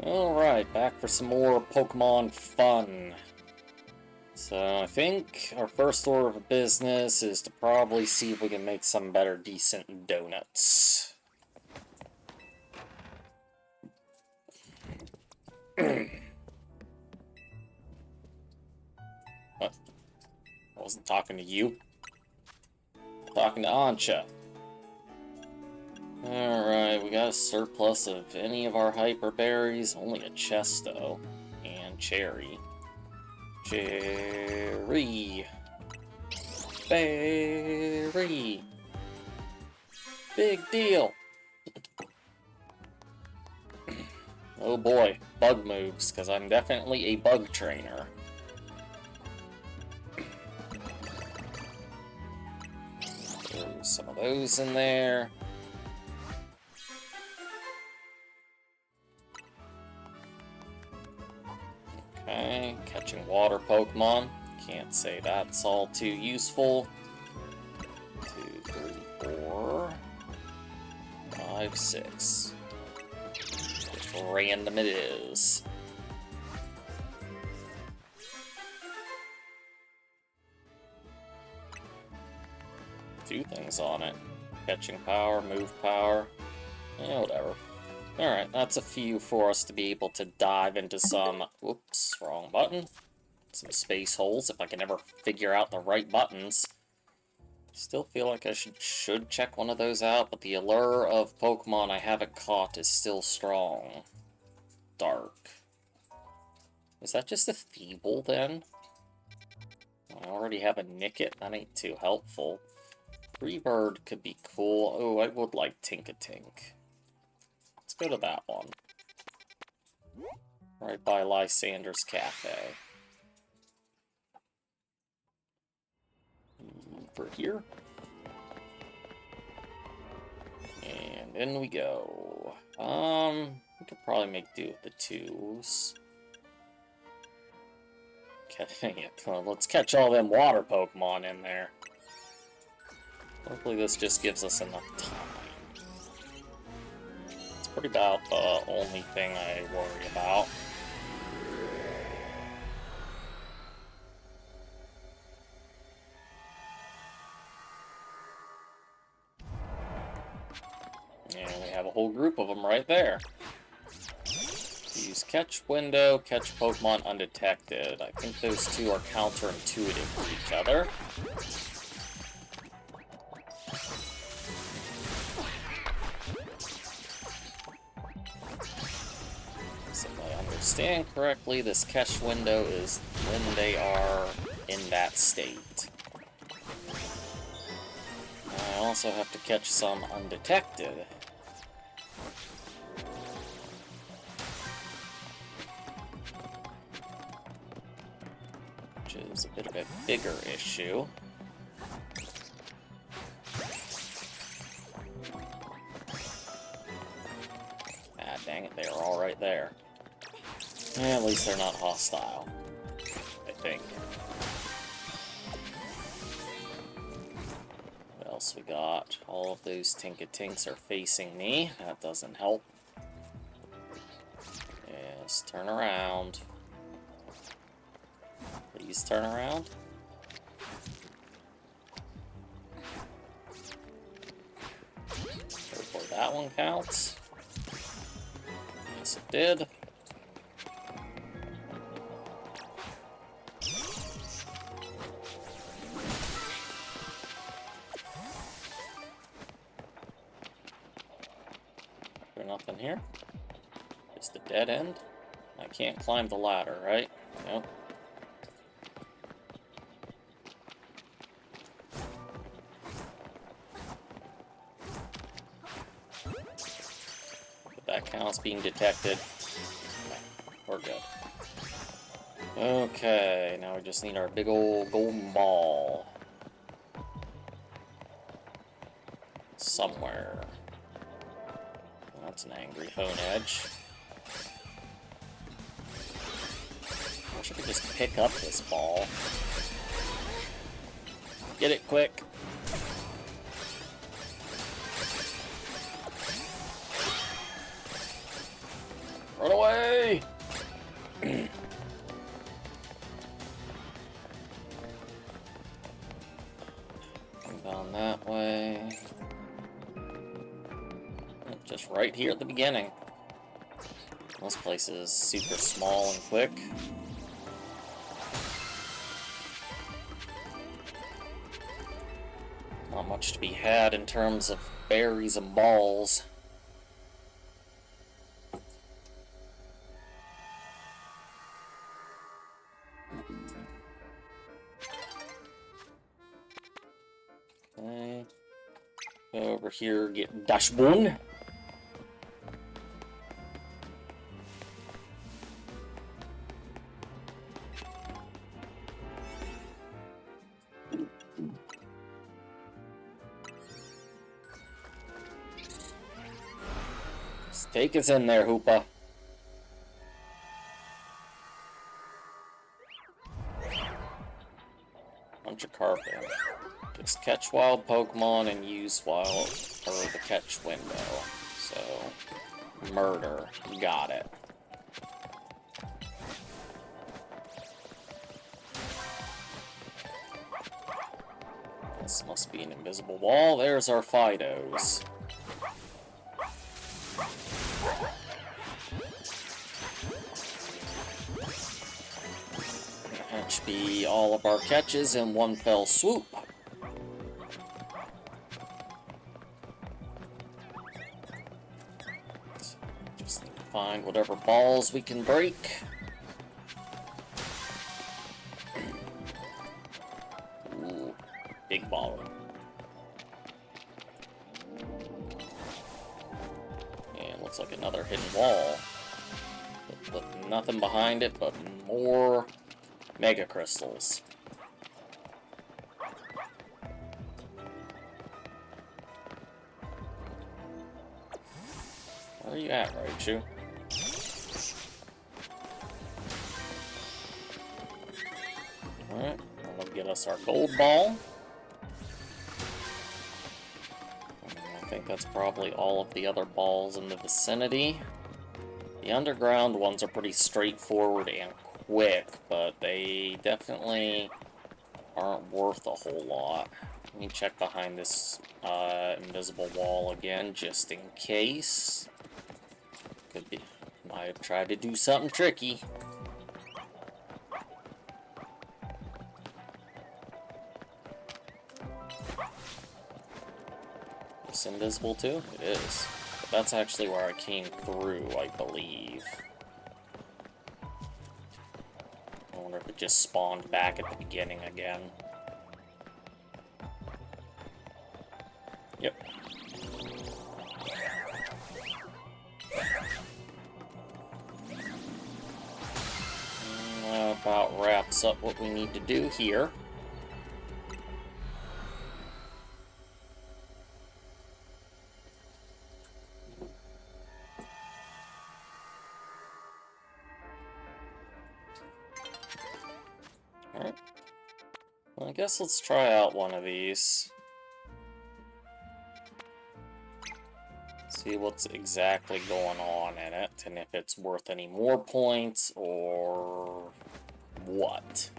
Alright, back for some more Pokemon fun. So I think our first order of business is to probably see if we can make some better decent donuts. What? I wasn't talking to you. I'm talking to Ancha. Alright, we got a surplus of any of our hyper berries. Only a Chesto. And cherry. Cherry. Berry. Big deal. Oh boy, bug moves, because I'm definitely a bug trainer. Throw some of those in there. Okay, catching water Pokemon. Can't say that's all too useful. 2, 3, 4, 5, 6. Just random it is. Two things on it. Catching power, move power. Yeah, whatever. Alright, that's a few for us to be able to dive into some... Whoops, wrong button. Some space holes, if I can ever figure out the right buttons. Still feel like I should check one of those out, but the allure of Pokemon I haven't caught is still strong. Dark. Is that just a Feeble, then? I already have a Nickit. That ain't too helpful. Freebird could be cool. Oh, I would like Tink-a-Tink. Let's go to that one. Right by Lysander's Cafe. For here. And in we go. We could probably make do with the twos. Okay, let's catch all them water Pokemon in there. Hopefully this just gives us enough time. It's pretty about the only thing I worry about. And we have a whole group of them right there. Use catch window, catch Pokemon undetected. I think those two are counterintuitive to each other. So if I understand correctly, this catch window is when they are in that state. I also have to catch some undetected. Which is a bit of a bigger issue. Ah, dang it, they are all right there. At least they're not hostile, I think. What else we got? All of those Tink-a-Tinks are facing me. That doesn't help. Yes, turn around. Please turn around. Hopefully that one counts. Yes, it did. There's nothing here. Just a dead end. I can't climb the ladder, right? Nope. That counts being detected. We're good. Okay, now we just need our big old golden ball. Somewhere. That's an angry Honedge. I wish I could just pick up this ball. Get it quick. Run away! Down that way. Just right here at the beginning. This place is super small and quick. Not much to be had in terms of berries and balls. Okay. Go over here, get Dashbun. Take us in there, Hoopa. Bunch of carping. Just catch wild Pokemon and use wild, or the catch window. So, murder. Got it. This must be an invisible wall. There's our Fidos. Catch be all of our catches in one fell swoop. Just need to find whatever balls we can break. Ooh, big ball. And looks like another hidden wall. But nothing behind it but more Mega Crystals. Where are you at, Raichu? Alright, that'll get us our gold ball. I think that's probably all of the other balls in the vicinity. The underground ones are pretty straightforward and quick, but they definitely aren't worth a whole lot. Let me check behind this invisible wall again, just in case. Could be, might have tried to do something tricky. It's invisible too? It is. But that's actually where I came through, I believe. I wonder if it just spawned back at the beginning again. Yep. That about wraps up what we need to do here. Alright. Well, I guess let's try out one of these. See what's exactly going on in it, and if it's worth any more points, or what.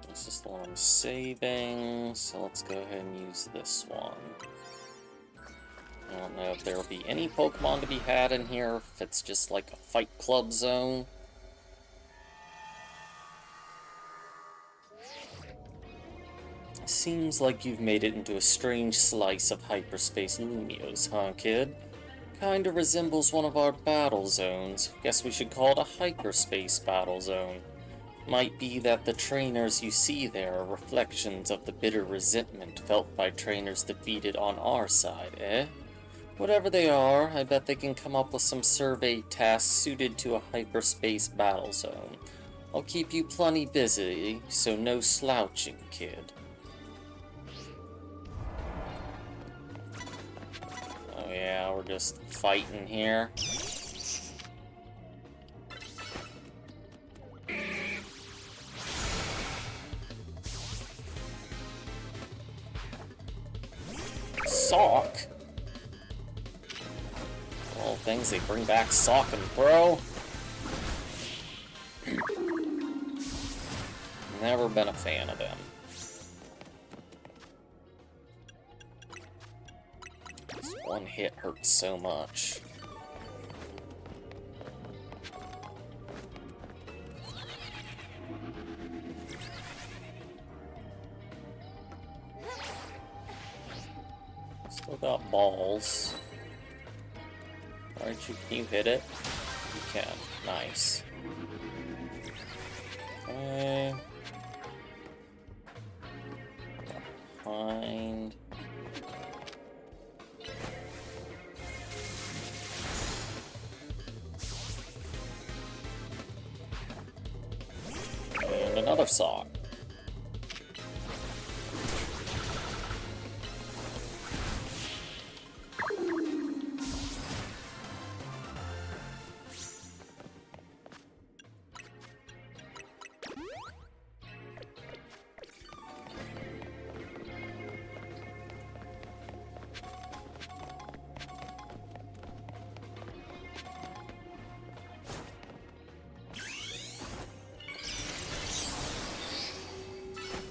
This is the one I'm saving, so let's go ahead and use this one. I don't know if there will be any Pokemon to be had in here, if it's just like a Fight Club zone. Seems like you've made it into a strange slice of hyperspace Lumios, huh, kid? Kinda resembles one of our battle zones. Guess we should call it a hyperspace battle zone. Might be that the trainers you see there are reflections of the bitter resentment felt by trainers defeated on our side, eh? Whatever they are, I bet they can come up with some survey tasks suited to a hyperspace battle zone. I'll keep you plenty busy, so no slouching, kid. yeah, we're just fighting here. Sock? All things they bring back sock and throw. Never been a fan of them. This one hit hurts so much. Still got balls. Aren't you? Can you hit it? You can. Nice. Okay. Find. And another sock.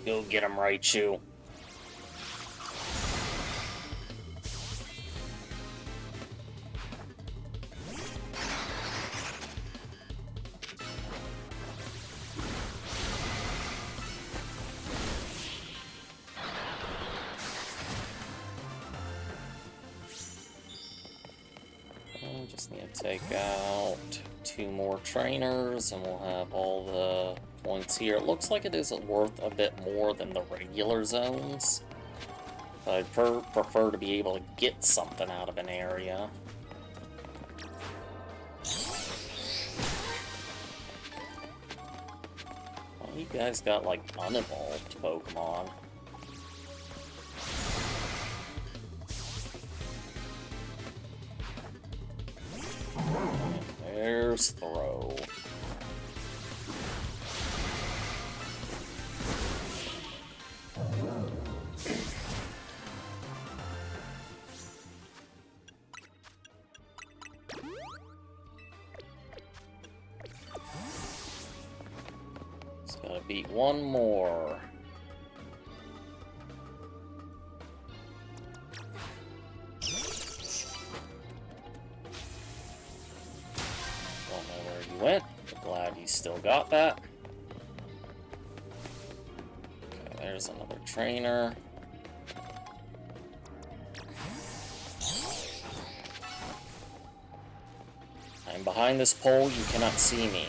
Go get him, Raichu. I just need to take out 2 more trainers and we'll have all the points here. It looks like it is worth a bit more than the regular zones. I'd prefer to be able to get something out of an area. Well, you guys got like unevolved Pokemon. There's Throw. Just gotta beat one more. Went. Glad you still got that. Okay, there's another trainer. I'm behind this pole, you cannot see me.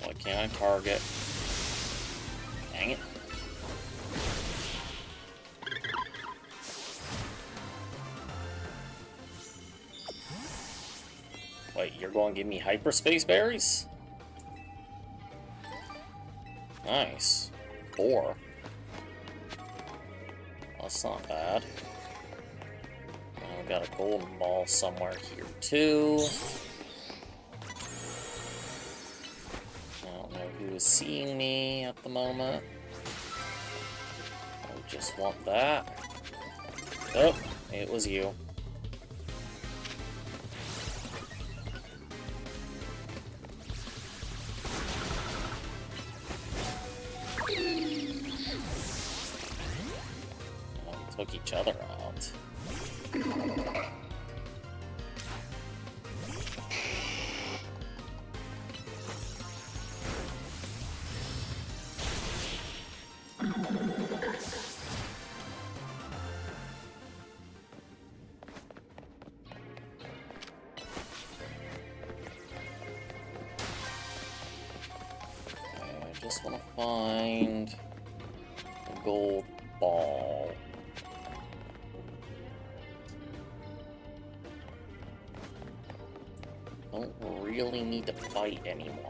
Why can't I target? Dang it. Wait, you're going to give me hyperspace berries? Nice. 4. That's not bad. And we've got a golden ball somewhere here, too. I don't know who is seeing me at the moment. I just want that. Oh, it was you. Took each other out. I just want to find a gold ball. Don't really need to fight anyone.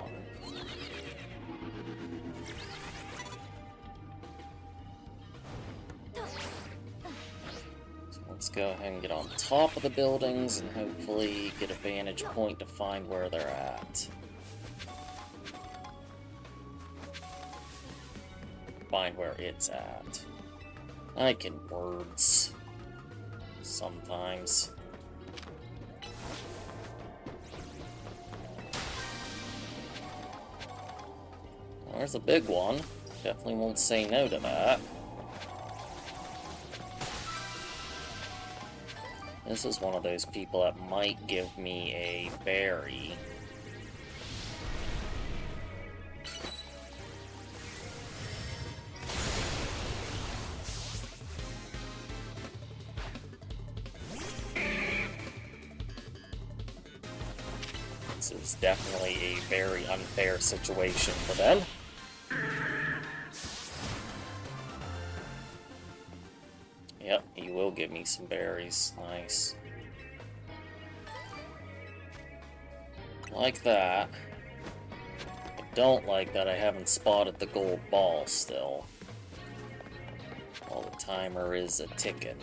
Let's go ahead and get on top of the buildings and hopefully get a vantage point to find where they're at. Find where it's at. I can words. Sometimes. Well, there's a big one. Definitely won't say no to that. This is one of those people that might give me a berry. This is definitely a very unfair situation for them. Yep, he will give me some berries. Nice. Like that. I don't like that I haven't spotted the gold ball still. While the timer is a-ticking.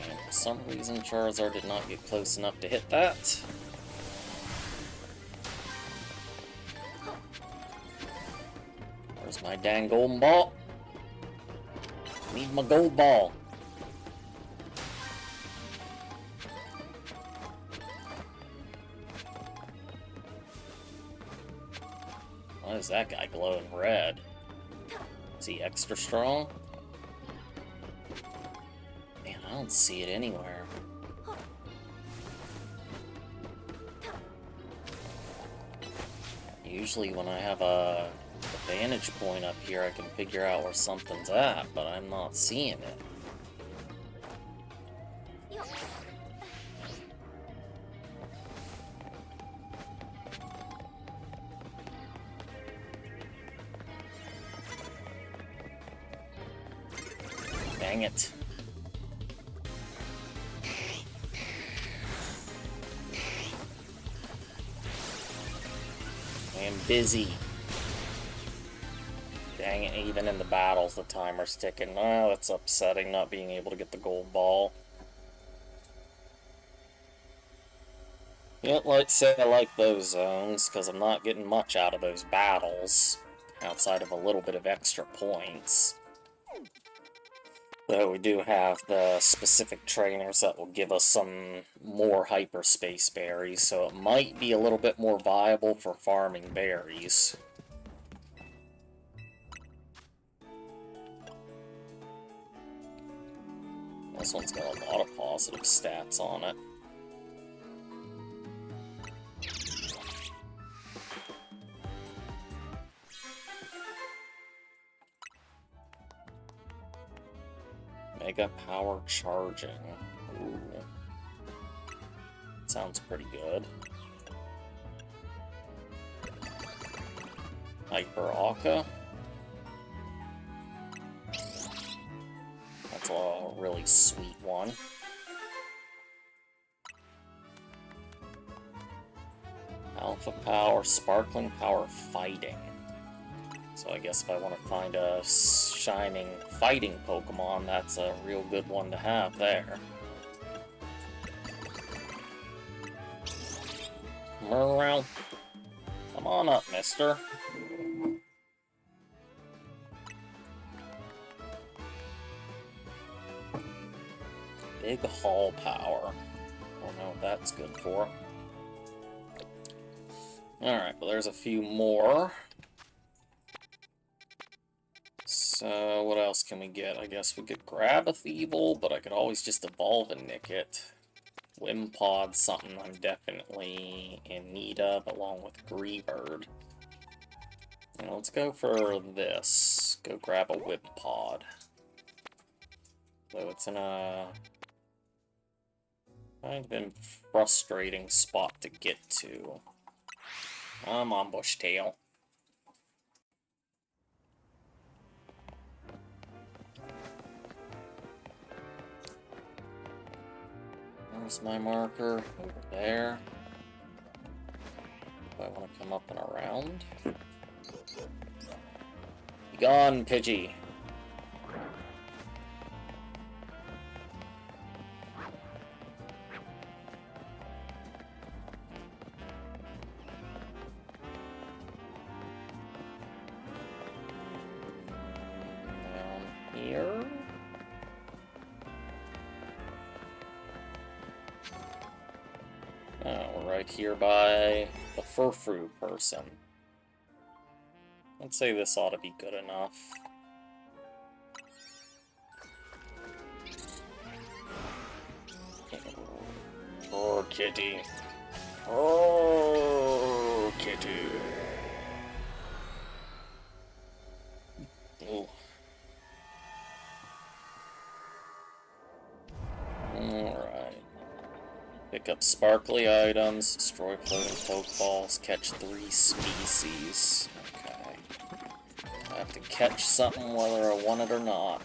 And for some reason, Charizard did not get close enough to hit that. Where's my dang golden ball? Need my gold ball. Why is that guy glowing red? Is he extra strong? Man, I don't see it anywhere. Usually when I have a vantage point up here, I can figure out where something's at, but I'm not seeing it. Dang it. I am busy. Dang it, even in the battles, the timer's ticking. Oh, it's upsetting not being able to get the gold ball. Yep, like say I like those zones, because I'm not getting much out of those battles, outside of a little bit of extra points. Though we do have the specific trainers that will give us some more hyperspace berries, so it might be a little bit more viable for farming berries. This one's got a lot of positive stats on it. Mega power charging. Ooh. Sounds pretty good. Hyper Aka. That's a really sweet one. Alpha Power, Sparkling Power, Fighting. So I guess if I want to find a shining fighting Pokemon, that's a real good one to have there. Murrow. Come on up, mister. Big Haul Power. Don't know what that's good for. Alright, well there's a few more. So, what else can we get? I guess we could grab a Thievul, but I could always just evolve and nick it. Wimpod's something I'm definitely in need of, along with Greavard. And let's go for this. Go grab a Wimpod. Though it's in a kind of frustrating spot to get to. I'm on Bushtail. Where's my marker? Over there. Do I want to come up and around? Be gone, Pidgey. Down here. Oh, we're right here by the Furfrou person. I'd say this ought to be good enough. Oh, kitty. Oh, kitty. Oh. Alright. Pick up sparkly items, destroy floating Pokeballs, catch 3 species. Okay. I have to catch something whether I want it or not.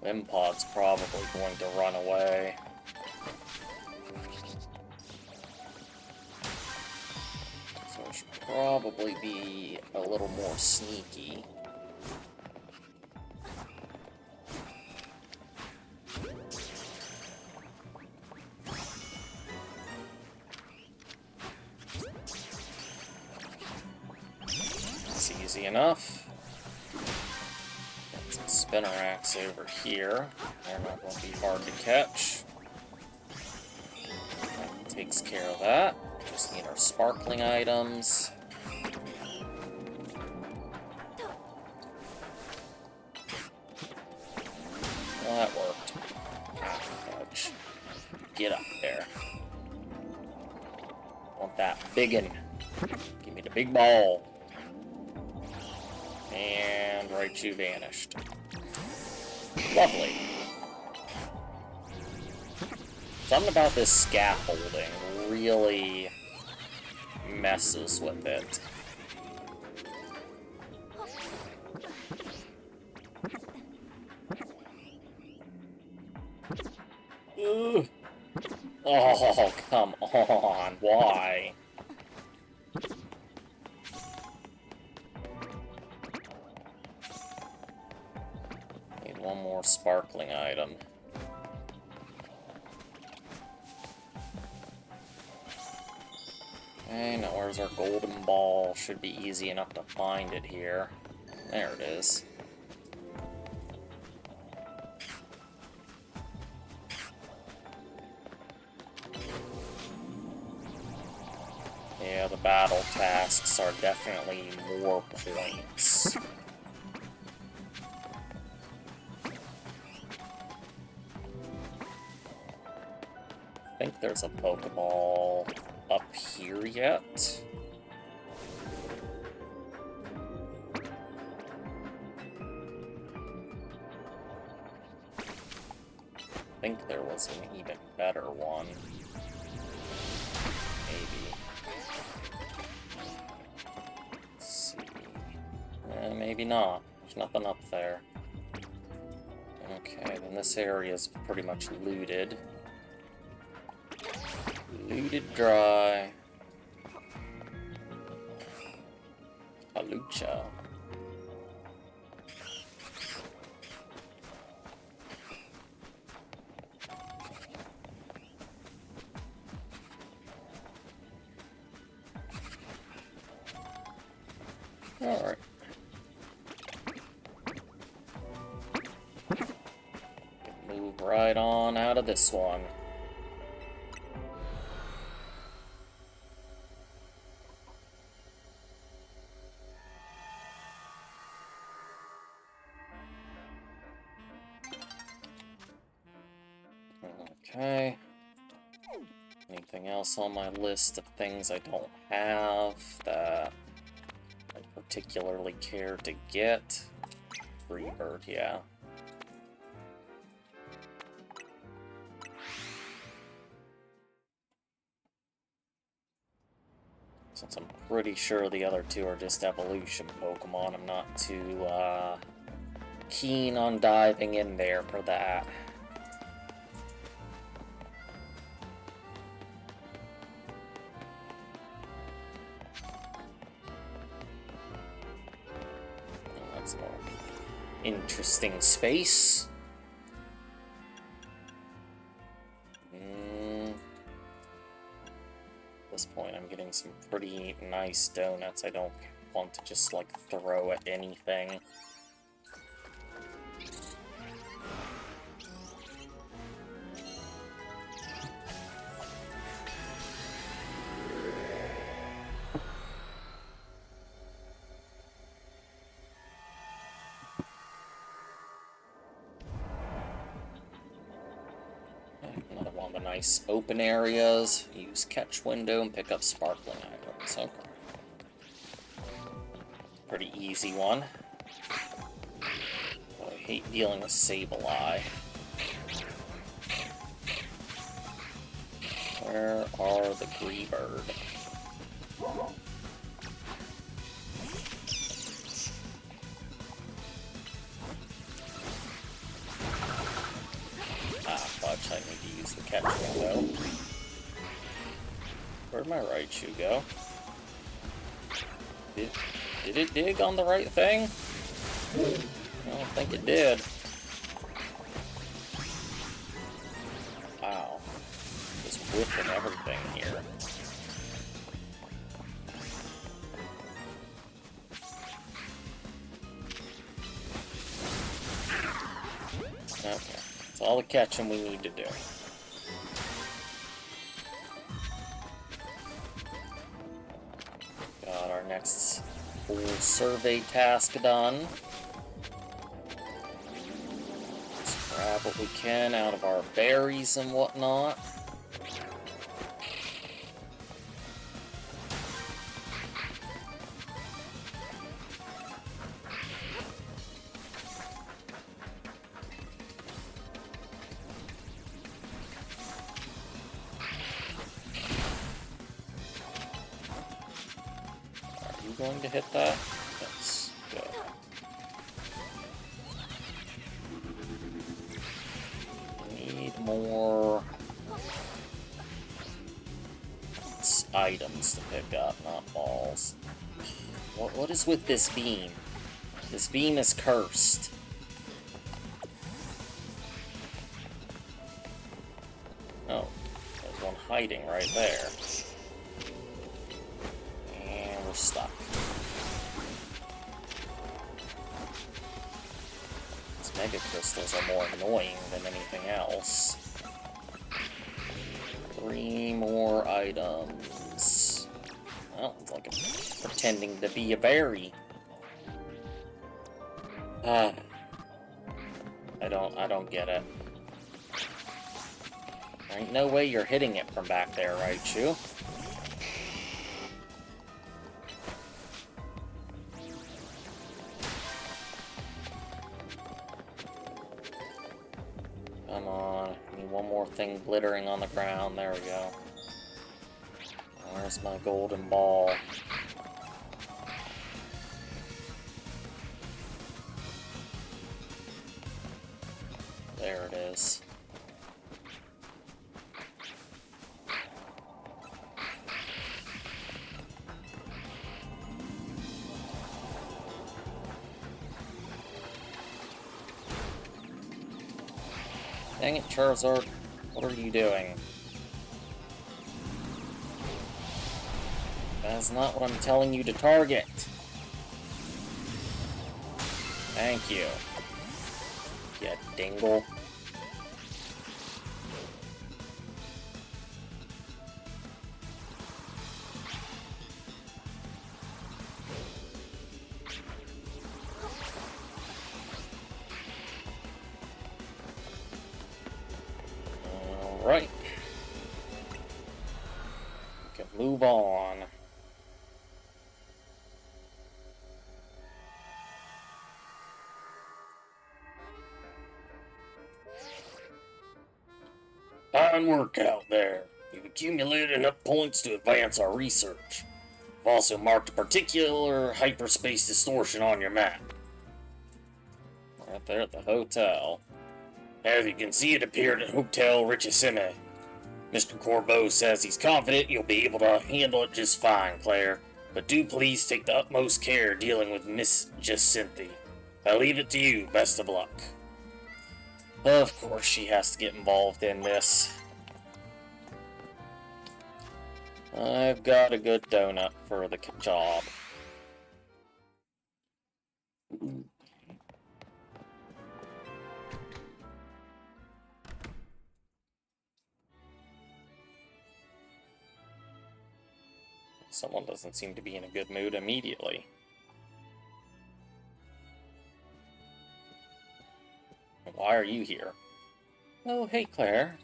Wimpod's probably going to run away. So I should probably be a little more sneaky. It's easy enough. Spinnerax over here. They're not going to be hard to catch. That takes care of that. Just need our sparkling items. Well, that worked. Fudge. Get up there. Want that biggin'. Give me the big ball. And Raichu vanished. Lovely. Something about this scaffolding really messes with it. Ugh. Oh, come on. Why? One more sparkling item. Okay, now where's our golden ball? Should be easy enough to find it here. There it is. Yeah, the battle tasks are definitely more points. I think there's a Pokeball up here yet. I think there was an even better one. Maybe. Let's see. Maybe not. There's nothing up there. Okay, then this area is pretty much looted. Looted dry. A lucha. Alright. Move right on out of this one. Okay. Anything else on my list of things I don't have that I particularly care to get? Freebird, yeah. Since I'm pretty sure the other two are just evolution Pokemon, I'm not too keen on diving in there for that. It's a more interesting space. At this point, I'm getting some pretty nice donuts. I don't want to just, like, throw at anything. Another one of the nice open areas. Use catch window and pick up sparkling items. Okay. Pretty easy one. I hate dealing with Sableye. Where are the Greebird? I need to use the catch window. Where'd my Raichu go? Did it dig on the right thing? I don't think it did. Wow. Just whipping everything here. Okay. That's all the catching we need to do. Got our next full survey task done. Let's grab what we can out of our berries and whatnot. Going to hit that? Yes, good. Need more items to pick up, not balls. What is with this beam? This beam is cursed. Oh, there's one hiding right there. And we're stuck. Mega crystals are more annoying than anything else. 3 more items. Well, it's like I'm pretending to be a berry. I don't get it. There ain't no way you're hitting it from back there, Raichu. Come on, I need one more thing glittering on the ground. There we go. Where's my golden ball? There it is. Dang it, Charizard. What are you doing? That's not what I'm telling you to target. Thank you. You dingle. Alright. We can move on. Fine work out there. You've accumulated enough points to advance our research. I've also marked a particular hyperspace distortion on your map. Right there at the hotel. As you can see, it appeared at Hotel Richissime. Mr. Corbeau says he's confident you'll be able to handle it just fine, Claire. But do please take the utmost care dealing with Miss Jacinthe. I leave it to you. Best of luck. Of course she has to get involved in this. I've got a good donut for the job. Someone doesn't seem to be in a good mood immediately. Why are you here? Oh, hey, Claire.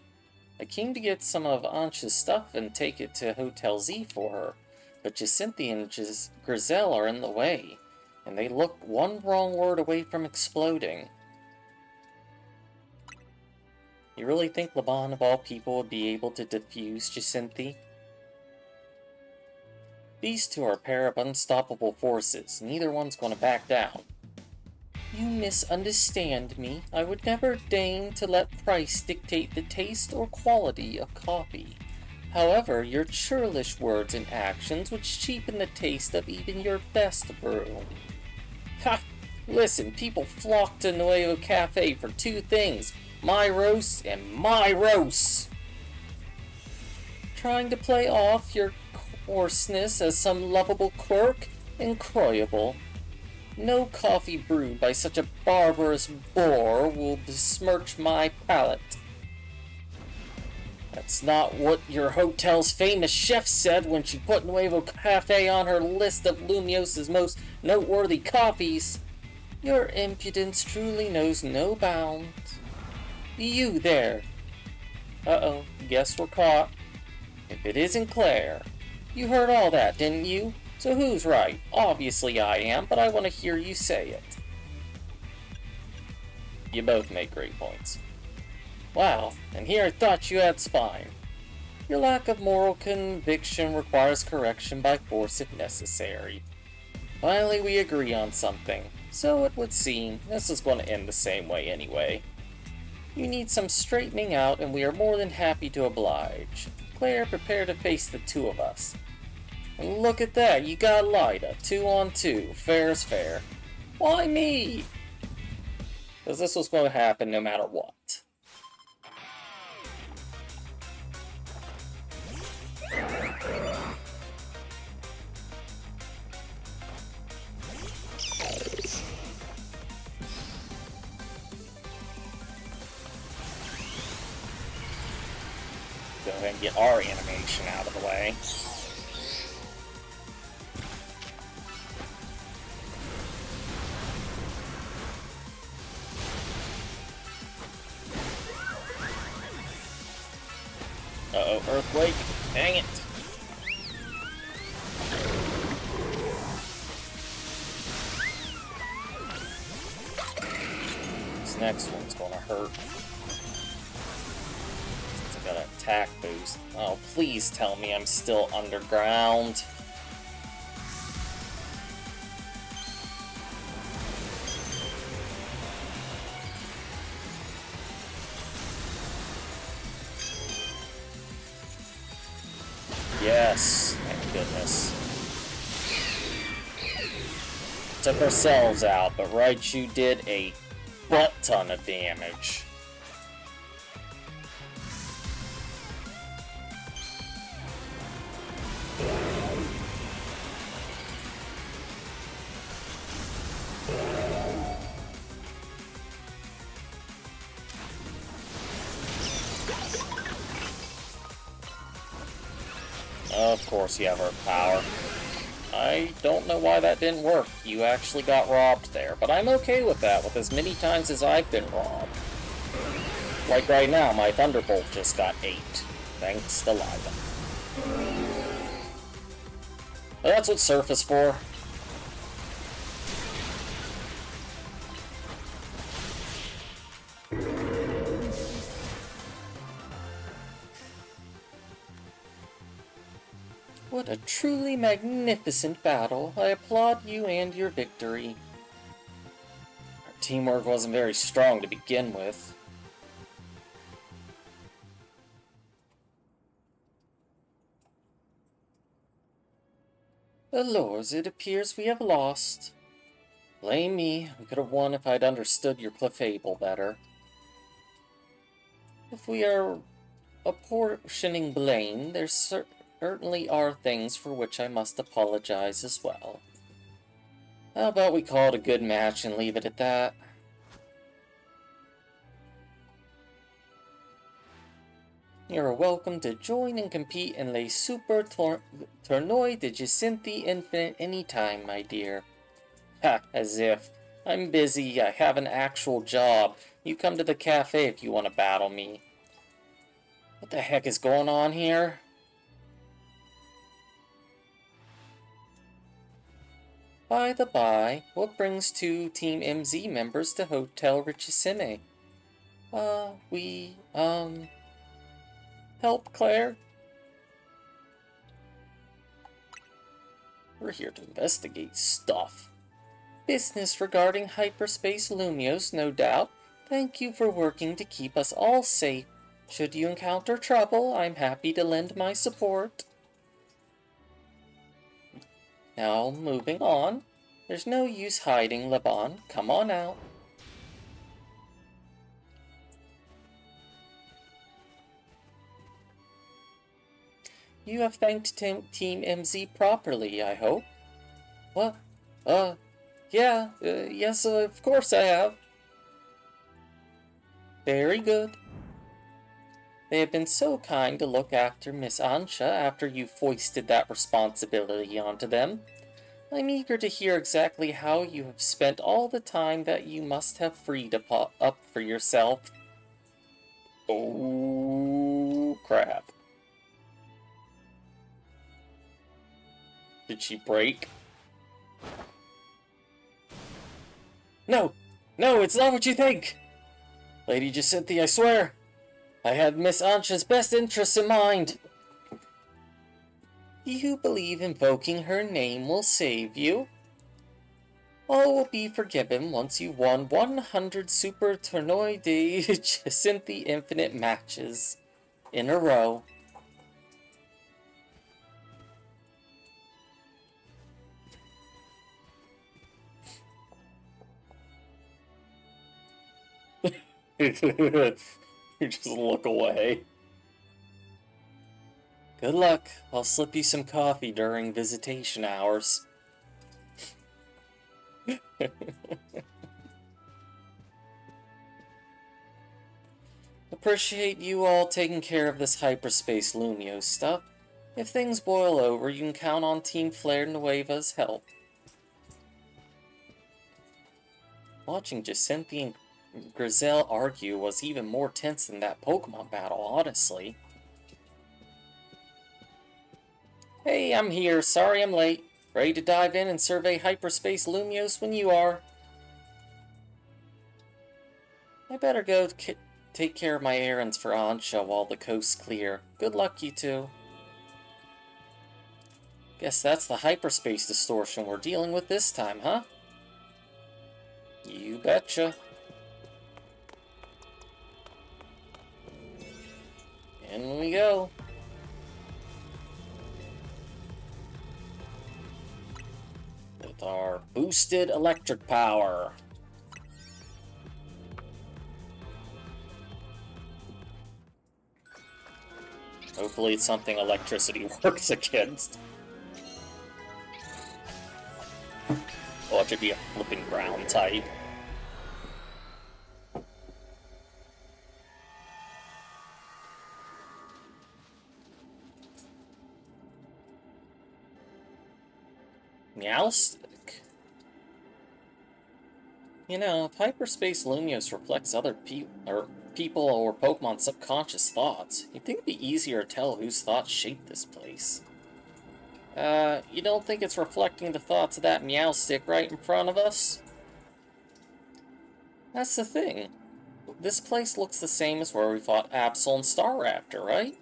I came to get some of Ansh's stuff and take it to Hotel Z for her, but Jacinthi and Griselle are in the way, and they look one wrong word away from exploding. You really think Laban, of all people, would be able to defuse Jacinthi? These two are a pair of unstoppable forces. Neither one's going to back down. You misunderstand me. I would never deign to let price dictate the taste or quality of coffee. However, your churlish words and actions would cheapen the taste of even your best brew. Ha! Listen, people flock to Nuevo Cafe for two things: my roasts and my roasts. Trying to play off your coarseness as some lovable quirk? Incroyable. No coffee brewed by such a barbarous boor will besmirch my palate. That's not what your hotel's famous chef said when she put Nuevo Cafe on her list of Lumios's most noteworthy coffees. Your impudence truly knows no bounds. You there. Uh-oh, guess we're caught. If it isn't Claire. You heard all that, didn't you? So who's right? Obviously I am, but I want to hear you say it. You both make great points. Wow, and here I thought you had spine. Your lack of moral conviction requires correction by force if necessary. Finally we agree on something. So it would seem this is going to end the same way anyway. You need some straightening out, and we are more than happy to oblige. Claire, prepare to face the two of us. And look at that, you got Lyda, 2 on 2, fair is fair. Why me? Because this was going to happen no matter what. Go ahead and get our animation out of the way. Uh-oh, earthquake. Dang it. This next one's gonna hurt. Since I got an attack boost. Oh, please tell me I'm still underground. Yes, thank goodness. Took ourselves out, but Raichu did a butt-ton of damage. Of course you have Earth Power. I don't know why that didn't work. You actually got robbed there, but I'm okay with that, with as many times as I've been robbed. Like right now, my Thunderbolt just got 8, thanks to Lyda. But that's what Surf is for. What a truly magnificent battle. I applaud you and your victory. Our teamwork wasn't very strong to begin with. Alas, it appears we have lost. Blame me. We could have won if I'd understood your clefable better. If we are apportioning blame, there certainly are things for which I must apologize as well. How about we call it a good match and leave it at that? You're welcome to join and compete in Le Super Tournoi de Jacinthi Infinite anytime, my dear. Ha, as if. I'm busy, I have an actual job. You come to the cafe if you want to battle me. What the heck is going on here? By the by, what brings two Team MZ members to Hotel Richissime? Help, Claire? We're here to investigate stuff. Business regarding hyperspace Lumios, no doubt. Thank you for working to keep us all safe. Should you encounter trouble, I'm happy to lend my support. Now, moving on. There's no use hiding, Laban. Come on out. You have thanked Team MZ properly, I hope. What? Yes, of course I have. Very good. They have been so kind to look after Miss Ansha after you foisted that responsibility onto them. I'm eager to hear exactly how you have spent all the time that you must have freed up for yourself. Oh, crap. Did she break? No! No, it's not what you think! Lady Jacinthi, I swear! I had Miss Ansha's best interests in mind! You believe invoking her name will save you? All will be forgiven once you won 100 Super Tournoi de Jacinthi Infinite matches in a row. You just look away. Good luck. I'll slip you some coffee during visitation hours. Appreciate you all taking care of this hyperspace Lumio stuff. If things boil over, you can count on Team Flare Nueva's help. Watching Jacinthi and Grizel argue was even more tense than that Pokemon battle, honestly. Hey, I'm here. Sorry I'm late. Ready to dive in and survey hyperspace Lumios when you are. I better go take care of my errands for Ansha while the coast's clear. Good luck, you two. Guess that's the hyperspace distortion we're dealing with this time, huh? You betcha. In we go. With our boosted electric power. Hopefully it's something electricity works against. Watch it be a flipping ground type. Meowstic? You know, if hyperspace Lumios reflects other people or Pokemon's subconscious thoughts, you'd think it'd be easier to tell whose thoughts shaped this place. You don't think it's reflecting the thoughts of that Meowstic right in front of us? That's the thing. This place looks the same as where we fought Absol and Staraptor, right?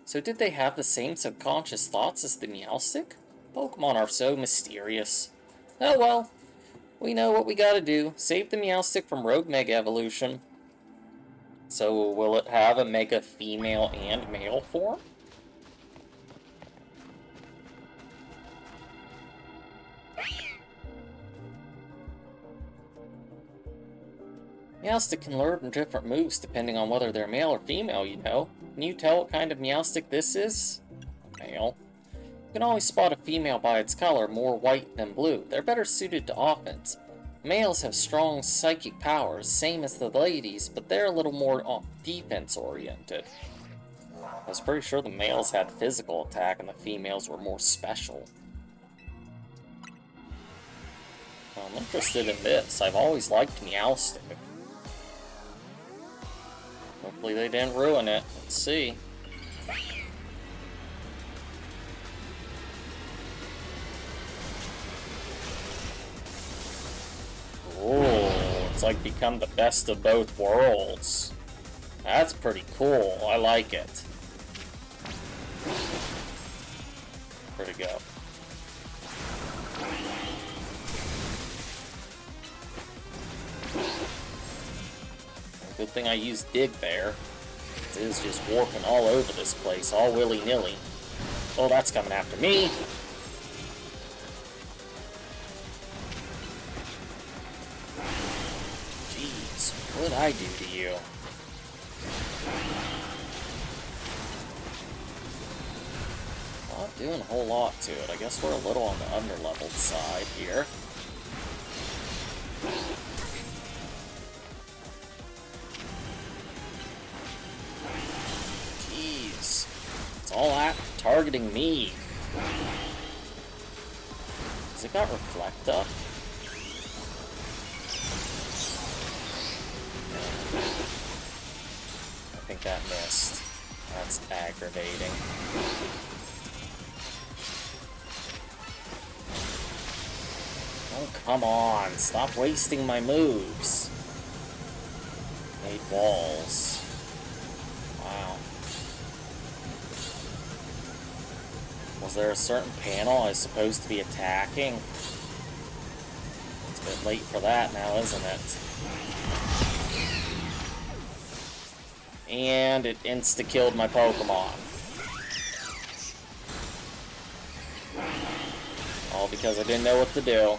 So did they have the same subconscious thoughts as the Meowstic? Pokemon are so mysterious. Oh well. We know what we gotta do. Save the Meowstic from Rogue Mega Evolution. So will it have a Mega female and male form? Meowstic can learn different moves depending on whether they're male or female, you know. Can you tell what kind of Meowstic this is? Male. You can always spot a female by its color, more white than blue. They're better suited to offense. Males have strong psychic powers, same as the ladies, but they're a little more defense-oriented. I was pretty sure the males had physical attack and the females were more special. I'm interested in this. I've always liked Meowstic. Hopefully they didn't ruin it. Let's see. Oh, it's like become the best of both worlds. That's pretty cool. I like it. Where'd it go? Good thing I used Dig there. It is just warping all over this place, all willy-nilly. Oh, that's coming after me! Jeez, what did I do to you? Not doing a whole lot to it. I guess we're a little on the underleveled side here. Jeez. It's all at targeting me. Has it got Reflect up? I think that missed. That's aggravating. Oh, come on. Stop wasting my moves. Made walls. Wow. Was there a certain panel I was supposed to be attacking? It's a bit late for that now, isn't it? And it insta-killed my Pokemon. All because I didn't know what to do.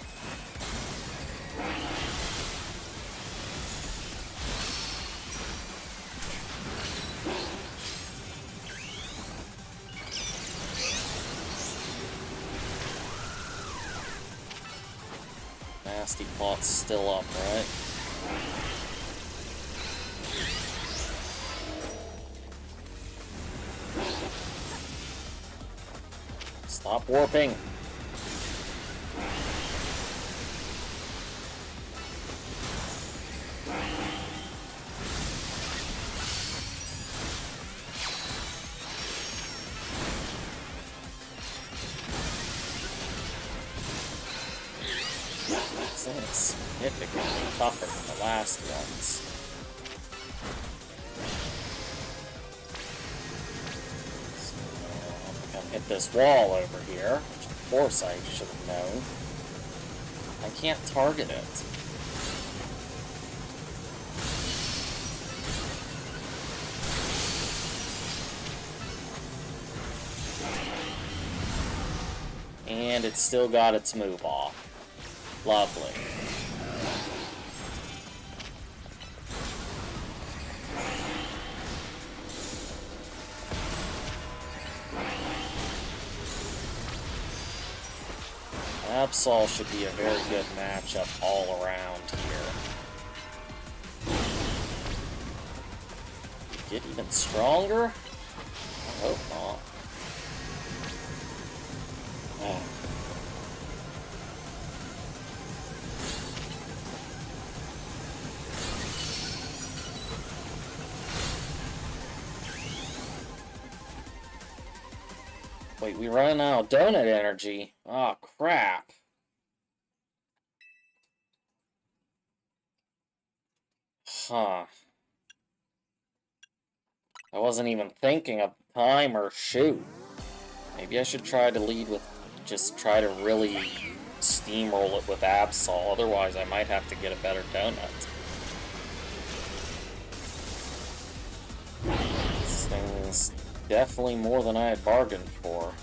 Nasty Pot's still up, right? Stop warping. This is significantly tougher than the last ones. So, I'm gonna hit this wall over here, which of course I should have known. I can't target it. And it's still got its move off. Lovely. Absol should be a very good matchup all around here. Get even stronger? I hope not. Oh. Wait, we run out of donut energy. Oh, crap. Huh. I wasn't even thinking of time or shoot. Maybe I should try to lead with... just try to really steamroll it with Absol. Otherwise, I might have to get a better donut. This thing's definitely more than I had bargained for.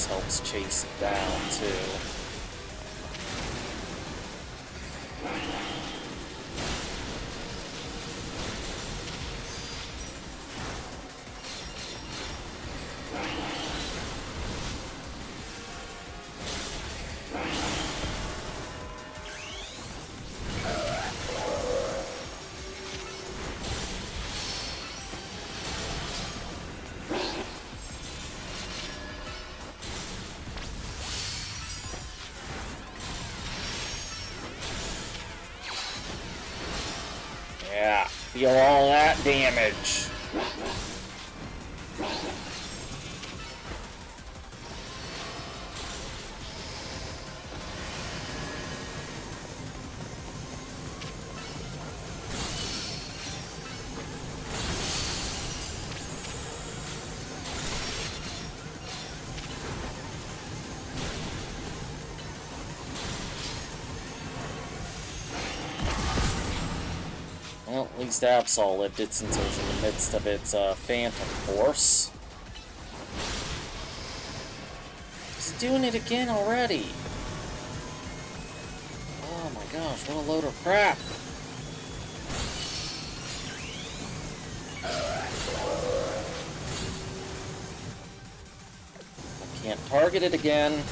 This helps chase it down, too. Yeah, feel all that damage. Well, at least Absol lived it since it was in the midst of its Phantom Force. It's doing it again already! Oh my gosh, what a load of crap! I can't target it again.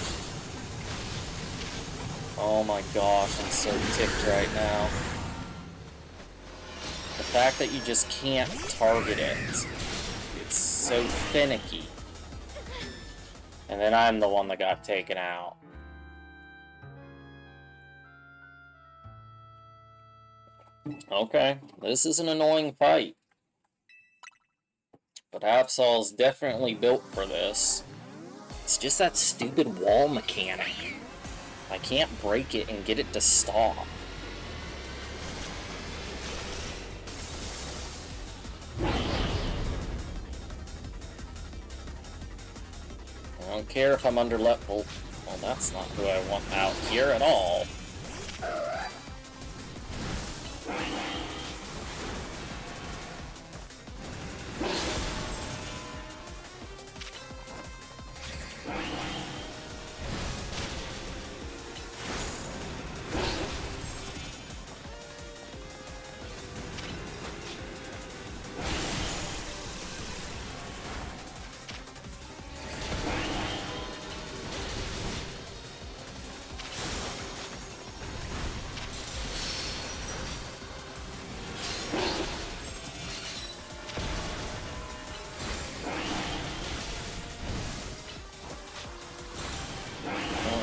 Oh my gosh, I'm so ticked right now. The fact that you just can't target it, it's so finicky. And then I'm the one that got taken out. Okay, this is an annoying fight. But Absol's definitely built for this. It's just that stupid wall mechanic. I can't break it and get it to stop. I don't care if I'm under level. Well, that's not who I want out here at all.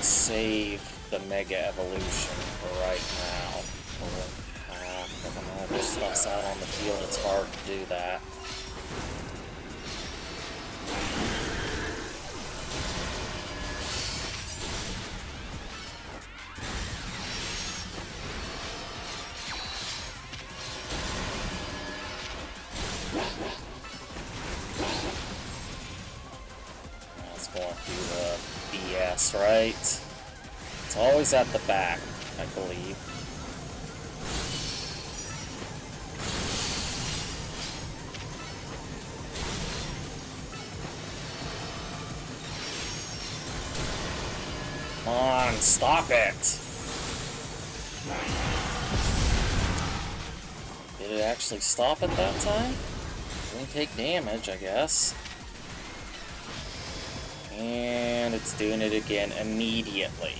Save the Mega Evolution for right now. When all this stuff's out on the field, it's hard to do that. Let's go through the BS, right? It's always at the back, I believe. Come on, stop it! Did it actually stop at that time? Didn't take damage, I guess. And it's doing it again immediately.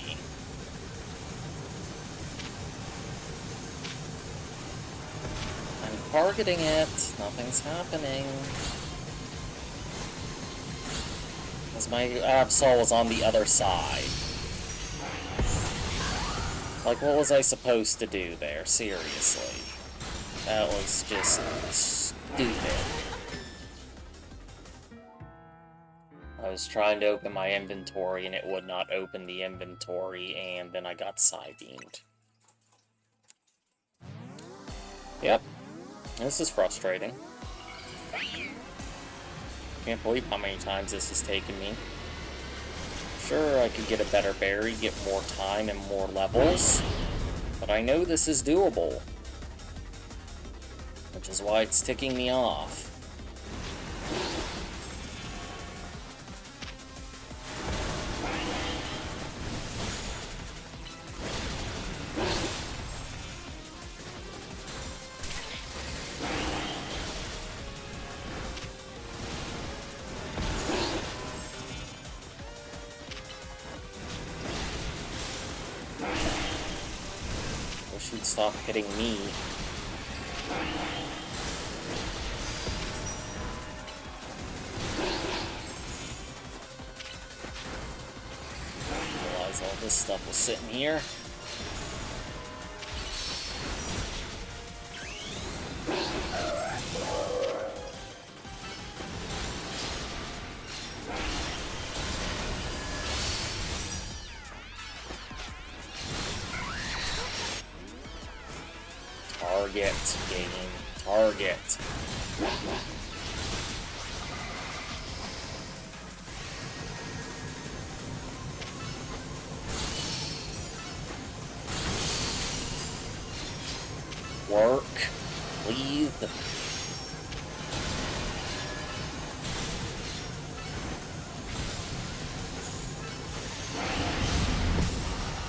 I'm targeting it. Nothing's happening. Because my Absol was on the other side. Like, what was I supposed to do there? Seriously. That was just stupid. I was trying to open my inventory and it would not open the inventory, and then I got side-beamed. Yep. This is frustrating. Can't believe how many times this has taken me. Sure, I could get a better berry, get more time and more levels, but I know this is doable. Which is why it's ticking me off. stop hitting me. Realize all this stuff was sitting here. Target, game. Target. Work, please.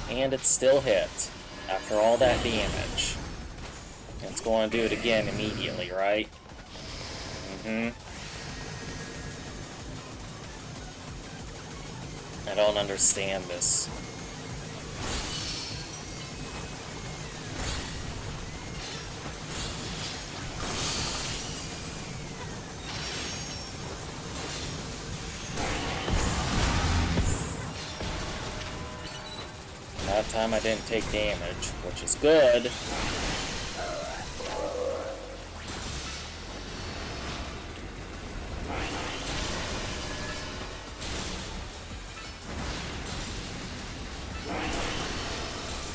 And it still hit after all that damage. It's going to do it again immediately, right? I don't understand this. That time I didn't take damage, which is good.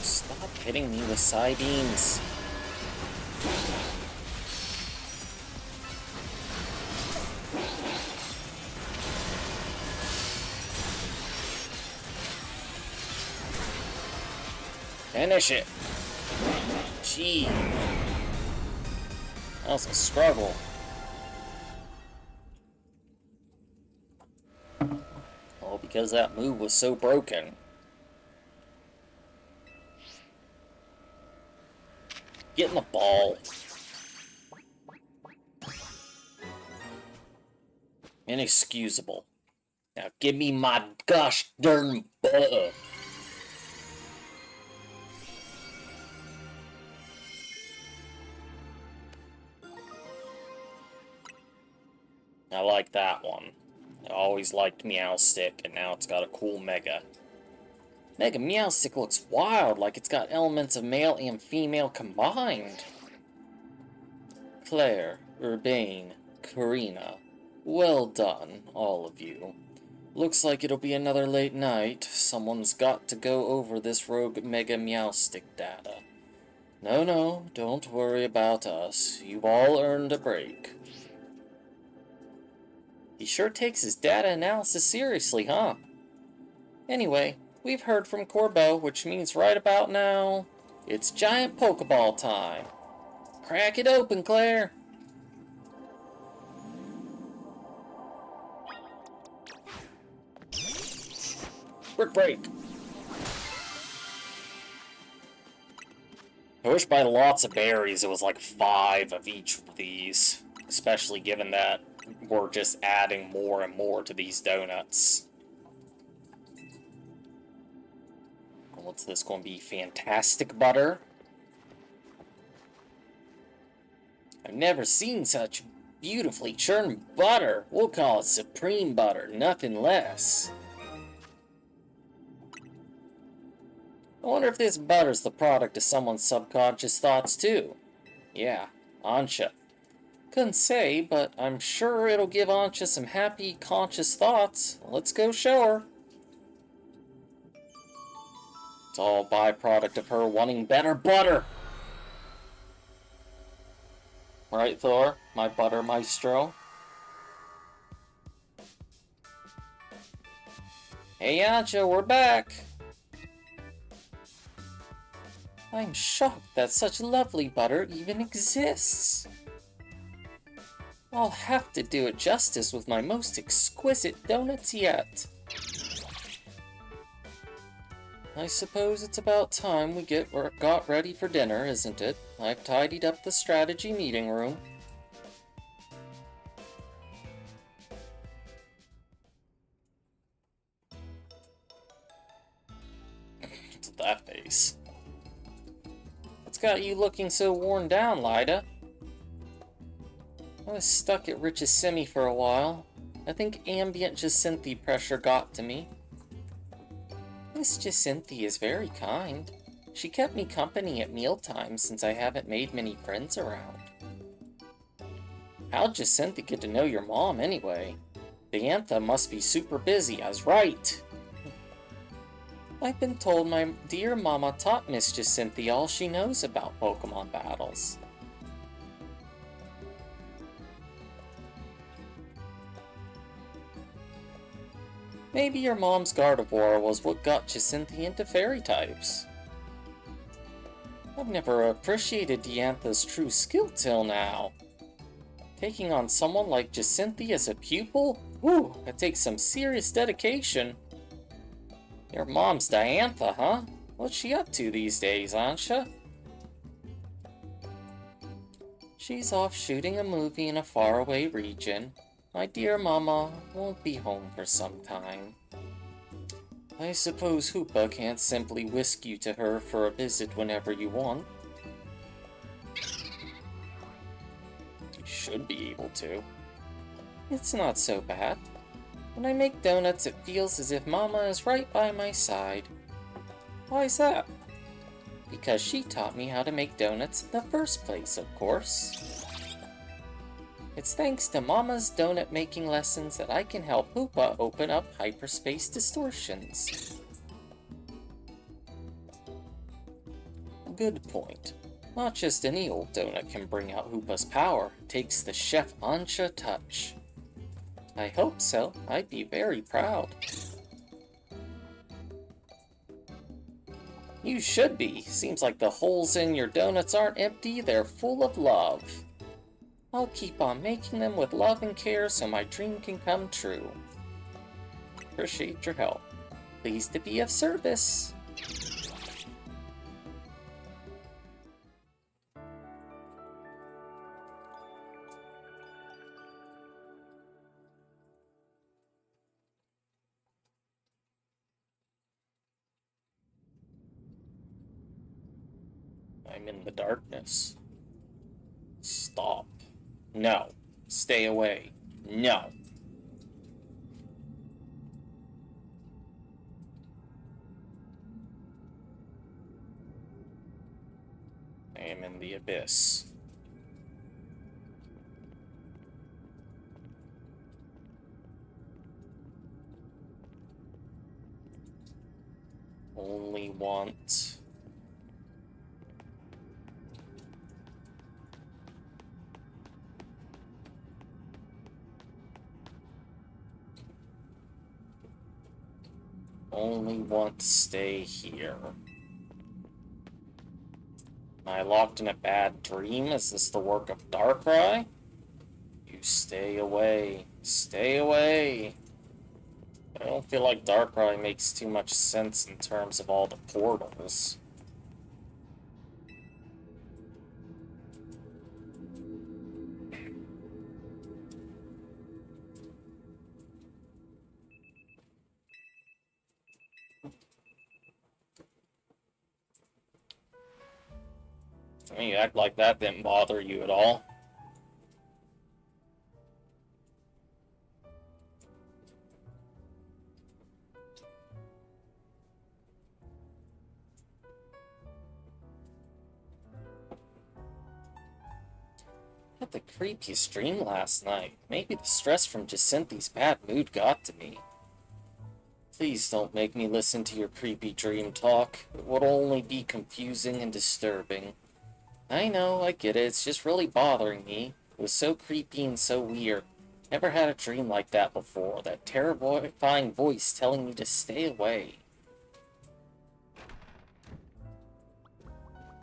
Stop hitting me with side beams. Finish it. Gee. That was a struggle. All because that move was so broken. Get in the ball. Inexcusable. Now give me my gosh darn butter. I like that one. I always liked Meowstick, and now it's got a cool Mega. Mega Meowstick looks wild, like it's got elements of male and female combined. Claire, Urbane, Karina, well done, all of you. Looks like it'll be another late night. Someone's got to go over this rogue Mega Meowstick data. No, don't worry about us. You've all earned a break. He sure takes his data analysis seriously, huh? Anyway, we've heard from Corbeau, which means right about now, it's giant Pokeball time. Crack it open, Claire! Brick break! I wish by lots of berries it was like 5 of each of these. Especially given that we're just adding more and more to these donuts. What's this going to be? Fantastic butter? I've never seen such beautifully churned butter. We'll call it supreme butter, nothing less. I wonder if this butter's the product of someone's subconscious thoughts too. Yeah, Ansha. Couldn't say, but I'm sure it'll give Ansha some happy, conscious thoughts. Let's go show her. It's all a byproduct of her wanting better butter. Right, Thor? My butter maestro? Hey, Ansha, we're back! I'm shocked that such lovely butter even exists. I'll have to do it justice with my most exquisite donuts yet. I suppose it's about time we got ready for dinner, isn't it? I've tidied up the strategy meeting room. What's that face? It's got you looking so worn down, Lyda? I was stuck at Rich's Semi for a while. I think ambient Jacinthe pressure got to me. Miss Jacinthe is very kind. She kept me company at mealtimes since I haven't made many friends around. How'd Jacinthe get to know your mom anyway? Diantha must be super busy, I was right! I've been told my dear mama taught Miss Jacinthe all she knows about Pokemon battles. Maybe your mom's Gardevoir was what got Jacinthe into fairy types. I've never appreciated Diantha's true skill till now. Taking on someone like Jacinthe as a pupil? Whew, that takes some serious dedication. Your mom's Diantha, huh? What's she up to these days, Ansha? She's off shooting a movie in a faraway region. My dear mama won't be home for some time. I suppose Hoopa can't simply whisk you to her for a visit whenever you want. You should be able to. It's not so bad. When I make donuts, it feels as if Mama is right by my side. Why's that? Because she taught me how to make donuts in the first place, of course. It's thanks to Mama's donut-making lessons that I can help Hoopa open up hyperspace distortions. Good point. Not just any old donut can bring out Hoopa's power. It takes the Chef Ansha touch. I hope so. I'd be very proud. You should be. Seems like the holes in your donuts aren't empty, they're full of love. I'll keep on making them with love and care so my dream can come true. Appreciate your help. Pleased to be of service. I'm in the darkness. Stop. No. Stay away. No. I am in the abyss. Only want... Only want to stay here. Am I locked in a bad dream? Is this the work of Darkrai? You stay away. Stay away. I don't feel like Darkrai makes too much sense in terms of all the portals. I mean, you act like that didn't bother you at all. I had the creepiest dream last night. Maybe the stress from Jacinthe's bad mood got to me. Please don't make me listen to your creepy dream talk. It would only be confusing and disturbing. I know, I get it, it's just really bothering me. It was so creepy and so weird. Never had a dream like that before. That terrifying voice telling me to stay away.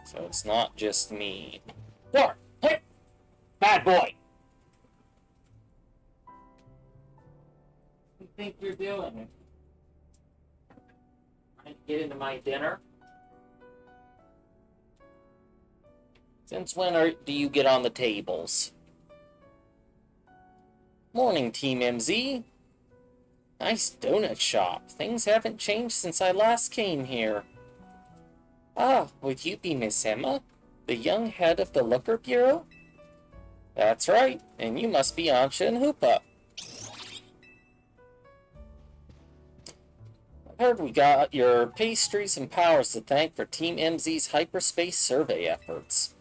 So it's not just me. Door! Hey! Bad boy! What do you think you're doing? Trying to get into my dinner? Since when do you get on the tables? Morning, Team MZ. Nice donut shop. Things haven't changed since I last came here. Ah, would you be Miss Emma? The young head of the Looker Bureau? That's right, and you must be Ansha and Hoopa. I heard we got your pastries and powers to thank for Team MZ's hyperspace survey efforts.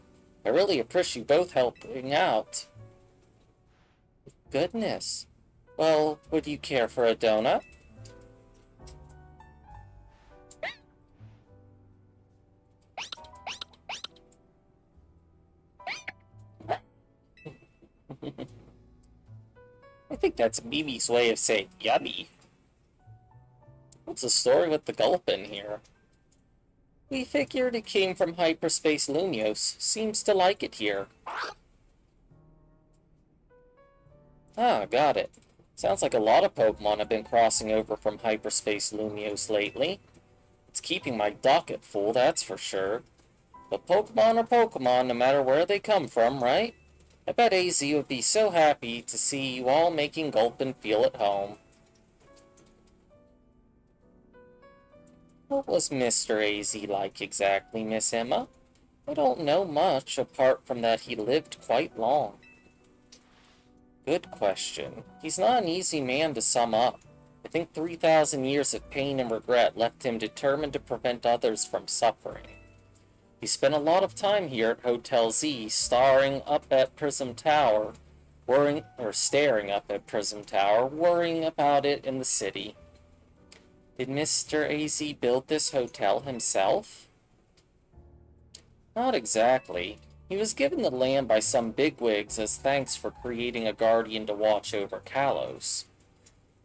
I really appreciate you both helping out. Goodness. Well, would you care for a donut? I think that's Mimi's way of saying yummy. What's the story with the gulpin here? We figured it came from hyperspace Lumios. Seems to like it here. Ah, got it. Sounds like a lot of Pokemon have been crossing over from hyperspace Lumios lately. It's keeping my docket full, that's for sure. But Pokemon are Pokemon no matter where they come from, right? I bet AZ would be so happy to see you all making Gulpin feel at home. What was Mr. AZ like exactly, Miss Emma? I don't know much, apart from that he lived quite long. Good question. He's not an easy man to sum up. I think 3,000 years of pain and regret left him determined to prevent others from suffering. He spent a lot of time here at Hotel Z, staring up at Prism Tower, staring up at Prism Tower, worrying about it in the city. Did Mr. AZ build this hotel himself? Not exactly. He was given the land by some bigwigs as thanks for creating a guardian to watch over Kalos.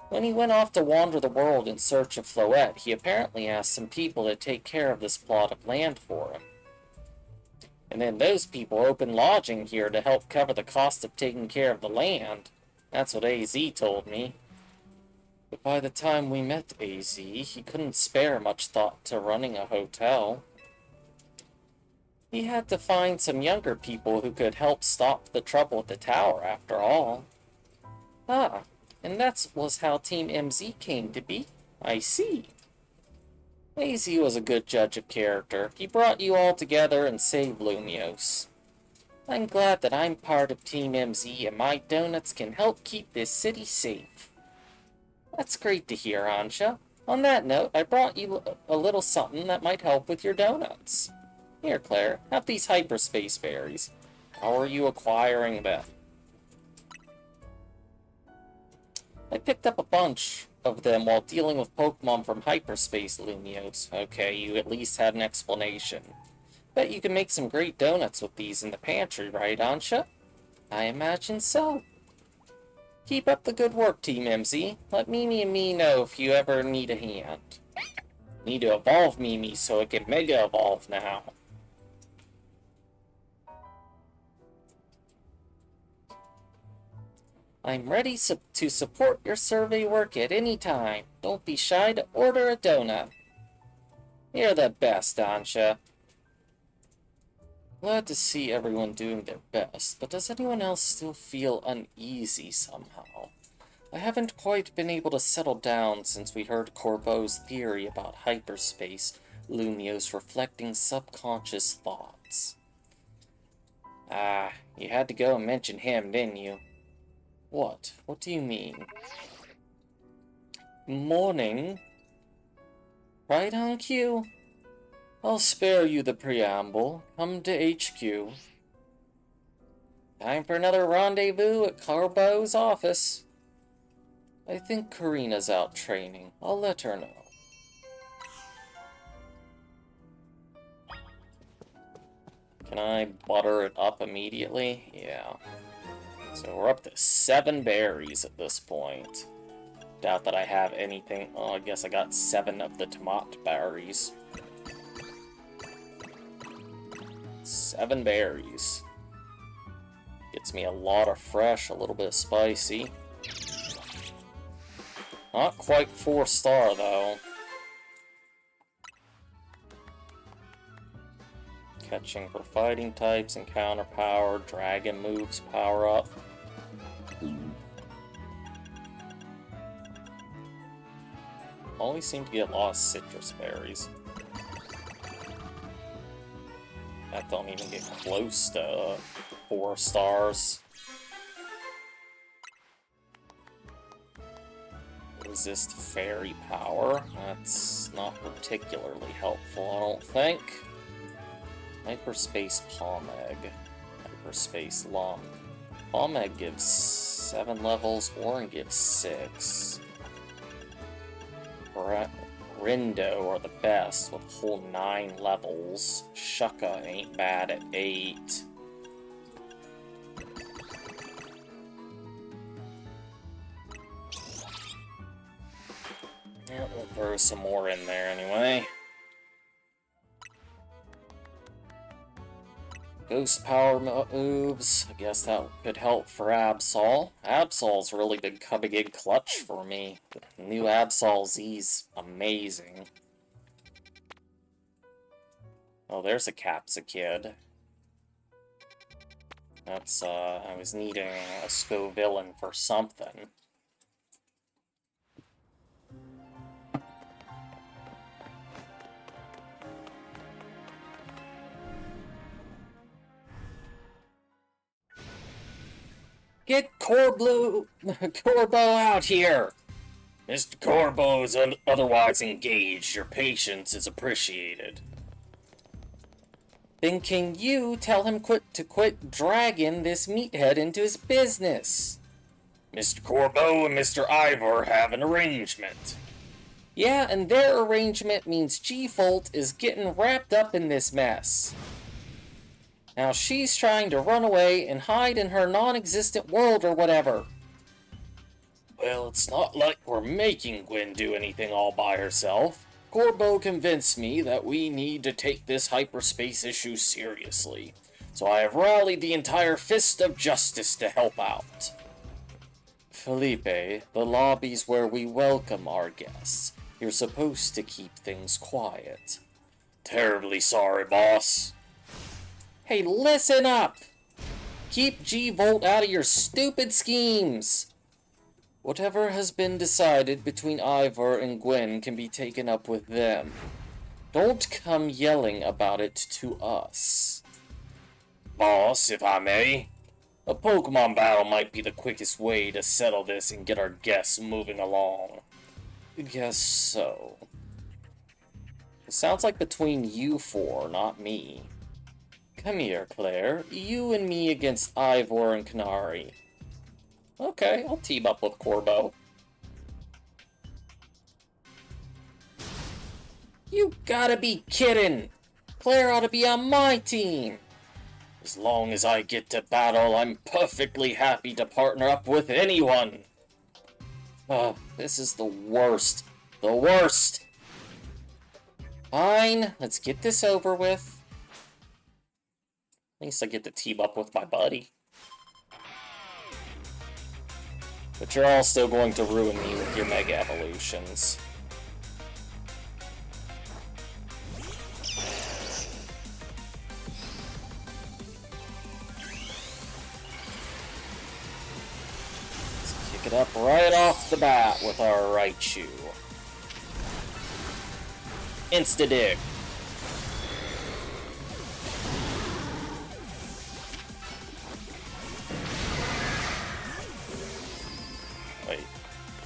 When he went off to wander the world in search of Floette, he apparently asked some people to take care of this plot of land for him. And then those people opened lodging here to help cover the cost of taking care of the land. That's what AZ told me. But by the time we met AZ, he couldn't spare much thought to running a hotel. He had to find some younger people who could help stop the trouble at the tower, after all. Ah, and that was how Team MZ came to be. I see. AZ was a good judge of character. He brought you all together and saved Lumios. I'm glad that I'm part of Team MZ and my donuts can help keep this city safe. That's great to hear, Ansha. On that note, I brought you a little something that might help with your donuts. Here, Claire, have these hyperspace berries. How are you acquiring them? I picked up a bunch of them while dealing with Pokemon from hyperspace Lumios. Okay, you at least had an explanation. Bet you can make some great donuts with these in the pantry, right, Ansha? I imagine so. Keep up the good work, Team MZ. Let Mimi and me know if you ever need a hand. Need to evolve Mimi so it can Mega Evolve now. I'm ready to support your survey work at any time. Don't be shy to order a donut. You're the best, Ansha. Glad to see everyone doing their best, but does anyone else still feel uneasy somehow? I haven't quite been able to settle down since we heard Corbeau's theory about hyperspace, Lumios reflecting subconscious thoughts. Ah, you had to go and mention him, didn't you? What? What do you mean? Morning. Right on cue. I'll spare you the preamble. Come to HQ. Time for another rendezvous at Corbeau's office. I think Karina's out training. I'll let her know. Can I butter it up immediately? Yeah. So we're up to 7 berries at this point. Doubt that I have anything. Oh, I guess I got 7 of the tomato berries. 7 berries. Gets me a lot of fresh, a little bit of spicy. Not quite 4-star, though. Catching for fighting types, encounter power, dragon moves, power up. Always seem to get a lot of citrus berries. That don't even get close to 4 stars. Resist fairy power. That's not particularly helpful, I don't think. Hyperspace Palm Egg. Hyperspace Long. Palm Egg gives 7 levels, Orin gives 6. Rindo are the best with a whole 9 levels. Shucka ain't bad at 8. Yeah, we'll throw some more in there anyway. Ghost power moves. I guess that could help for Absol. Absol's really been coming in clutch for me. The new Absol Z's amazing. Oh, there's a Capsicid. That's, I was needing a Scovillain for something. Get Corbo out here! Mr. Corbo is otherwise engaged. Your patience is appreciated. Then can you tell him to quit dragging this meathead into his business? Mr. Corbo and Mr. Ivor have an arrangement. Yeah, and their arrangement means G-Folt is getting wrapped up in this mess. Now she's trying to run away and hide in her non-existent world or whatever. Well, it's not like we're making Gwen do anything all by herself. Corbo convinced me that we need to take this hyperspace issue seriously, so I have rallied the entire Fist of Justice to help out. Felipe, the lobby's where we welcome our guests. You're supposed to keep things quiet. Terribly sorry, boss. Hey, listen up! Keep G-Volt out of your stupid schemes! Whatever has been decided between Ivor and Gwen can be taken up with them. Don't come yelling about it to us. Boss, if I may, a Pokemon battle might be the quickest way to settle this and get our guests moving along. Guess so. It sounds like between you four, not me. Come here, Claire. You and me against Ivor and Canary. Okay, I'll team up with Corbo. You gotta be kidding! Claire ought to be on my team! As long as I get to battle, I'm perfectly happy to partner up with anyone! This is the worst. The worst! Fine, let's get this over with. At least I get to team up with my buddy. But you're all still going to ruin me with your Mega Evolutions. Let's kick it up right off the bat with our Raichu. Insta-dig.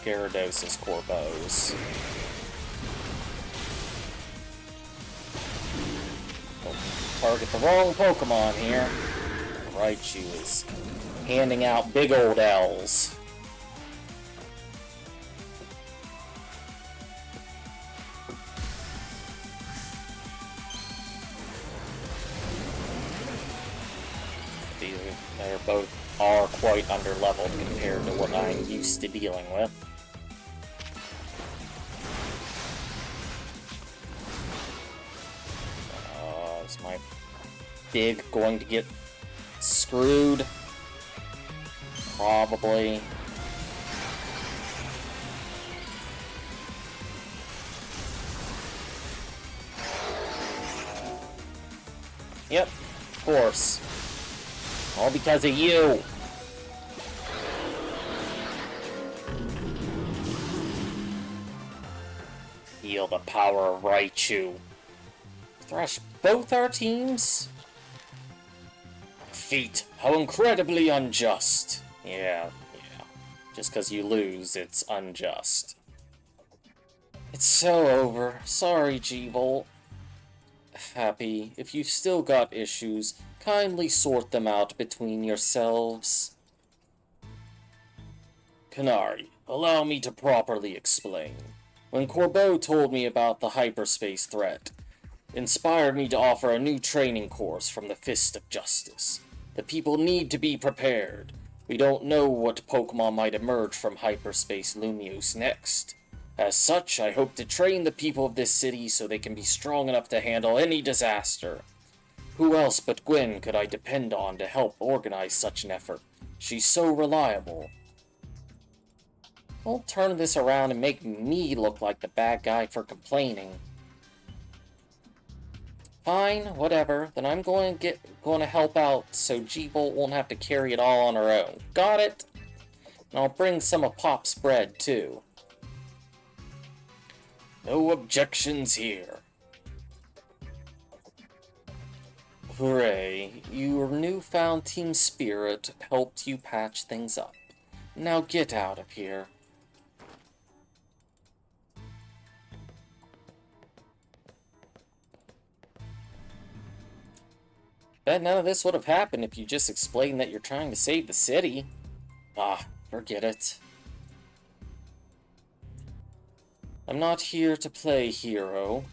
Gyarados' Corbo's. Target the wrong Pokemon here. Raichu is handing out big old L's. They're both are quite underleveled compared to what I'm used to dealing with. Is my dig going to get screwed? Probably. Yep, of course. All because of you! Feel the power of Raichu. Thrash both our teams? defeat. How incredibly unjust. Yeah. Just because you lose, it's unjust. It's so over. Sorry, G-Bolt. Happy, if you've still got issues, kindly sort them out between yourselves. Canary, allow me to properly explain. When Corbeau told me about the hyperspace threat, inspired me to offer a new training course from the Fist of Justice. The people need to be prepared. We don't know what Pokemon might emerge from hyperspace Lumiose next. As such, I hope to train the people of this city so they can be strong enough to handle any disaster. Who else but Gwen could I depend on to help organize such an effort? She's so reliable. Don't turn this around and make me look like the bad guy for complaining. Fine, whatever. Then I'm going to help out so G-Bolt won't have to carry it all on her own. Got it? And I'll bring some of Pop's bread, too. No objections here. Hooray. Your newfound team spirit helped you patch things up. Now get out of here. Bet none of this would have happened if you just explained that you're trying to save the city. Ah, forget it. I'm not here to play hero.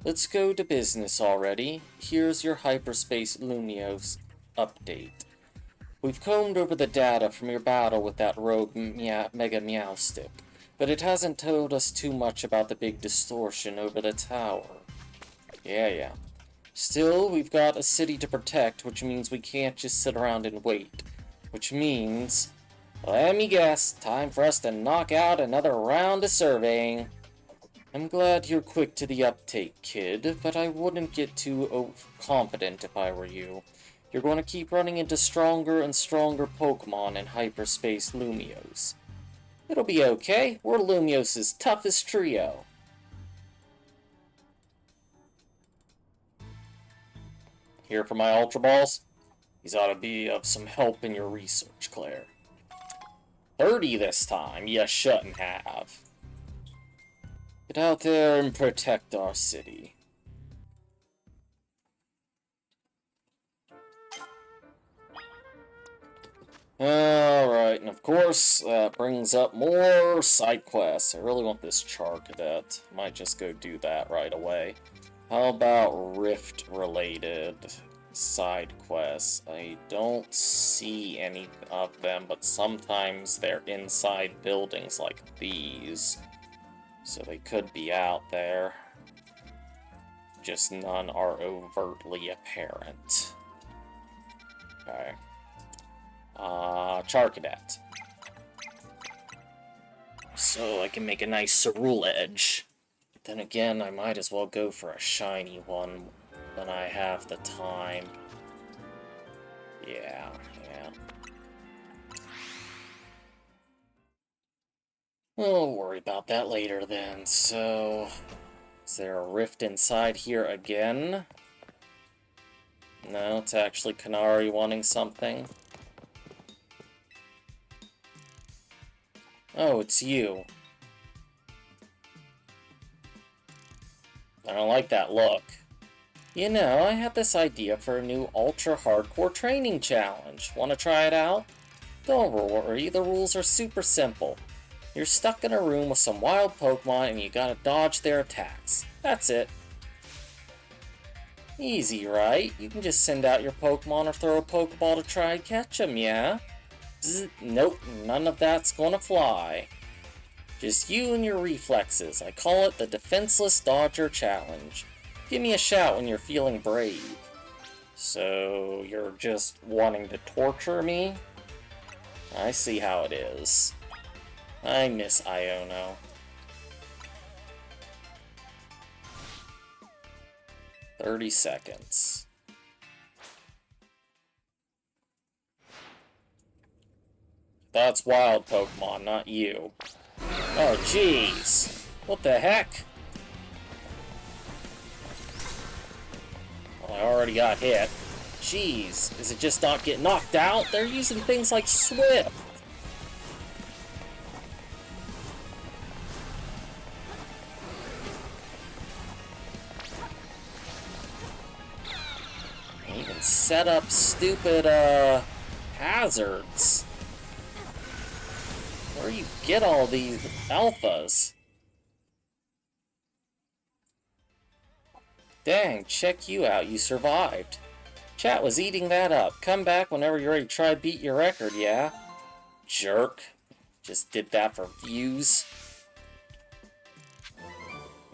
Let's go to business already. Here's your Hyperspace Lumiose update. We've combed over the data from your battle with that rogue Mega Meowstic, but it hasn't told us too much about the big distortion over the tower. Yeah. Still, we've got a city to protect, which means we can't just sit around and wait. Which means, let me guess, time for us to knock out another round of surveying. I'm glad you're quick to the uptake, kid, but I wouldn't get too overconfident if I were you. You're going to keep running into stronger and stronger Pokemon in Hyperspace Lumiose. It'll be okay, we're Lumiose's toughest trio. Here for my Ultra Balls? These ought to be of some help in your research, Claire. 30 this time, you shouldn't have. Get out there and protect our city. Alright, and of course, that brings up more side quests. I really want this Char Cadet. Might just go do that right away. How about Rift-related side quests? I don't see any of them, but sometimes they're inside buildings like these. So they could be out there. Just none are overtly apparent. Okay. Char Cadet. So I can make a nice Cerule Edge. Then again, I might as well go for a shiny one when I have the time. Yeah. We'll worry about that later then. So, is there a rift inside here again? No, it's actually Canary wanting something. Oh, it's you. I don't like that look. You know, I have this idea for a new ultra-hardcore training challenge. Want to try it out? Don't worry, the rules are super simple. You're stuck in a room with some wild Pokemon and you gotta dodge their attacks. That's it. Easy, right? You can just send out your Pokemon or throw a Pokeball to try and catch them, yeah? Bzz, nope, none of that's gonna fly. Just you and your reflexes. I call it the Defenseless Dodger Challenge. Give me a shout when you're feeling brave. So, you're just wanting to torture me? I see how it is. I miss Iono. "30 seconds. That's wild Pokemon, not you. Oh, jeez. What the heck? Well, I already got hit. Jeez, is it just not get knocked out? They're using things like Swift. They even set up stupid, hazards. Where do you get all these alphas? Dang, check you out, you survived. Chat was eating that up. Come back whenever you're ready to try beat your record, yeah? Jerk. Just did that for views.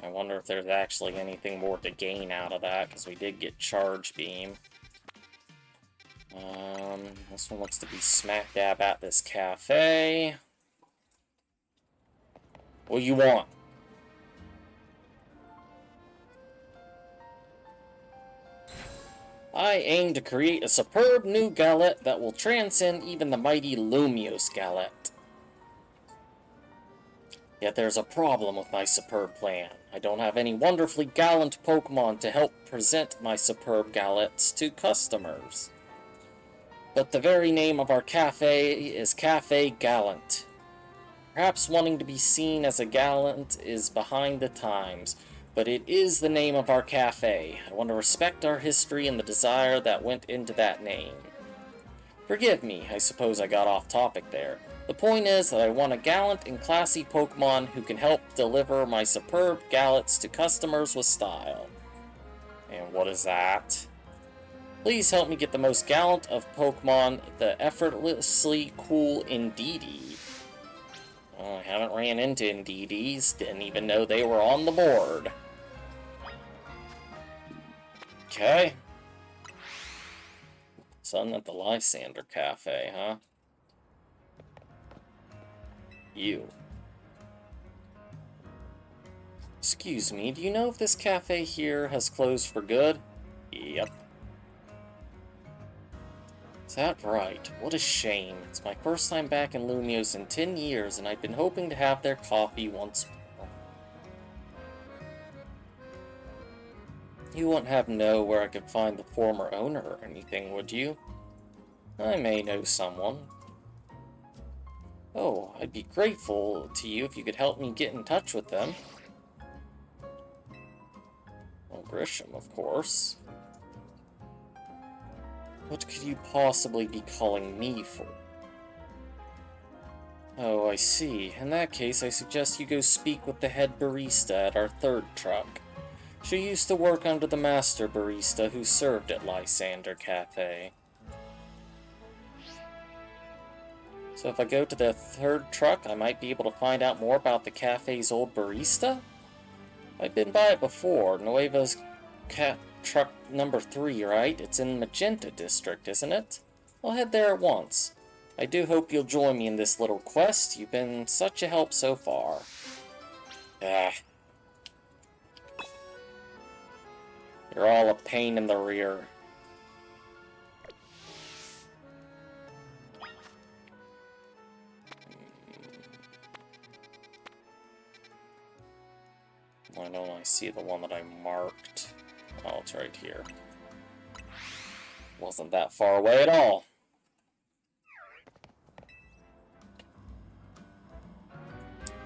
I wonder if there's actually anything more to gain out of that, because we did get Charge Beam. This one looks to be smack dab at this cafe. What do you want? I aim to create a superb new galette that will transcend even the mighty Lumios galette. Yet there's a problem with my superb plan. I don't have any wonderfully gallant Pokemon to help present my superb galettes to customers. But the very name of our cafe is Cafe Gallant. Perhaps wanting to be seen as a gallant is behind the times, but it is the name of our cafe. I want to respect our history and the desire that went into that name. Forgive me, I suppose I got off topic there. The point is that I want a gallant and classy Pokemon who can help deliver my superb galettes to customers with style. And what is that? Please help me get the most gallant of Pokemon, the effortlessly cool Indeedee. Well, I haven't ran into Indeedees, didn't even know they were on the board. Okay. Sun at the Lysander Cafe, huh? You. Excuse me, do you know if this cafe here has closed for good? Yep. Is that right? What a shame. It's my first time back in Lumios in 10 years, and I've been hoping to have their coffee once more. You wouldn't have to know where I could find the former owner or anything, would you? I may know someone. Oh, I'd be grateful to you if you could help me get in touch with them. Well, Grisham, of course. What could you possibly be calling me for? Oh, I see. In that case, I suggest you go speak with the head barista at our third truck. She used to work under the master barista who served at Lysander Cafe. So if I go to the third truck, I might be able to find out more about the cafe's old barista? I've been by it before. Nueva's truck number 3, right? It's in Magenta District, isn't it? I'll head there at once. I do hope you'll join me in this little quest. You've been such a help so far. You're all a pain in the rear. Why don't I see the one that I marked? Oh, it's right here. Wasn't that far away at all.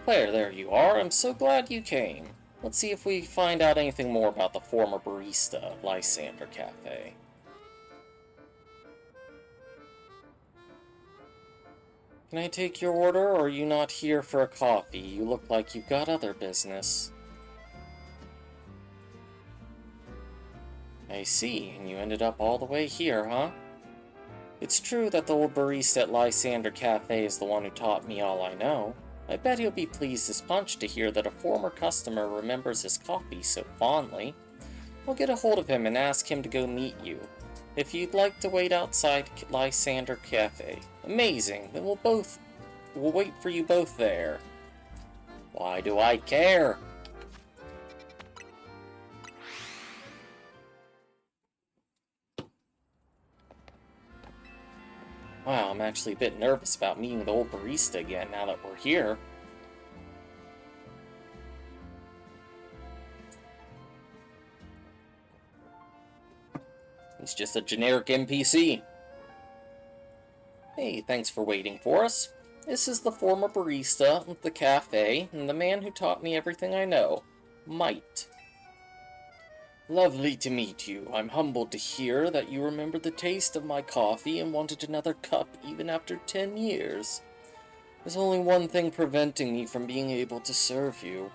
Claire, there you are. I'm so glad you came. Let's see if we find out anything more about the former barista of Lysander Cafe. Can I take your order, or are you not here for a coffee? You look like you've got other business. I see, and you ended up all the way here, huh? It's true that the old barista at Lysander Cafe is the one who taught me all I know. I bet he'll be pleased as punch to hear that a former customer remembers his coffee so fondly. We'll get a hold of him and ask him to go meet you. If you'd like to wait outside Lysander Cafe. Amazing, then we'll wait for you both there. Why do I care? Wow, I'm actually a bit nervous about meeting the old barista again now that we're here. He's just a generic NPC. Hey, thanks for waiting for us. This is the former barista of the cafe, and the man who taught me everything I know, Might. Lovely to meet you. I'm humbled to hear that you remembered the taste of my coffee and wanted another cup even after 10 years. There's only one thing preventing me from being able to serve you.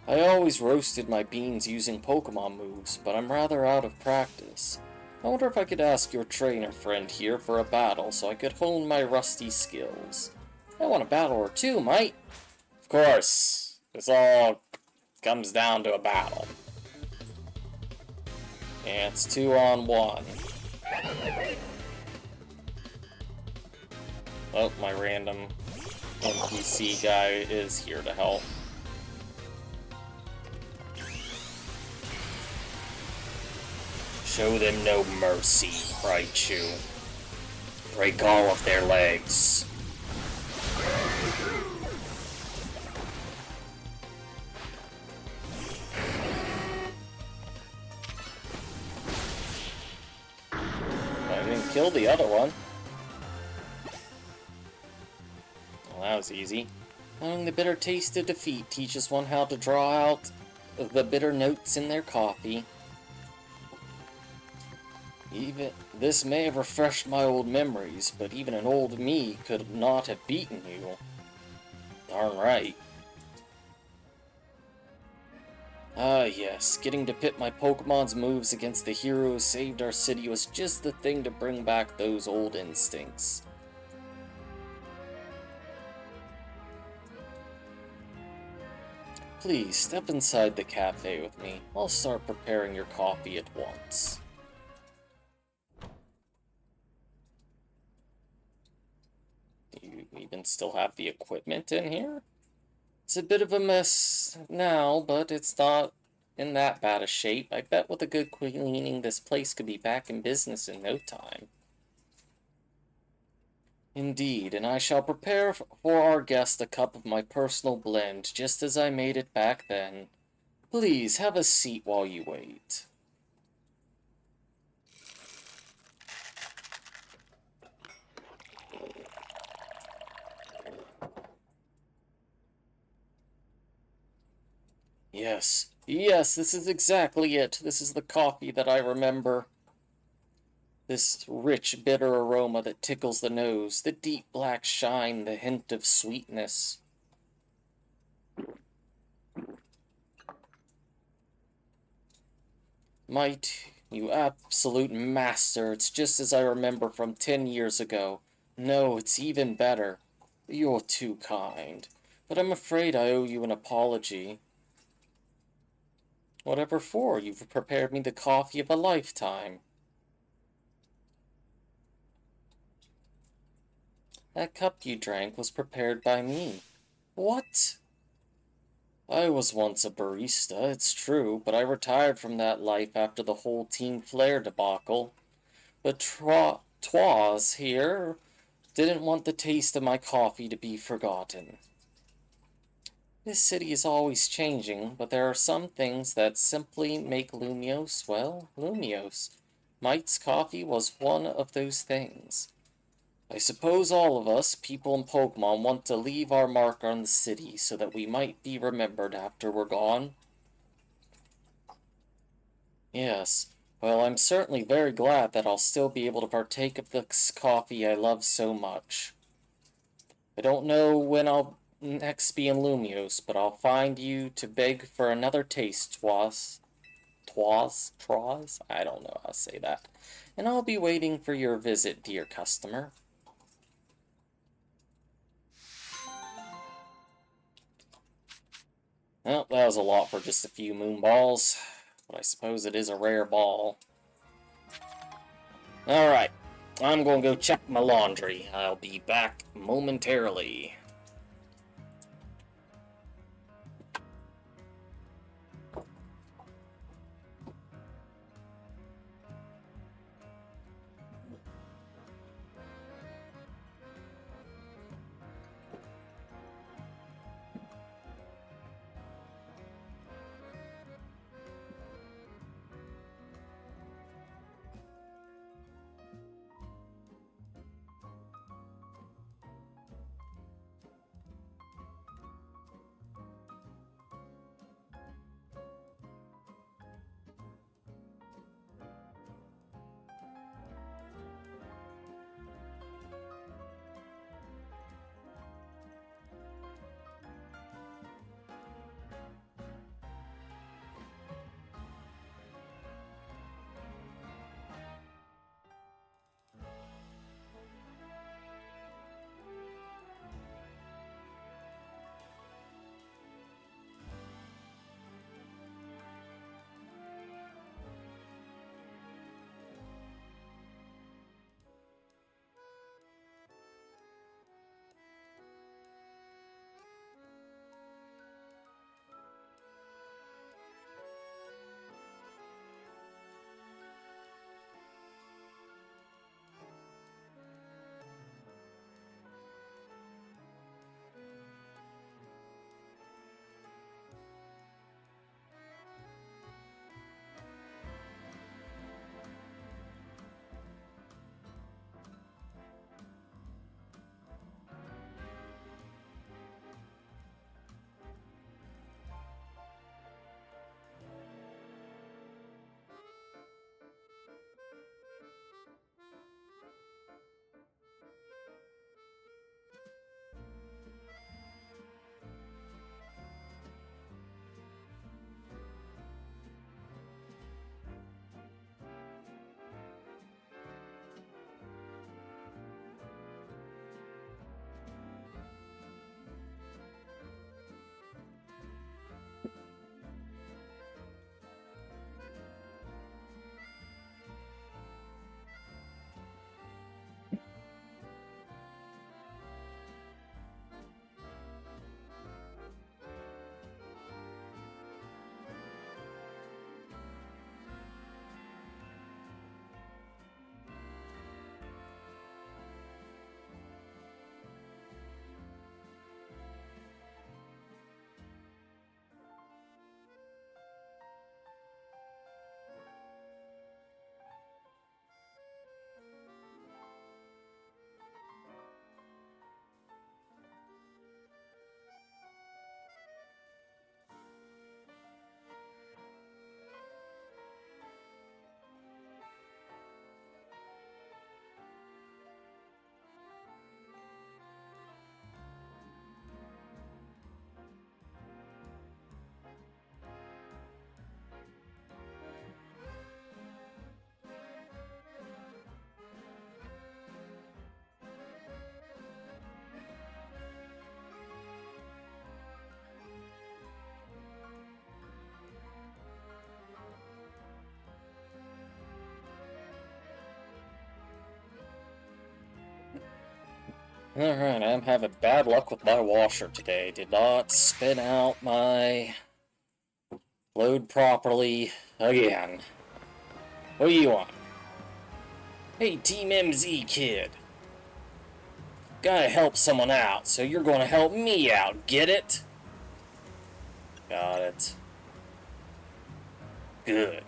I always roasted my beans using Pokemon moves, but I'm rather out of practice. I wonder if I could ask your trainer friend here for a battle so I could hone my rusty skills. I want a battle or two, mate. Of course. This all comes down to a battle. Yeah, it's 2-on-1. Oh, my random NPC guy is here to help. Show them no mercy, Raichu. Break all of their legs. I didn't kill the other one. Well, that was easy. Knowing the bitter taste of defeat teaches one how to draw out the bitter notes in their coffee. Even this may have refreshed my old memories, but even an old me could not have beaten you. Darn right. Ah yes, getting to pit my Pokemon's moves against the hero who saved our city was just the thing to bring back those old instincts. Please, step inside the cafe with me. I'll start preparing your coffee at once. Do you even still have the equipment in here? It's a bit of a mess now, but it's not in that bad a shape. I bet with a good cleaning, this place could be back in business in no time. Indeed, and I shall prepare for our guest a cup of my personal blend, just as I made it back then. Please, have a seat while you wait. Yes, this is exactly it. This is the coffee that I remember. This rich, bitter aroma that tickles the nose, the deep black shine, the hint of sweetness. Might, you absolute master, it's just as I remember from 10 years ago. No, it's even better. You're too kind. But I'm afraid I owe you an apology. Whatever for? You've prepared me the coffee of a lifetime. That cup you drank was prepared by me. What? I was once a barista, it's true, but I retired from that life after the whole Team Flare debacle. But Twas here didn't want the taste of my coffee to be forgotten. This city is always changing, but there are some things that simply make Lumiose, well, Lumiose. Might's coffee was one of those things. I suppose all of us, people and Pokemon, want to leave our mark on the city so that we might be remembered after we're gone. Yes, well, I'm certainly very glad that I'll still be able to partake of this coffee I love so much. I don't know when I'll next be in Lumiose, but I'll find you to beg for another taste, Twas? Twas? I don't know how to say that. And I'll be waiting for your visit, dear customer. Well, that was a lot for just a few moon balls, but I suppose it is a rare ball. Alright, I'm going to go check my laundry. I'll be back momentarily. Alright, I'm having bad luck with my washer today. Did not spin out my load properly again. What do you want? Hey, Team MZ kid. Gotta help someone out, so you're gonna help me out, get it? Got it. Good.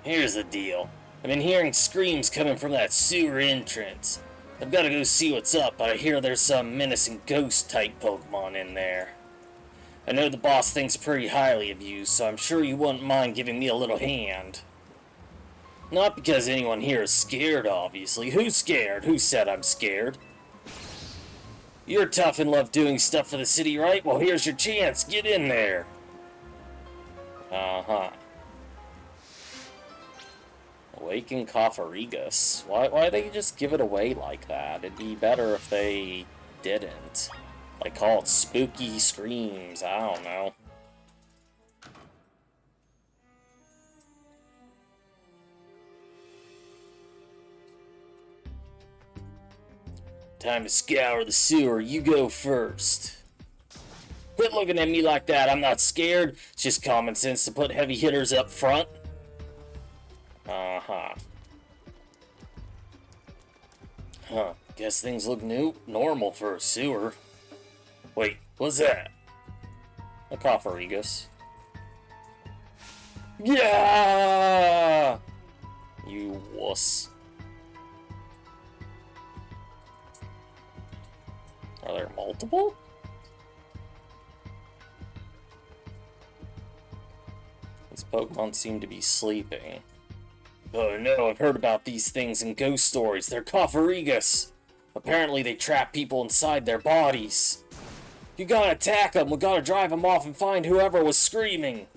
Here's the deal. I've been hearing screams coming from that sewer entrance. I've gotta go see what's up, but I hear there's some menacing ghost-type Pokemon in there. I know the boss thinks pretty highly of you, so I'm sure you wouldn't mind giving me a little hand. Not because anyone here is scared, obviously. Who's scared? Who said I'm scared? You're tough and love doing stuff for the city, right? Well, here's your chance. Get in there. Uh-huh. Awaken Cofferigus. Why they just give it away like that? It'd be better if they didn't. Like, call it Spooky Screams. I don't know. Time to scour the sewer. You go first. Quit looking at me like that. I'm not scared. It's just common sense to put heavy hitters up front. Uh-huh. Huh. Guess things look normal for a sewer. Wait, what's that? A Cofferigus. Yeah! You wuss. Are there multiple? These Pokemon seem to be sleeping. Oh no, I've heard about these things in ghost stories. They're Cofferigus. Apparently they trap people inside their bodies. You gotta attack them. We gotta drive them off and find whoever was screaming.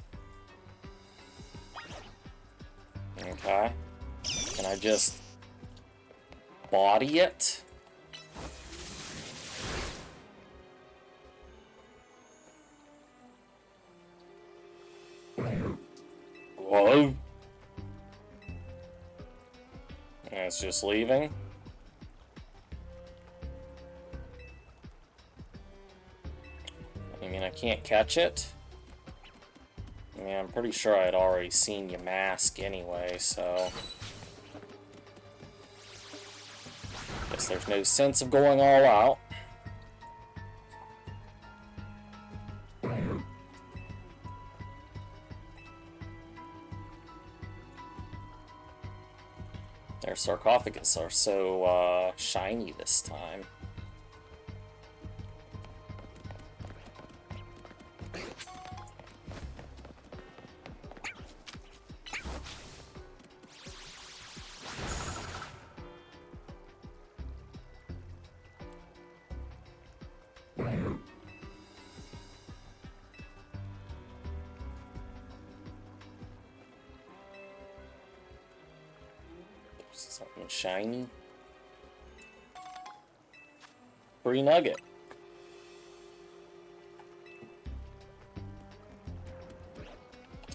Okay. Can I just body it? Whoa. And it's just leaving. I mean, I can't catch it. I mean, I'm pretty sure I'd already seen your mask anyway, so... Guess there's no sense of going all out. Their sarcophagus are so, shiny this time. Something shiny. Free nugget.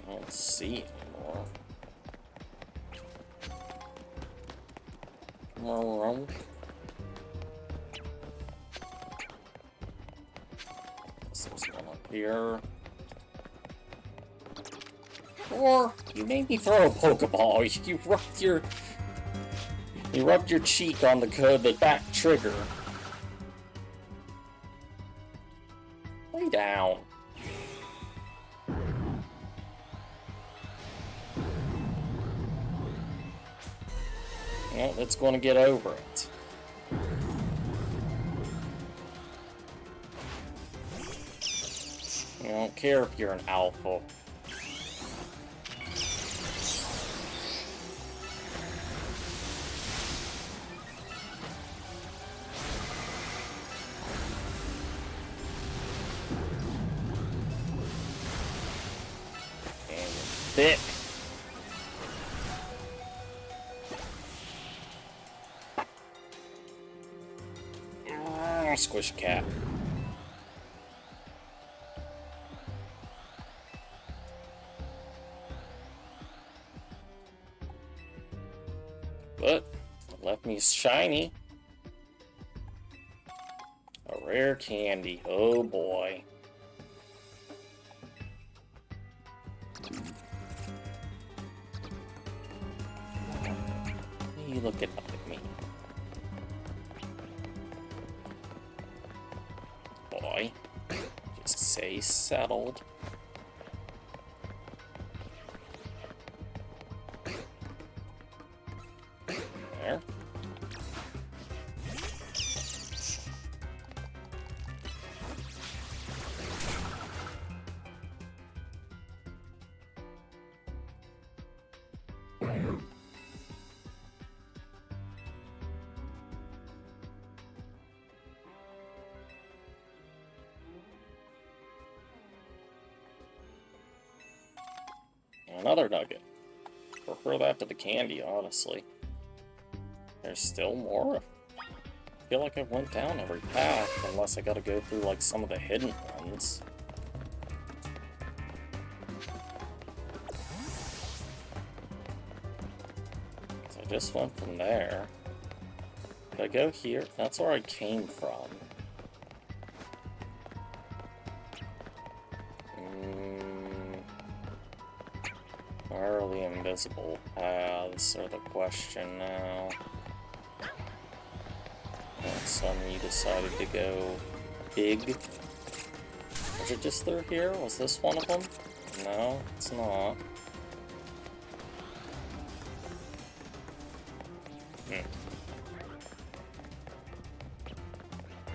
I don't see anymore. Wrong. There's one up here. Or you made me throw a Pokeball. You rubbed your cheek on the back trigger. Lay down. Well, it's going to get over it. I don't care if you're an alpha. Thick. Squish cat. But it left me shiny. A rare candy. Oh boy. You looking up at me. Boy. Just say settled. There. Another nugget. Prefer that to the candy, honestly. There's still more. I feel like I went down every path, unless I gotta go through, like, some of the hidden ones. So I just went from there. Did I go here? That's where I came from. Where are the invisible paths are the question now. Some you decided to go big. Was it just through here? Was this one of them? No, it's not.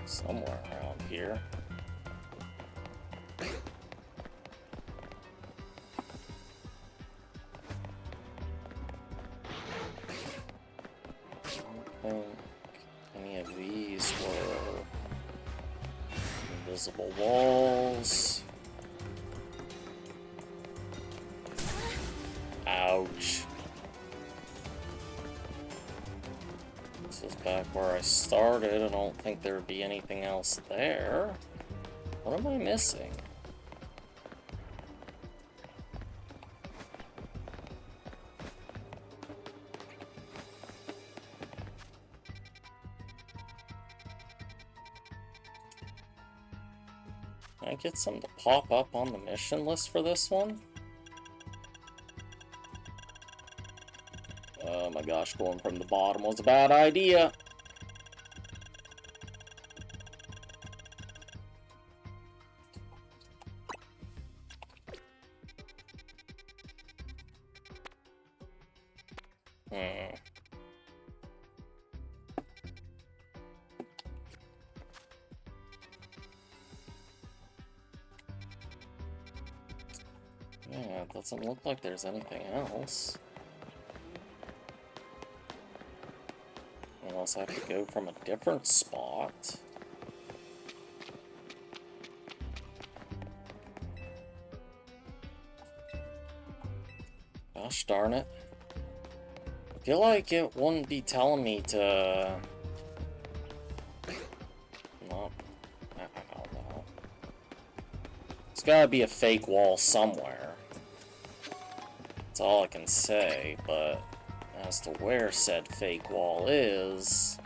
Somewhere around here. I don't think any of these were invisible walls. Ouch. This is back where I started. I don't think there would be anything else there. What am I missing? Can I get some to pop up on the mission list for this one? Oh my gosh, going from the bottom was a bad idea. Yeah, it doesn't look like there's anything else. Unless I have to go from a different spot. Gosh darn it. I feel like it wouldn't be telling me to... No. I don't know. There's gotta be a fake wall somewhere. That's all I can say, but as to where said fake wall is...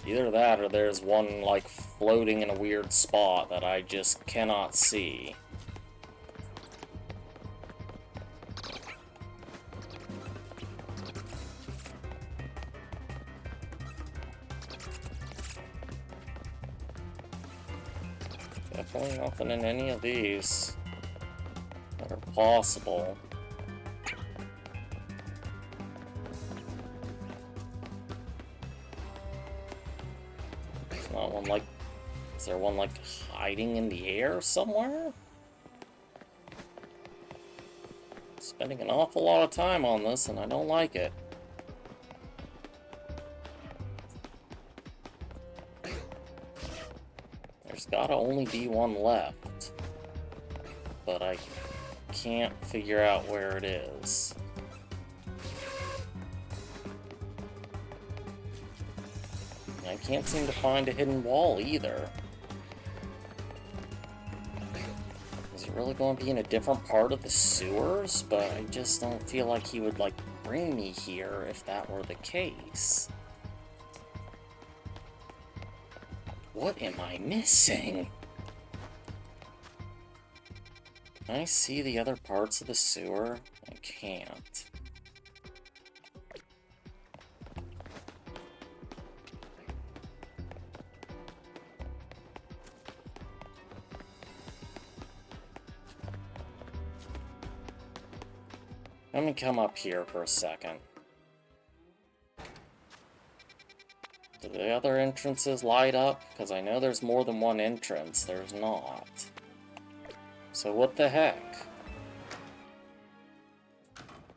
Either that or there's one, like, floating in a weird spot that I just cannot see. Definitely nothing in any of these that are possible. There's not one like... Is there one like hiding in the air somewhere? Spending an awful lot of time on this and I don't like it. There's gotta only be one left, but I can't figure out where it is. And I can't seem to find a hidden wall either. Is he really going to be in a different part of the sewers? But I just don't feel like he would, like, bring me here if that were the case. What am I missing? Can I see the other parts of the sewer? I can't. Let me come up here for a second. Do the other entrances light up? Because I know there's more than one entrance. There's not. So what the heck?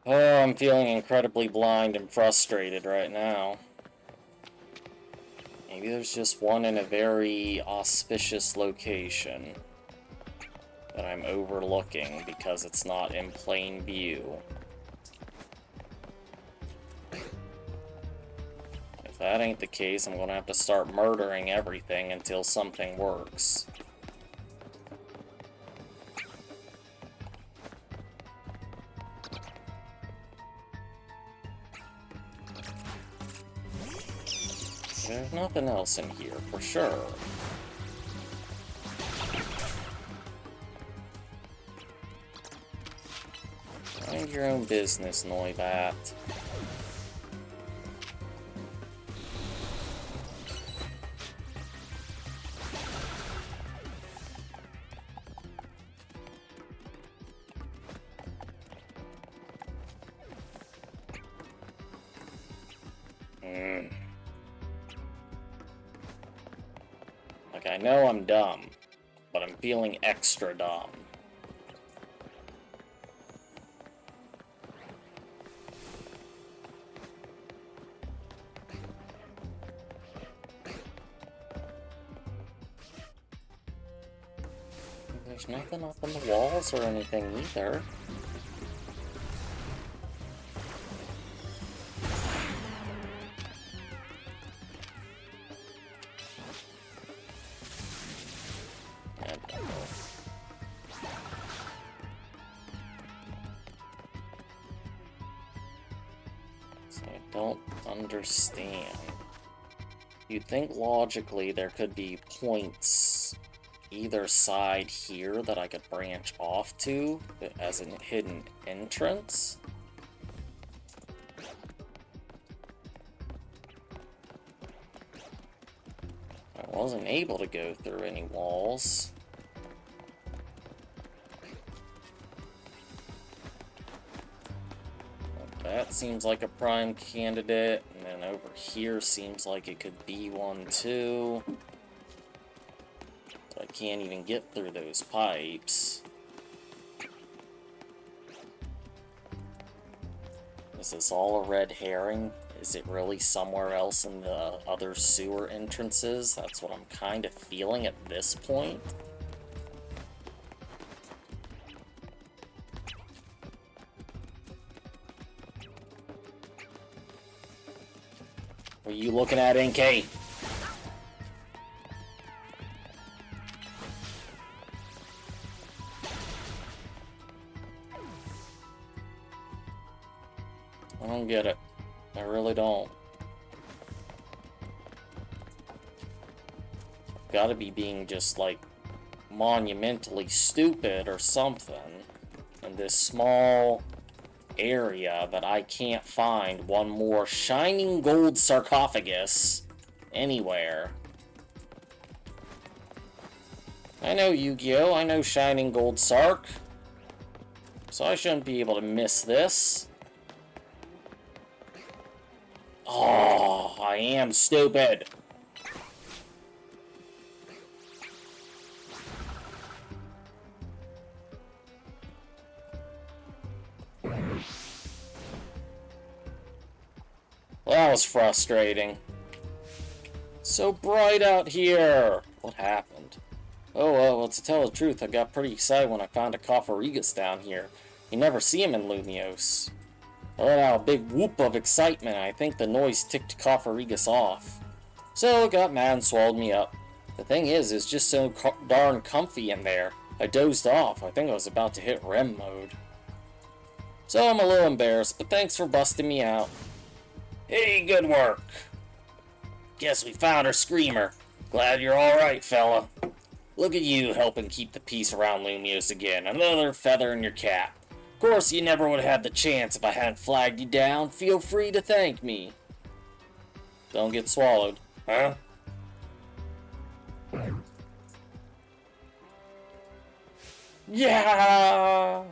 Oh, I'm feeling incredibly blind and frustrated right now. Maybe there's just one in a very auspicious location that I'm overlooking because it's not in plain view. If that ain't the case, I'm gonna have to start murdering everything until something works. There's nothing else in here, for sure. Mind your own business, Noibat. Like, I know I'm dumb, but I'm feeling extra dumb. There's nothing up on the walls or anything either. So I don't understand. You'd think logically there could be points either side here that I could branch off to as a hidden entrance. I wasn't able to go through any walls. That seems like a prime candidate, and then over here seems like it could be one too. But I can't even get through those pipes. Is this all a red herring? Is it really somewhere else in the other sewer entrances? That's what I'm kind of feeling at this point. What are you looking at, NK? I don't get it. I really don't. Gotta be being just, like, monumentally stupid or something in this small area that I can't find one more shining gold sarcophagus anywhere. I know Yu-Gi-Oh! I know shining gold sarc. So I shouldn't be able to miss this. Oh, I am stupid. Well, that was frustrating. So bright out here. What happened? Oh, well, to tell the truth, I got pretty excited when I found a Cofferigus down here. You never see him in Lumiose. I let out a big whoop of excitement, and I think the noise ticked Cofferigus off. So I got mad and swallowed me up. The thing is, it's just so darn comfy in there. I dozed off. I think I was about to hit REM mode. So I'm a little embarrassed, but thanks for busting me out. Hey, good work. Guess we found our screamer. Glad you're alright, fella. Look at you helping keep the peace around Lumios again. Another feather in your cap. Of course, you never would have had the chance if I hadn't flagged you down. Feel free to thank me. Don't get swallowed. Huh? Yeah!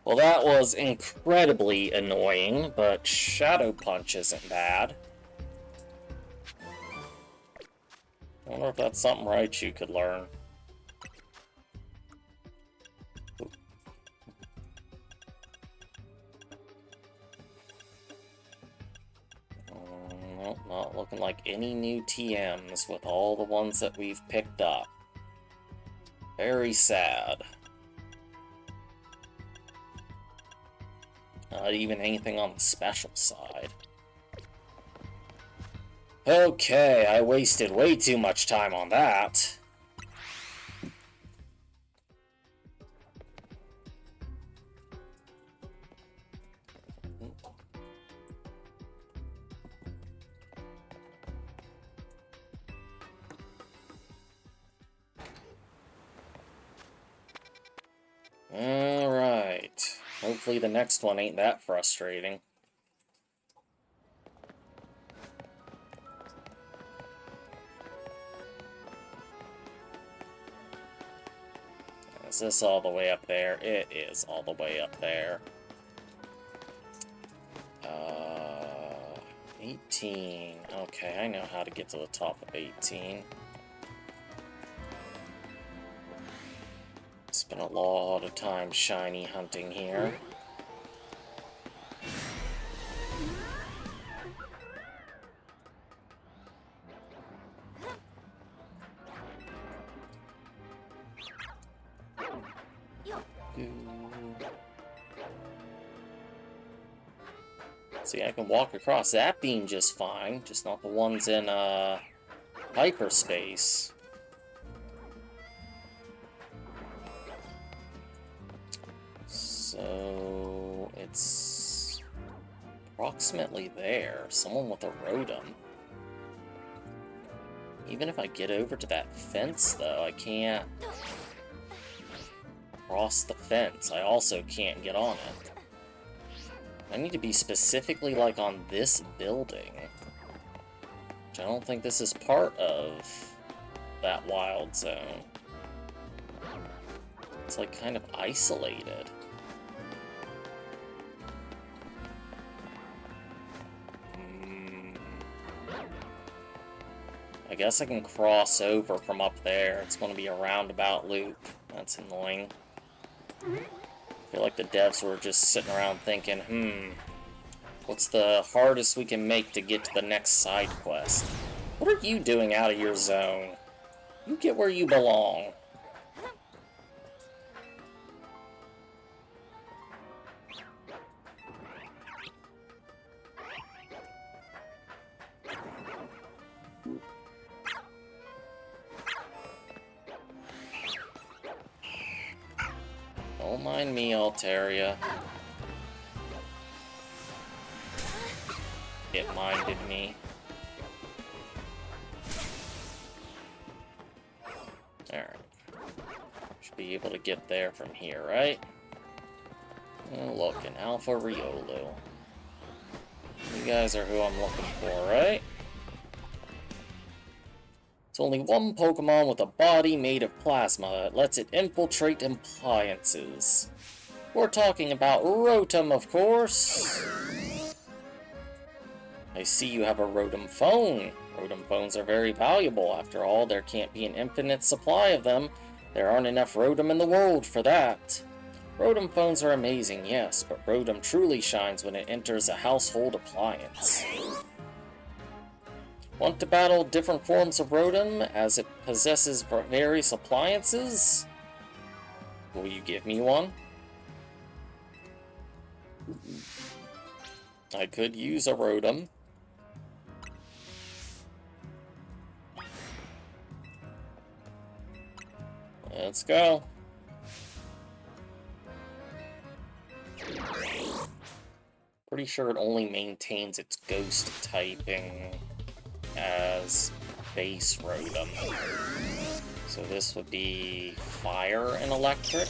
Well, that was incredibly annoying, but Shadow Punch isn't bad. I wonder if that's something Raichu could learn. Nope, not looking like any new TMs with all the ones that we've picked up. Very sad. Not even anything on the special side. Okay, I wasted way too much time on that. Alright. Hopefully the next one ain't that frustrating. Is this all the way up there? It is all the way up there. 18. Okay, I know how to get to the top of 18. Spent a lot of time shiny hunting here. See, I can walk across that beam just fine, just not the ones in hyperspace. So it's approximately there. Someone with a Rotom. Even if I get over to that fence, though, I can't cross the fence. I also can't get on it. I need to be specifically, like, on this building. Which I don't think this is part of that wild zone. It's, like, kind of isolated. I guess I can cross over from up there. It's going to be a roundabout loop. That's annoying. I feel like the devs were just sitting around thinking, what's the hardest we can make to get to the next side quest? What are you doing out of your zone? You get where you belong. Don't mind me, Altaria. It minded me. Alright. Should be able to get there from here, right? Oh, look, an Alpha Riolu. You guys are who I'm looking for, right? It's only one Pokemon with a body made of plasma that lets it infiltrate appliances. We're talking about Rotom, of course! I see you have a Rotom phone. Rotom phones are very valuable. After all, there can't be an infinite supply of them. There aren't enough Rotom in the world for that. Rotom phones are amazing, yes, but Rotom truly shines when it enters a household appliance. Want to battle different forms of Rotom as it possesses various appliances? Will you give me one? I could use a Rotom. Let's go. Pretty sure it only maintains its ghost typing as base Rotom. So this would be fire and electric.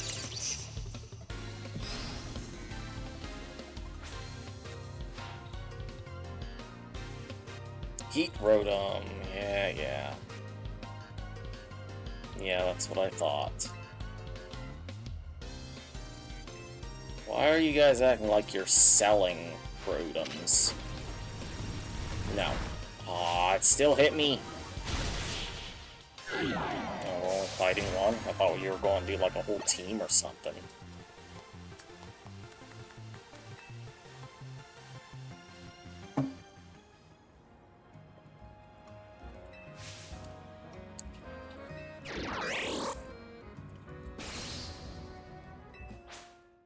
Heat Rotom, yeah. Yeah, that's what I thought. Why are you guys acting like you're selling Rotoms? No. Aw, it still hit me. Oh, we're only fighting one? I thought you were going to do like a whole team or something.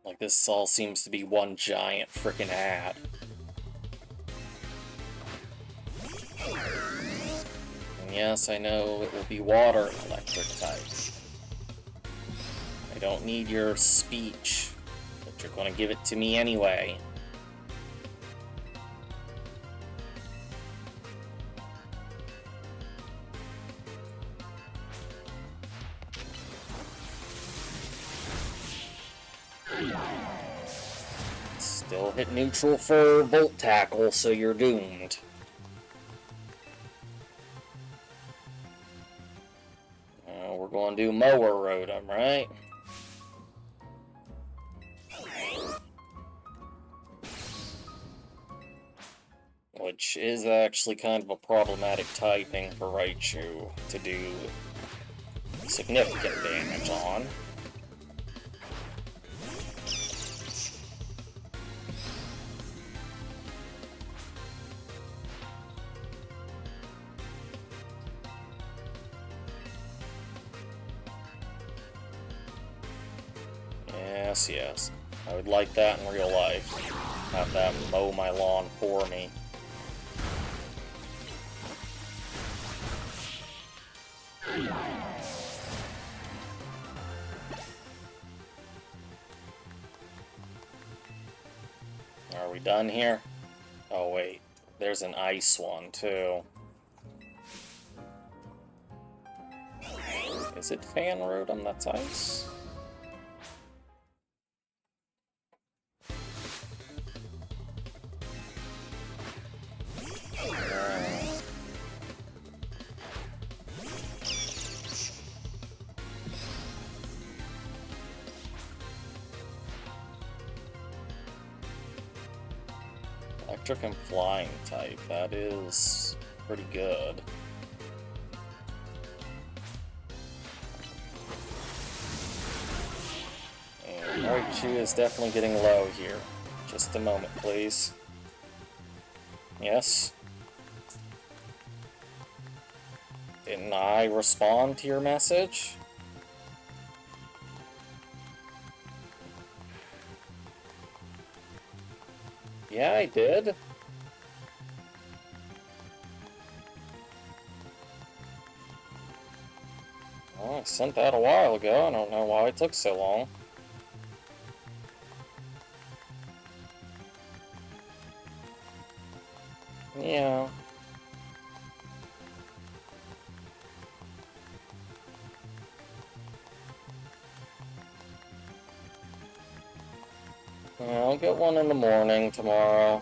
Like, this all seems to be one giant frickin' ad. And yes, I know it will be water and electric type. I don't need your speech, but you're gonna give it to me anyway. Still hit neutral for Volt Tackle, so you're doomed. We're going to do moar Rotom, right? Which is actually kind of a problematic typing for Raichu to do significant damage on. Yes. I would like that in real life. Have that mow my lawn for me. Are we done here? Oh wait, there's an ice one too. Is it Fan Rotom that's ice? Electric and flying type, that is pretty good. And Raichu is definitely getting low here. Just a moment, please. Yes? Didn't I respond to your message? Yeah, I did. Well, I sent that a while ago. I don't know why it took so long. Yeah. I'll get one in the morning tomorrow.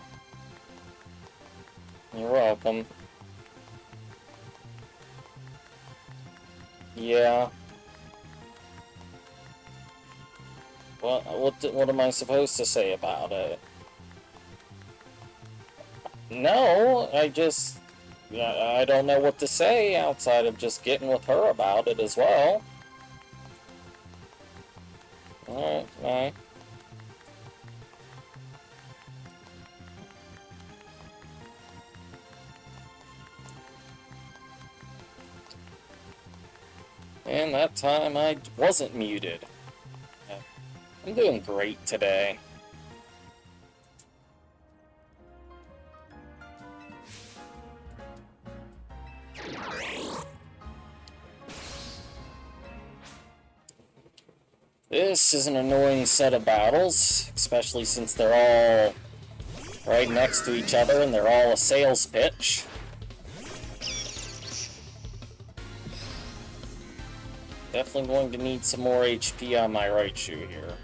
You're welcome. Yeah. What am I supposed to say about it? No, I don't know what to say outside of just getting with her about it as well. Alright. And that time I wasn't muted. I'm doing great today. This is an annoying set of battles, especially since they're all right next to each other and they're all a sales pitch. Definitely going to need some more HP on my right shoe here.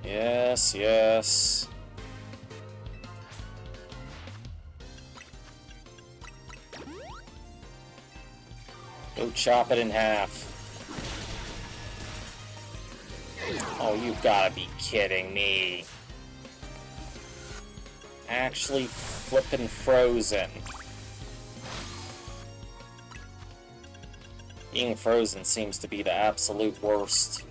Yes, yes. Go chop it in half. Oh, you've gotta be kidding me. Actually flippin' frozen. Being frozen seems to be the absolute worst.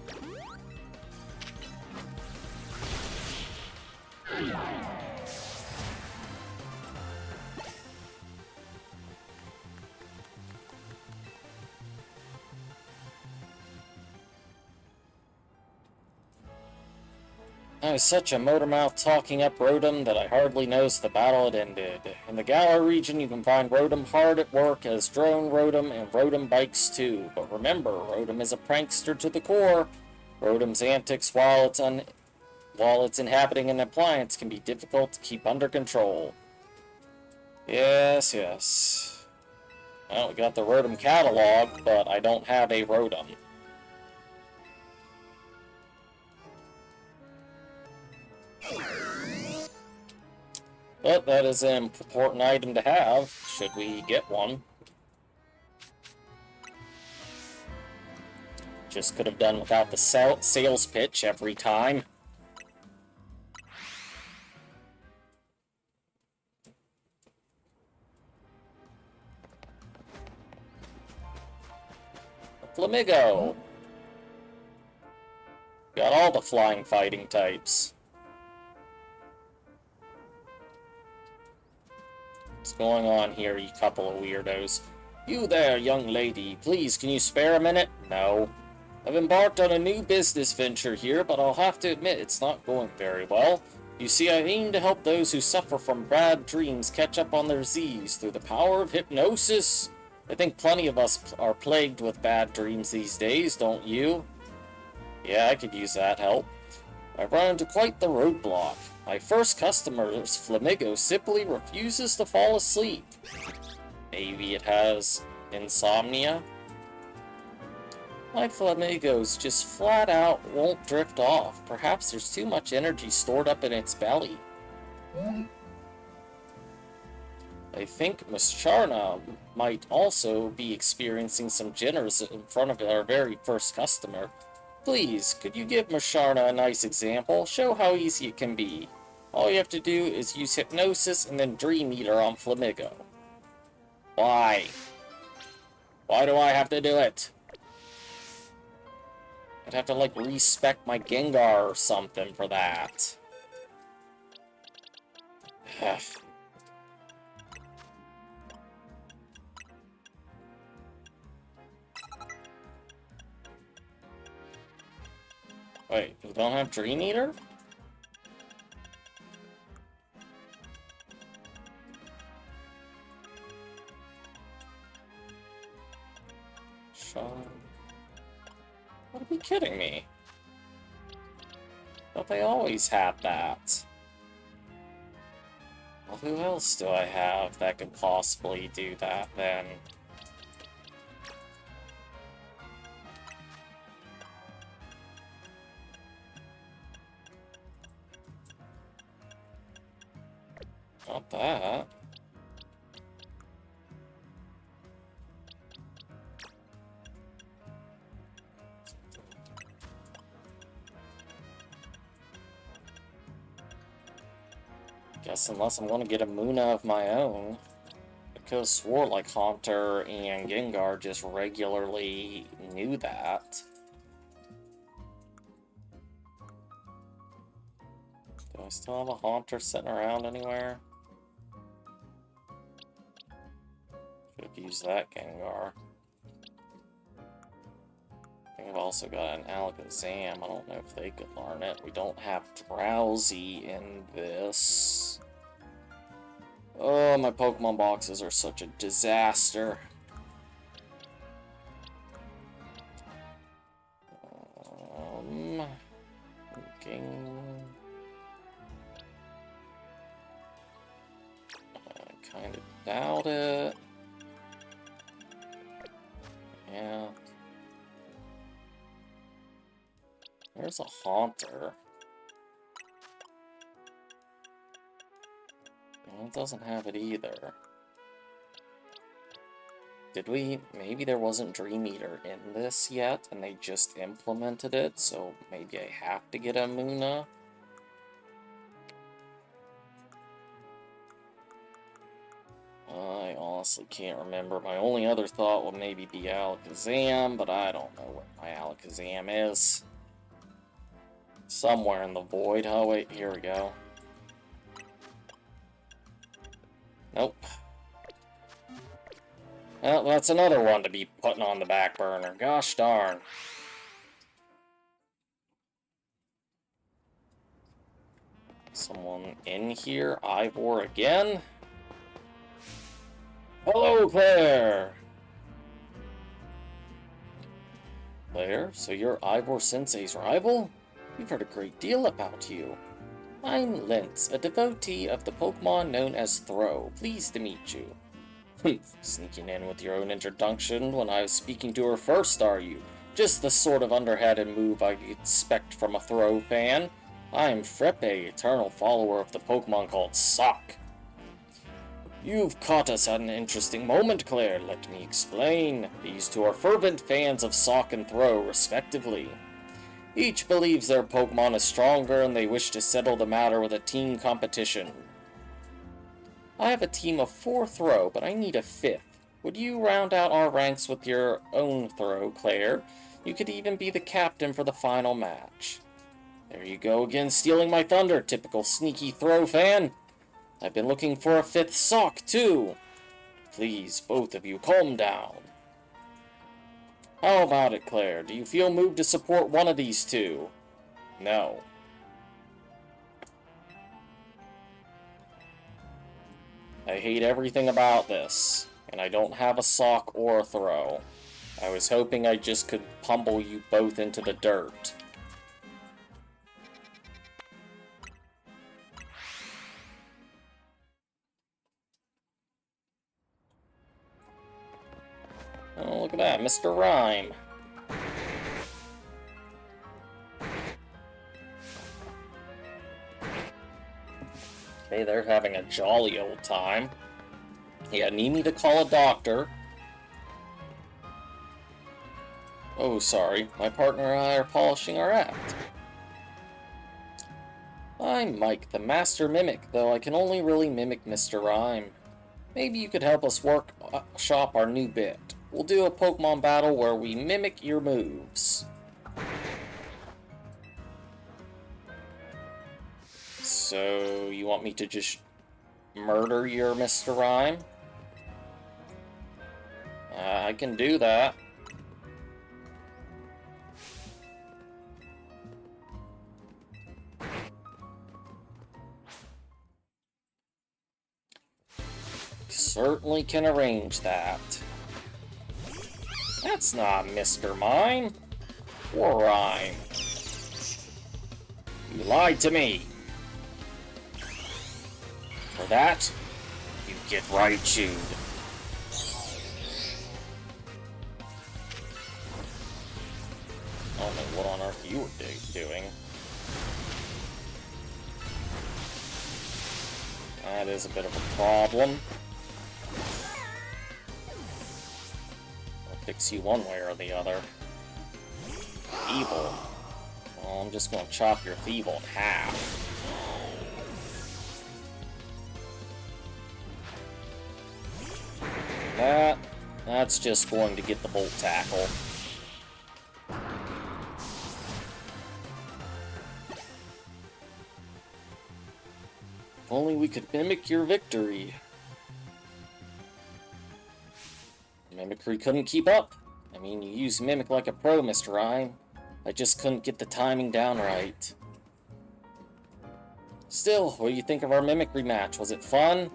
I was such a motor-mouth talking up Rotom that I hardly noticed the battle had ended. In the Galar region, you can find Rotom hard at work as Drone Rotom and Rotom bikes too. But remember, Rotom is a prankster to the core. Rotom's antics while it's inhabiting an appliance can be difficult to keep under control. Yes, yes. Well, we got the Rotom catalog, but I don't have a Rotom. But that is an important item to have, should we get one. Just could have done without the sales pitch every time. Flamigo! Got all the flying fighting types. What's going on here, you couple of weirdos? You there, young lady. Please, can you spare a minute? No. I've embarked on a new business venture here, but I'll have to admit it's not going very well. You see, I aim to help those who suffer from bad dreams catch up on their Z's through the power of hypnosis. I think plenty of us are plagued with bad dreams these days, don't you? Yeah, I could use that help. I've run into quite the roadblock. My first customer's Flamigo simply refuses to fall asleep. Maybe it has insomnia? My Flamigos just flat out won't drift off. Perhaps there's too much energy stored up in its belly. I think Miss Charna might also be experiencing some jitters in front of our very first customer. Please, could you give Miss Charna a nice example? Show how easy it can be. All you have to do is use hypnosis and then Dream Eater on Flamigo. Why? Why do I have to do it? I'd have to, like, respec my Gengar or something for that. Wait, you don't have Dream Eater? Sean... What, are you kidding me? But they always have that. Well, who else do I have that could possibly do that, then? Not that. Guess unless I'm gonna get a Muna of my own. I could have swore like Haunter and Gengar just regularly knew that. Do I still have a Haunter sitting around anywhere? Could have used that Gengar. I think I've also got an Alakazam. I don't know if they could learn it. We don't have Drowsy in this. Oh, my Pokemon boxes are such a disaster. Kinda doubt it. Yeah. There's a Haunter. And it doesn't have it either. Did we... Maybe there wasn't Dream Eater in this yet, and they just implemented it, so maybe I have to get a Muna? I honestly can't remember. My only other thought would maybe be Alakazam, but I don't know where my Alakazam is. Somewhere in the void. Oh, wait, here we go. Nope. Well, that's another one to be putting on the back burner. Gosh darn. Someone in here? Ivor again? Hello, Claire! Claire, so you're Ivor Sensei's rival? We've heard a great deal about you. I'm Lintz, a devotee of the Pokemon known as Throw. Pleased to meet you. Sneaking in with your own introduction when I was speaking to her first, are you? Just the sort of underhanded move I expect from a Throw fan. I am Freppe, eternal follower of the Pokemon called Sock. You've caught us at an interesting moment, Claire. Let me explain. These two are fervent fans of Sock and Throw, respectively. Each believes their Pokemon is stronger and they wish to settle the matter with a team competition. I have a team of 4 Throw, but I need a 5th. Would you round out our ranks with your own Throw, Claire? You could even be the captain for the final match. There you go again, stealing my thunder, typical sneaky Throw fan. I've been looking for a 5th Sock, too. Please, both of you, calm down. How about it, Claire? Do you feel moved to support one of these two? No. I hate everything about this, and I don't have a Sock or a Throw. I was hoping I just could pummel you both into the dirt. Oh, look at that, Mr. Rhyme. Okay, they're having a jolly old time. Yeah, need me to call a doctor. Oh, sorry. My partner and I are polishing our act. I'm Mike, the Master Mimic, though I can only really mimic Mr. Rhyme. Maybe you could help us workshop our new bit. We'll do a Pokemon battle where we mimic your moves. So, you want me to just murder your Mr. Rhyme? I can do that. Certainly can arrange that. That's not Mr. Mime. Or Rhyme. You lied to me. For that, you get right chewed. I don't know what on earth you were doing. That is a bit of a problem. I'll fix you one way or the other. Evil. Well, I'm just gonna chop your Thievul in half. That's just going to get the Bolt Tackle. If only we could mimic your victory. Mimicry couldn't keep up. I mean, you use Mimic like a pro, Mr. Rhyme. I just couldn't get the timing down right. Still, what do you think of our Mimicry match? Was it fun?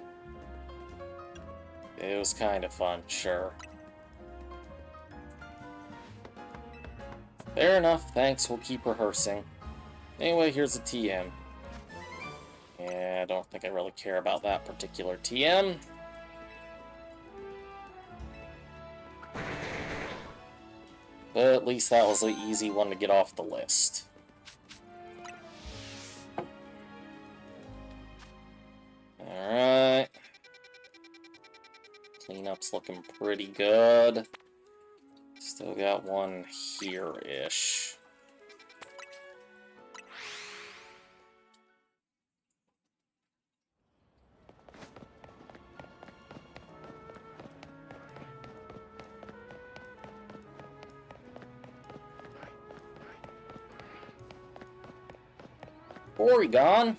It was kind of fun, sure. Fair enough, thanks, we'll keep rehearsing. Anyway, here's a TM. Yeah, I don't think I really care about that particular TM. But at least that was an easy one to get off the list. Alright. Cleanup's looking pretty good. Still got one here-ish. Porygon?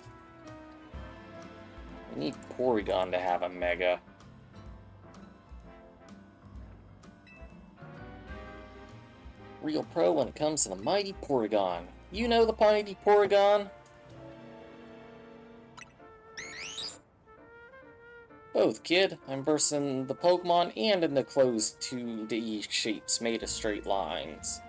We need Porygon to have a Mega. Real pro when it comes to the mighty Porygon. You know the mighty Porygon? Both, kid. I'm versed in the Pokemon and in the closed 2D shapes made of straight lines.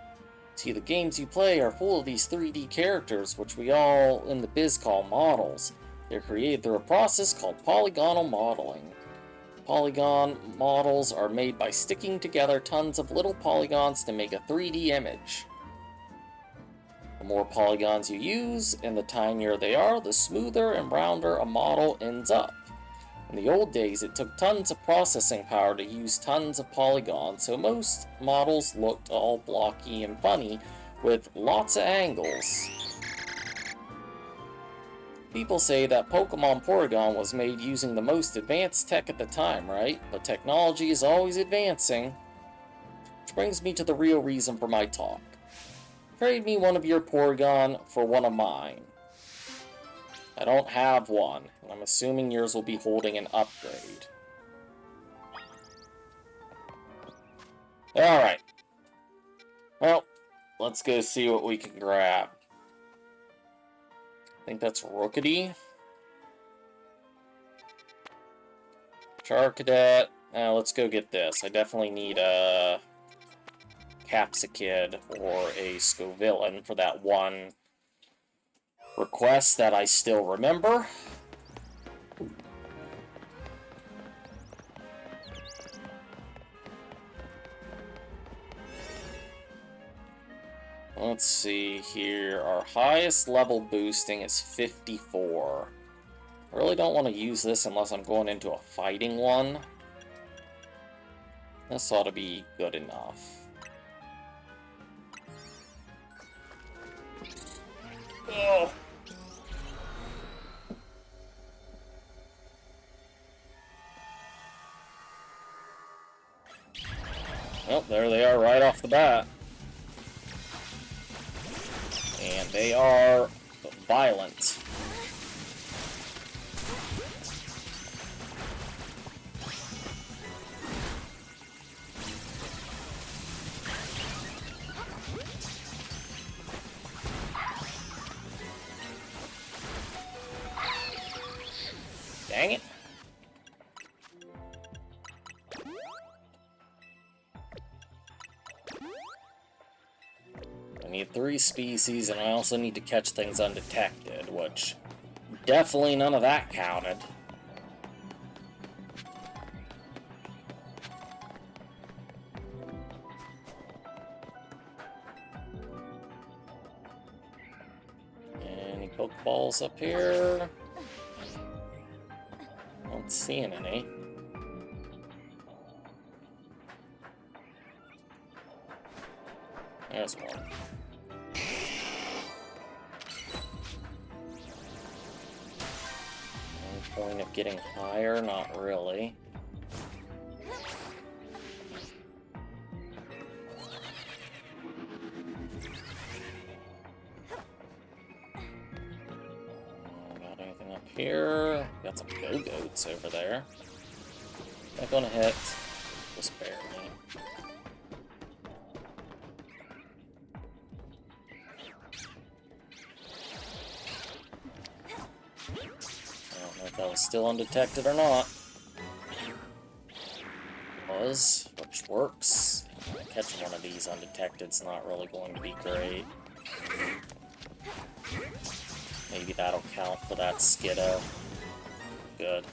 See, the games you play are full of these 3D characters, which we all in the biz call models. They're created through a process called polygonal modeling. Polygon models are made by sticking together tons of little polygons to make a 3D image. The more polygons you use, and the tinier they are, the smoother and rounder a model ends up. In the old days, it took tons of processing power to use tons of polygons, so most models looked all blocky and funny, with lots of angles. People say that Pokemon Porygon was made using the most advanced tech at the time, right? But technology is always advancing. Which brings me to the real reason for my talk. Trade me one of your Porygon for one of mine. I don't have one, and I'm assuming yours will be holding an upgrade. Alright. Well, let's go see what we can grab. I think that's Rookity. Charcadet. Let's go get this. I definitely need a Capsicid or a Scovillain for that one request that I still remember. Let's see here. Our highest level boosting is 54. I really don't want to use this unless I'm going into a fighting one. This ought to be good enough. Oh. Well, there they are right off the bat. And they are violent. Dang it. I need 3 species, and I also need to catch things undetected, which definitely none of that counted. Any Pokeballs up here? Not seeing any. There's one. Any point of getting higher? Not really. Got anything up here? Got some Go-Goats over there. Not gonna hit. Just barely. If that was still undetected or not. Was, which works. Catching one of these undetected's not really going to be great. Maybe that'll count for that Skiddo. Good.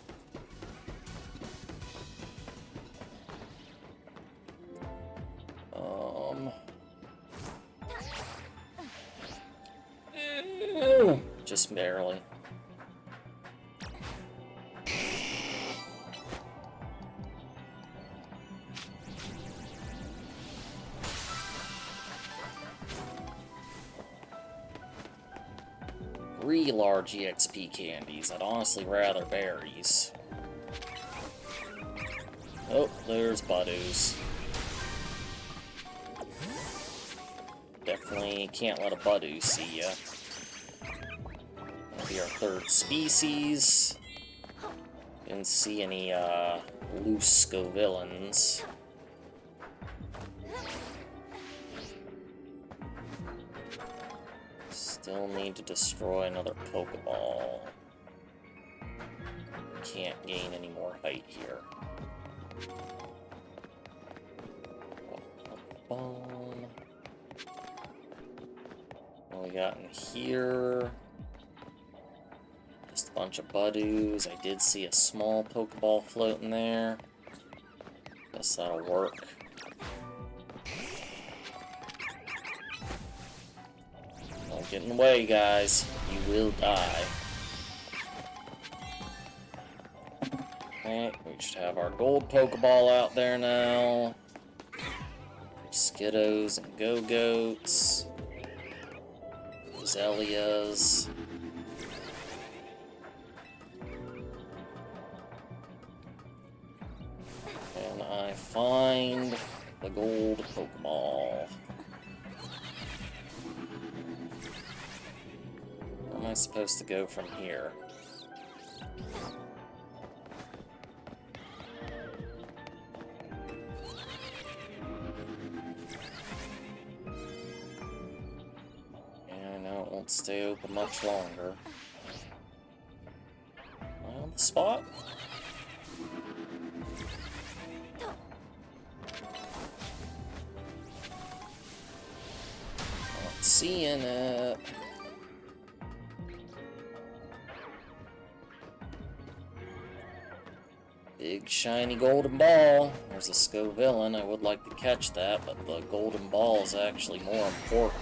Just barely. Three large EXP candies. I'd honestly rather berries. Oh, there's Budoos. Definitely can't let a Budoo see ya. That'll be our third species. Didn't see any, loose Scovillans. Still need to destroy another Pokeball. Can't gain any more height here. What we got in here? Just a bunch of Budoos. I did see a small Pokeball floating there. Guess that'll work. Don't get in the way, guys. You will die. Okay, we should have our gold Pokeball out there now. Skiddos and Go-Goats. Zelias. And I find the gold Pokeball. Where am I supposed to go from here? Won't stay open much longer. Am I on the spot? Not seeing it. Big shiny golden ball. There's a Scovillain. I would like to catch that, but the golden ball is actually more important.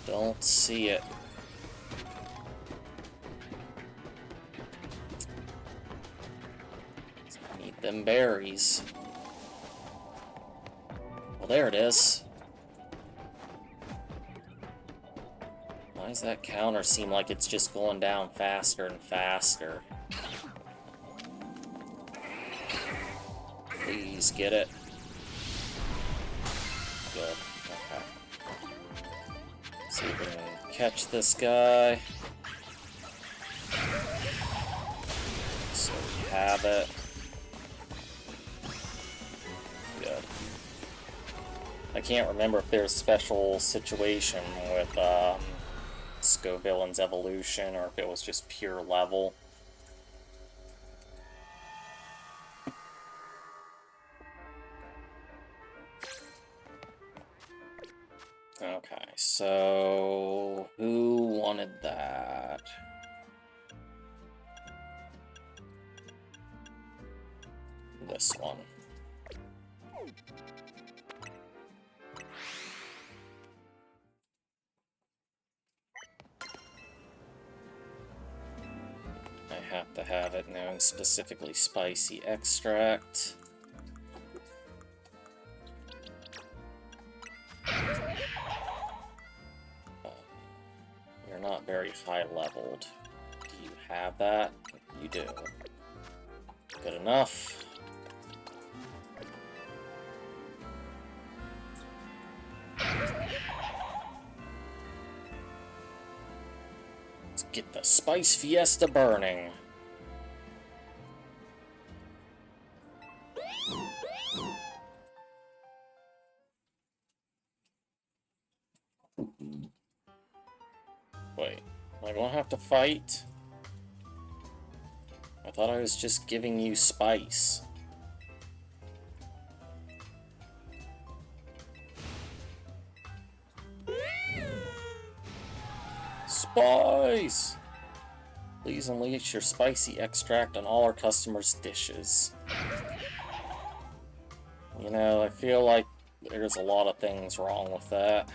Don't see it. Need them berries. Well, there it is. Why does that counter seem like it's just going down faster and faster? Please get it. Good. Okay. See if we can catch this guy. So we have it. Good. I can't remember if there's a special situation with Scovillain's evolution or if it was just pure level. Okay, so who wanted that? This one. I have to have it knowing specifically spicy extract. You're not very high leveled. Do you have that? You do. Good enough. Let's get the Spice Fiesta burning. Wait, am I gonna have to fight? I thought I was just giving you spice. Spice! Please unleash your spicy extract on all our customers' dishes. You know, I feel like there's a lot of things wrong with that.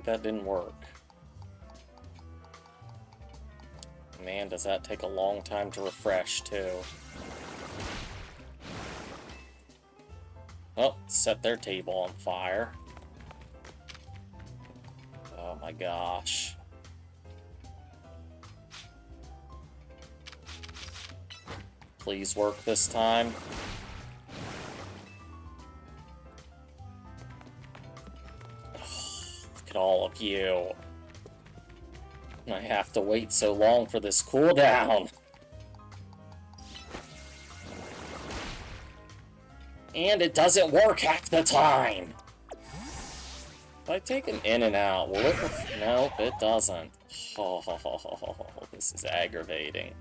like that didn't work. Man, does that take a long time to refresh, too. Oh, set their table on fire. Oh my gosh. Please work this time. Look at all of you. I have to wait so long for this cooldown. And it doesn't work half the time. If I take him in and out, will it? Nope, it doesn't. Oh, this is aggravating.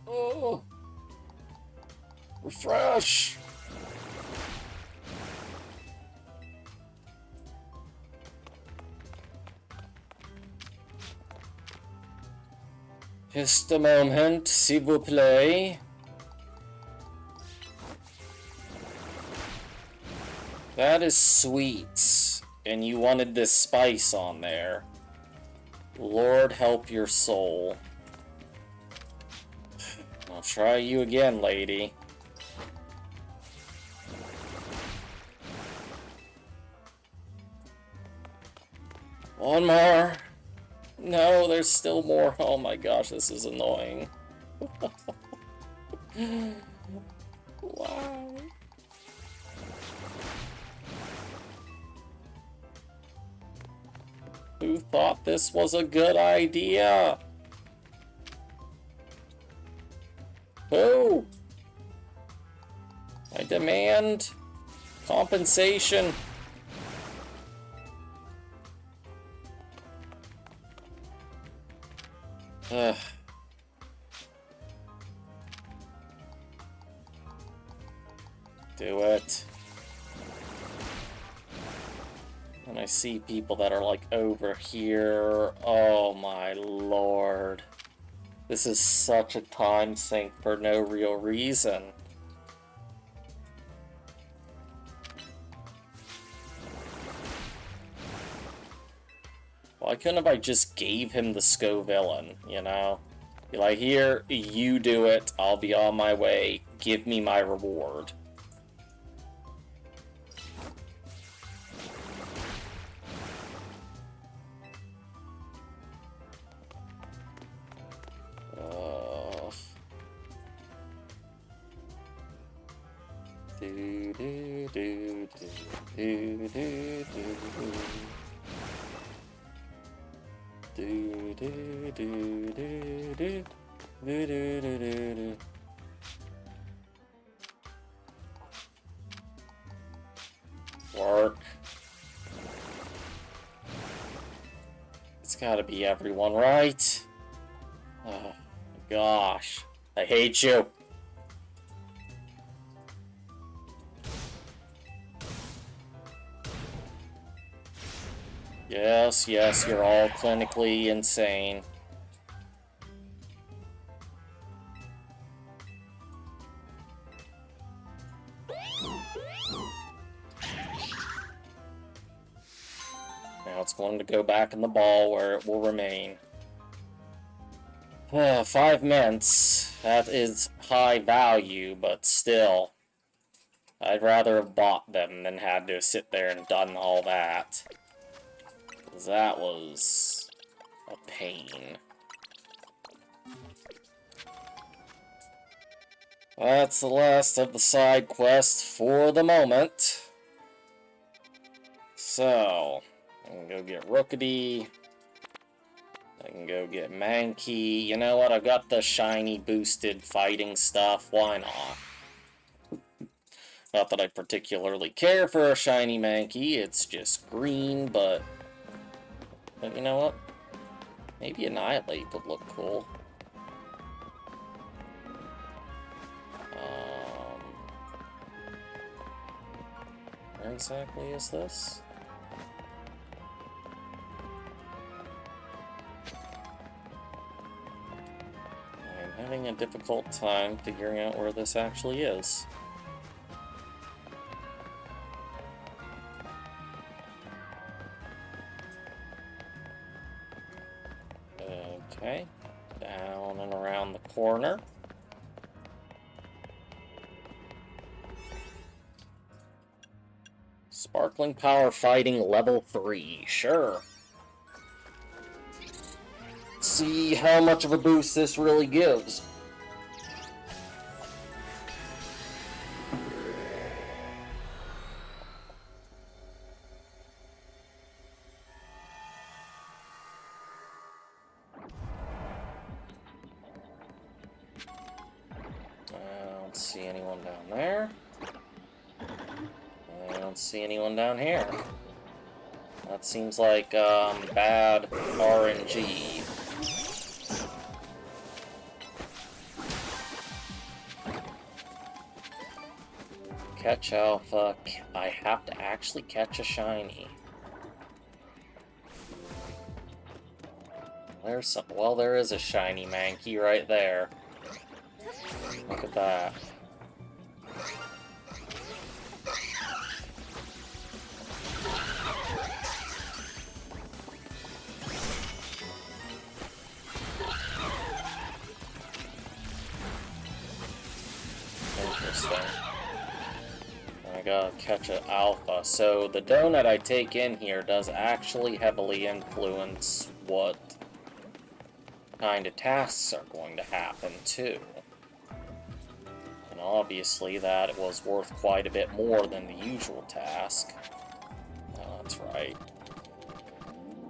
Oh, refresh. Just a moment, s'il vous plaît. That is sweet, and you wanted this spice on there. Lord help your soul. I'll try you again, lady. One more. No, there's still more. Oh my gosh, this is annoying. Wow. Who thought this was a good idea? Who? I demand compensation. Ugh. Do it. And I see people that are like over here. Oh my lord. This is such a time sink for no real reason. Why couldn't I just gave him the Scovillain, you know? Be like, here, you do it, I'll be on my way, give me my reward. Do, do, do, do, do, do, do. Do do do do do do do do do. Work. It's gotta be everyone, right? Oh gosh, I hate you. Yes, yes, you're all clinically insane. Now it's going to go back in the ball where it will remain. 5 mints. That is high value, but still. I'd rather have bought them than had to sit there and done all that. That was a pain. That's the last of the side quests for the moment. So, I can go get Rookity. I can go get Mankey. You know what? I've got the shiny boosted fighting stuff. Why not? Not that I particularly care for a shiny Mankey. It's just green, but you know what? Maybe Annihilate would look cool. Where exactly is this? difficult time figuring out where this actually is. Okay, down and around the corner. Sparkling Power Fighting Level 3, sure. See how much of a boost this really gives. I don't see anyone down there. I don't see anyone down here. That seems like bad RNG. Catch Alpha. I have to actually catch a shiny. There's some. Well, there is a shiny Mankey right there. Look at that. Interesting. I gotta catch an alpha. So the donut I take in here does actually heavily influence what kind of tasks are going to happen too. And obviously that was worth quite a bit more than the usual task. Oh, that's right.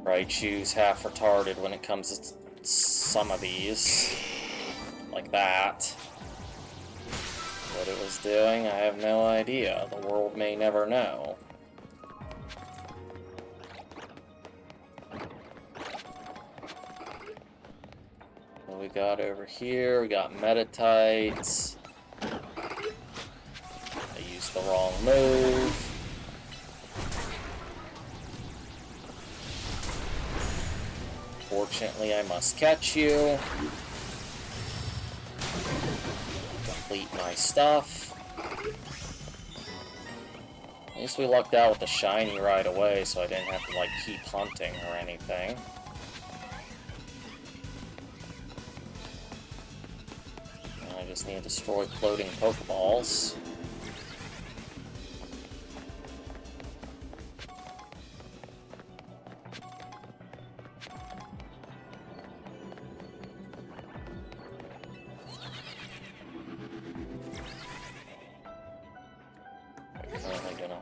Raichu's half retarded when it comes to some of these. Like that. What it was doing, I have no idea. The world may never know. What we got over here? We got Metatites. I used the wrong move. Fortunately, I must catch you. Complete my stuff. At least we lucked out with the shiny right away, so I didn't have to, like, keep hunting or anything. And I just need to destroy floating Pokeballs.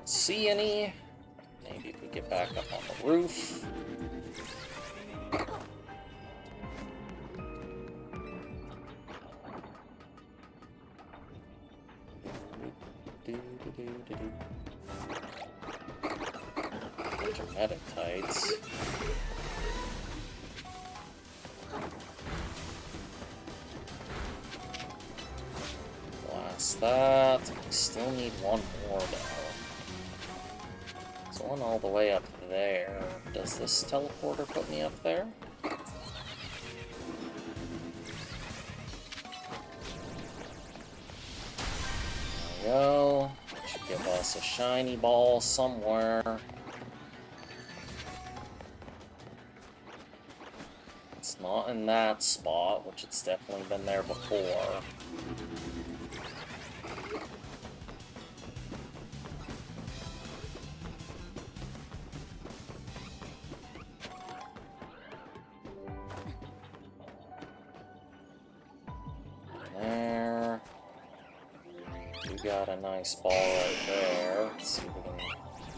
See any? Maybe if we get back up on the roof. Bunch of Metatites. Blast that. We still need one more though. One all the way up there. Does this teleporter put me up there? There we go. That should give us a shiny ball somewhere. It's not in that spot, which it's definitely been there before. Got a nice ball right there. Let's see if we can...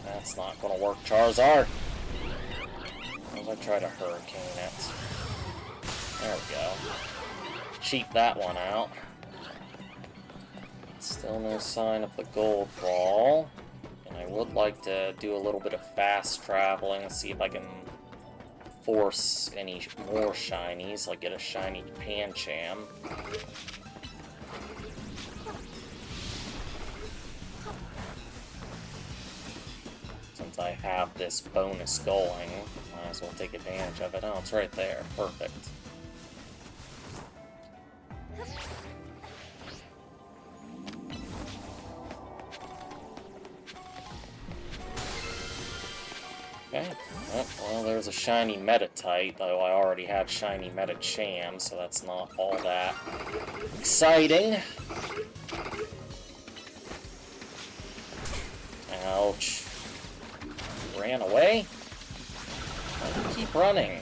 That's not gonna work, Charizard! What if I try to hurricane it? There we go. Cheat that one out. Still no sign of the gold ball. And I would like to do a little bit of fast traveling, see if I can force any more shinies, like get a shiny Pancham. Since I have this bonus going, might as well take advantage of it. Oh, it's right there. Perfect. a shiny Metatite, though I already had shiny Metacham, so that's not all that exciting. Ouch. Ran away? Why do you keep running?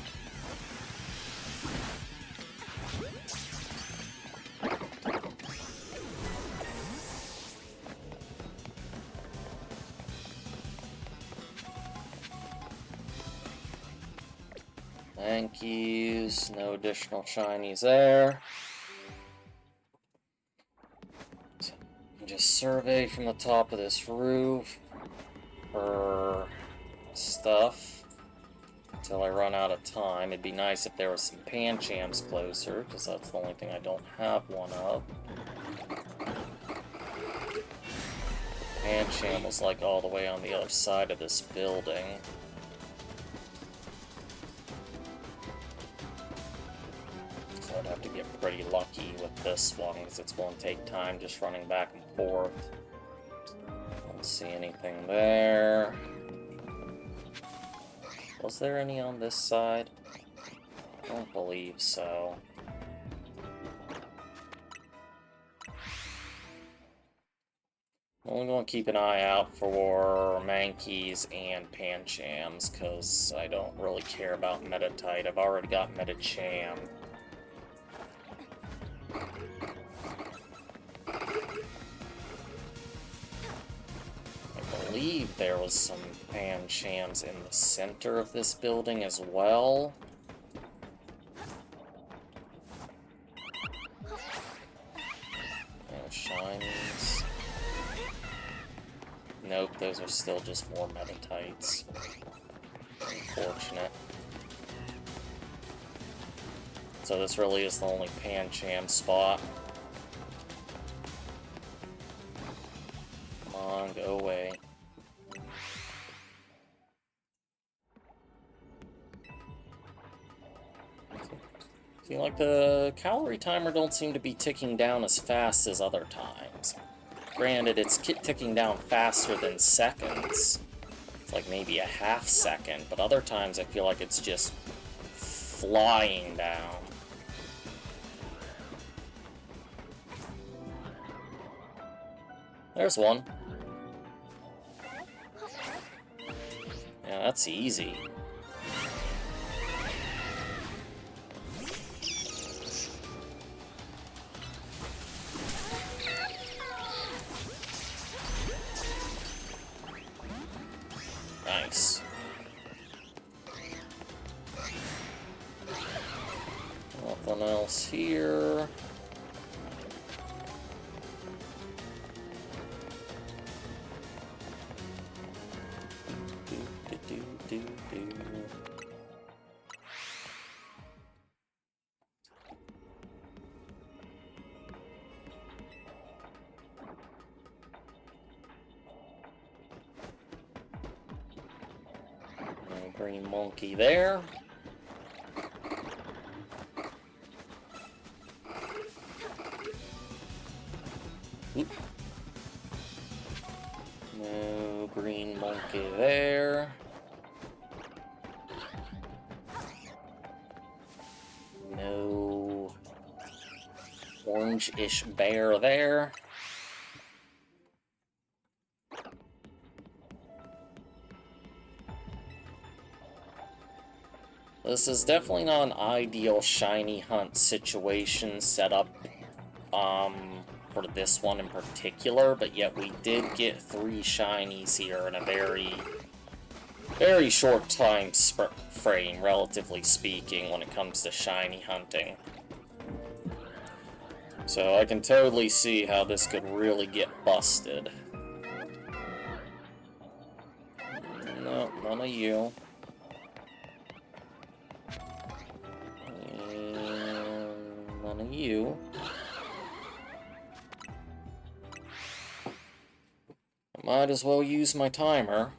Thank yous. No additional shinies there. So, just survey from the top of this roof for stuff until I run out of time. It'd be nice if there was some Panchams closer, because that's the only thing I don't have one of. Pancham was like all the way on the other side of this building. So I'd have to get pretty lucky with this one, because it's going to take time just running back and forth. Don't see anything there. Was there any on this side? I don't believe so. I'm only going to keep an eye out for Mankeys and Panchams, because I don't really care about Metatite. I've already got Metacham. I believe there was some Panchams in the center of this building as well. No shinies. Nope, those are still just more Metatites. Unfortunate. So this really is the only Pancham spot. Come on, go away. See, like, the calorie timer don't seem to be ticking down as fast as other times. Granted, it's ticking down faster than seconds. It's like maybe a half second, but other times I feel like it's just flying down. There's one. Yeah, that's easy. Nice. Nothing else here. Green monkey there. Oop. No green monkey there. No orange-ish bear there. This is definitely not an ideal shiny hunt situation set up for this one in particular, but yet we did get 3 shinies here in a very short time frame, relatively speaking, when it comes to shiny hunting. So I can totally see how this could really get busted. No, none of you. None of you. I might as well use my timer.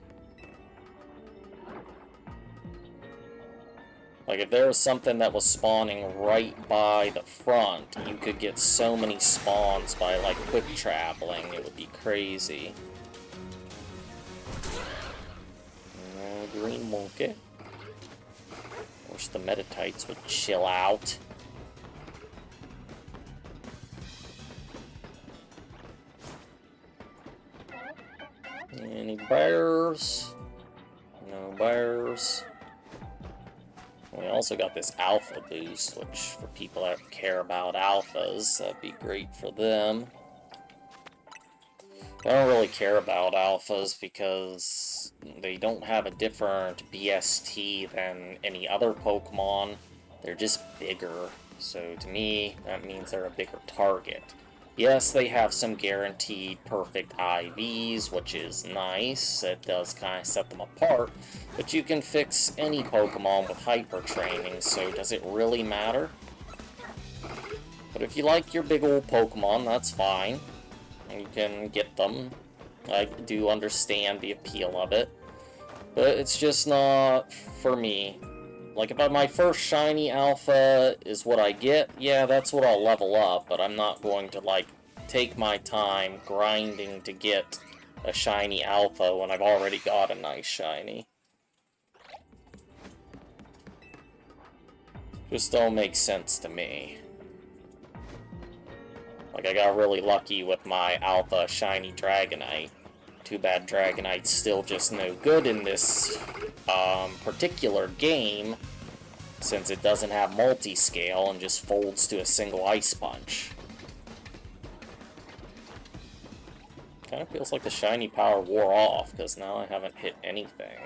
Like, if there was something that was spawning right by the front, you could get so many spawns by, like, quick traveling. It would be crazy. No green monkey. Wish the Metatites would chill out. Any bears? No bears. We also got this alpha boost, which for people that care about alphas, that'd be great for them. I don't really care about alphas because they don't have a different BST than any other Pokemon. They're just bigger. So to me, that means they're a bigger target. Yes, they have some guaranteed perfect IVs, which is nice. It does kind of set them apart. But you can fix any Pokemon with Hyper Training, so does it really matter? But if you like your big old Pokemon, that's fine. You can get them. I do understand the appeal of it. But it's just not for me. Like, if my first shiny alpha is what I get, yeah, that's what I'll level up, but I'm not going to, like, take my time grinding to get a shiny alpha when I've already got a nice shiny. Just don't make sense to me. Like, I got really lucky with my alpha shiny Dragonite. Too bad Dragonite's still just no good in this particular game, since it doesn't have multi-scale and just folds to a single Ice Punch. Kind of feels like the shiny power wore off, because now I haven't hit anything.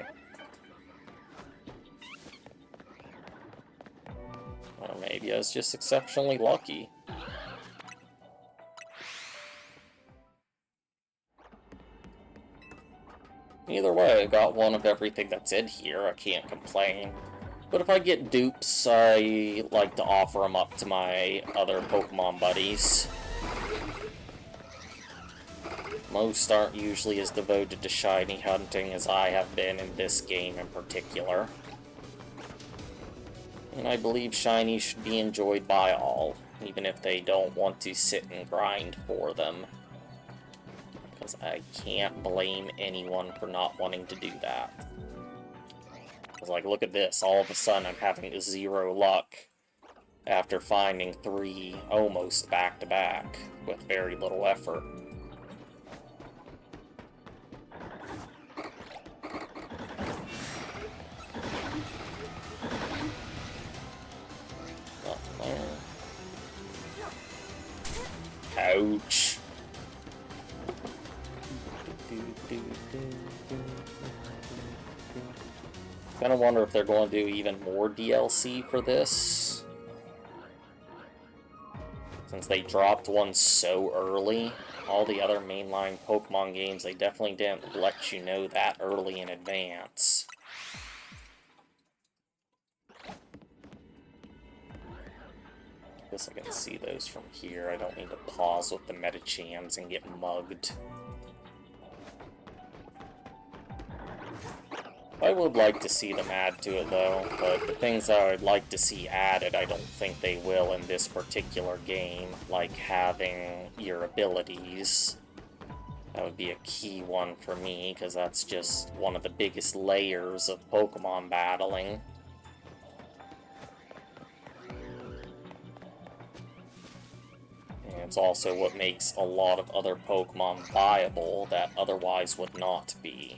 Or maybe I was just exceptionally lucky. Either way, I got one of everything that's in here, I can't complain. But if I get dupes, I like to offer them up to my other Pokemon buddies. Most aren't usually as devoted to shiny hunting as I have been in this game in particular. And I believe shiny should be enjoyed by all, even if they don't want to sit and grind for them. Because I can't blame anyone for not wanting to do that. Because, like, look at this, all of a sudden I'm having 0 luck after finding 3 almost back-to-back with very little effort. Nothing there. Ouch. Kinda wonder if they're going to do even more DLC for this. Since they dropped one so early, all the other mainline Pokemon games, they definitely didn't let you know that early in advance. Guess I can see those from here. I don't need to pause with the Metachams and get mugged. I would like to see them add to it, though, but the things I would like to see added, I don't think they will in this particular game, like having your abilities. That would be a key one for me, because that's just one of the biggest layers of Pokemon battling. And it's also what makes a lot of other Pokemon viable that otherwise would not be.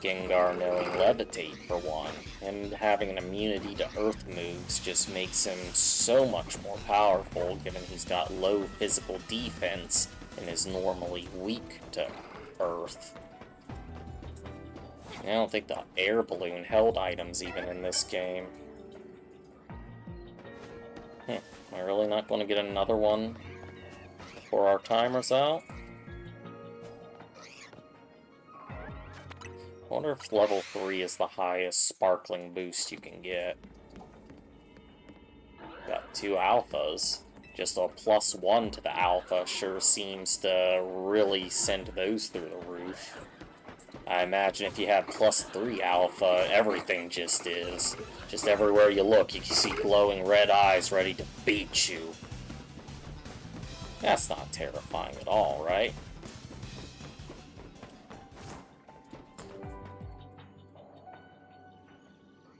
Gengar knowing Levitate, for one, and having an immunity to Earth moves just makes him so much more powerful, given he's got low physical defense and is normally weak to Earth. I don't think the air balloon held items even in this game. Am I really not going to get another one before our timer's out? I wonder if level 3 is the highest sparkling boost you can get. Got 2 alphas. Just a +1 to the alpha sure seems to really send those through the roof. I imagine if you had +3 alpha, everything just is. Just everywhere you look, you can see glowing red eyes ready to beat you. That's not terrifying at all, right?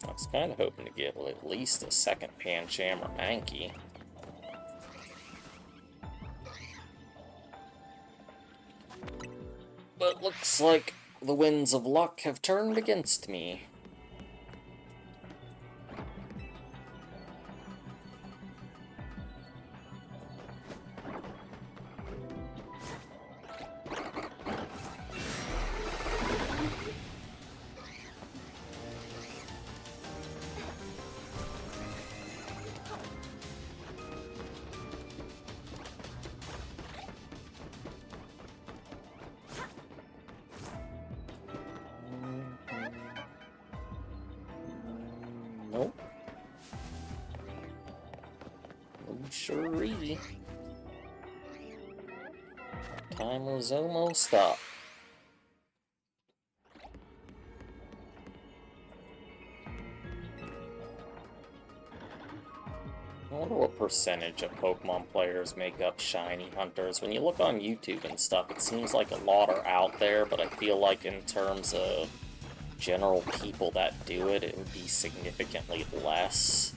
I was kind of hoping to get at least a second Pancham or Mankey. But looks like the winds of luck have turned against me. Nope. No sure-y. Time was almost up. I wonder what percentage of Pokemon players make up shiny hunters. When you look on YouTube and stuff, it seems like a lot are out there, but I feel like in terms of general people that do it, it would be significantly less.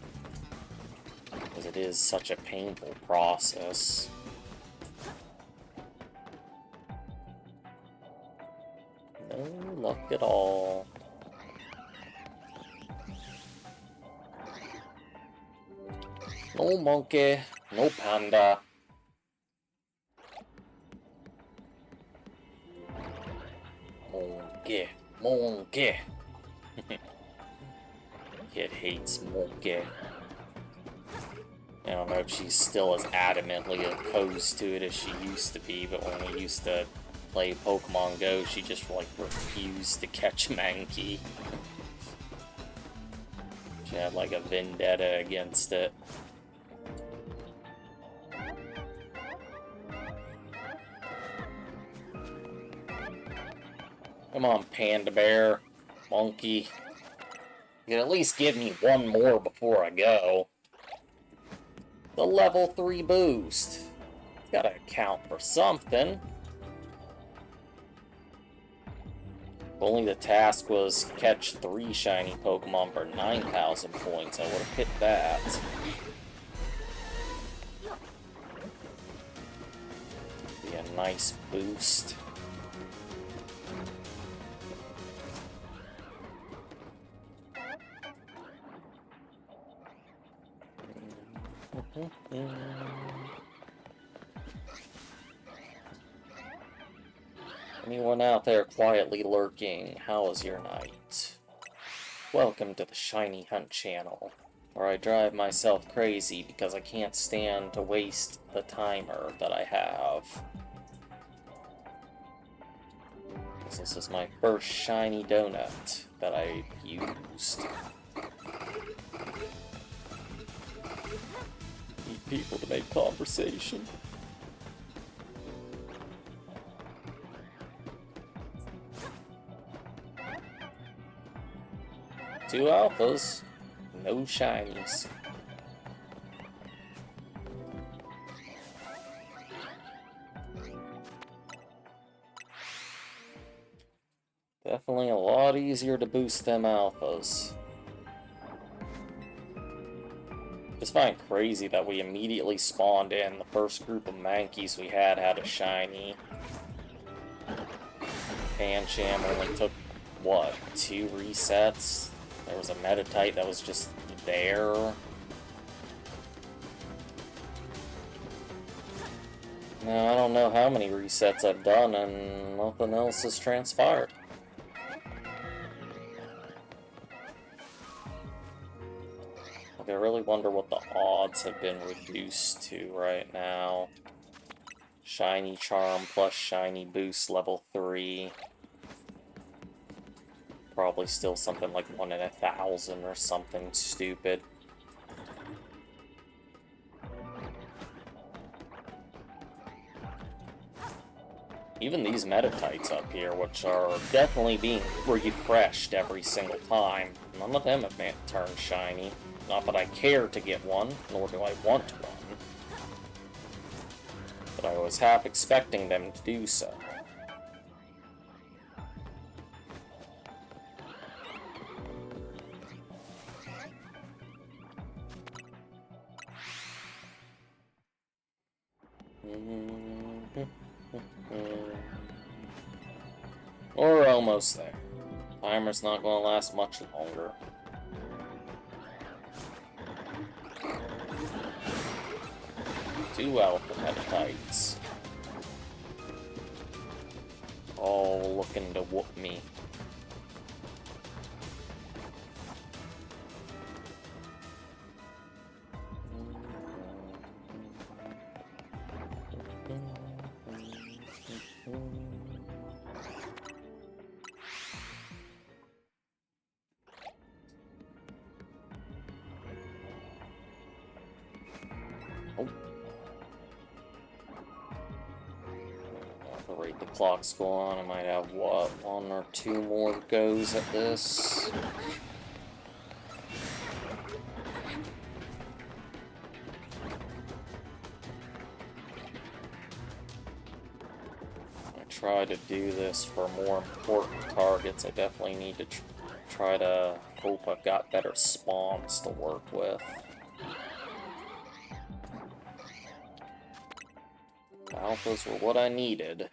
Because it is such a painful process. No luck at all. No monkey, no panda. Monkey, monkey. Kid hates monkey. I don't know if she's still as adamantly opposed to it as she used to be, but when we used to play Pokemon Go, she just, like, refused to catch Mankey. She had, like, a vendetta against it. Come on, Panda Bear. Monkey. You can at least give me one more before I go. The level 3 boost. It's gotta count for something. If only the task was catch 3 shiny Pokemon for 9,000 points, I would have hit that. Be a nice boost. Anyone out there quietly lurking, how is your night? Welcome to the Shiny Hunt channel, where I drive myself crazy because I can't stand to waste the timer that I have. This is my first shiny donut that I've used. Need people to make conversation. Two alphas, no shinies. Definitely a lot easier to boost them alphas. Just find crazy that we immediately spawned in. The first group of Mankeys we had a shiny. Pancham only took, what, 2 resets? There was a Meditite that was just there. Now, I don't know how many resets I've done and nothing else has transpired. Like, I really wonder what the odds have been reduced to right now. Shiny Charm plus Shiny Boost level 3. Probably still something like 1 in 1,000 or something stupid. Even these metatites up here, which are definitely being refreshed every single time, none of them have turned shiny. Not that I care to get one, nor do I want one. But I was half expecting them to do so. We're almost there. Timer's not going to last much longer. Two alpha metatites. All looking to whoop me. The rate the clock's going on, I might have, what, 1 or 2 more goes at this. I try to do this for more important targets. I definitely need to try to hope I've got better spawns to work with. Alphas were what I needed.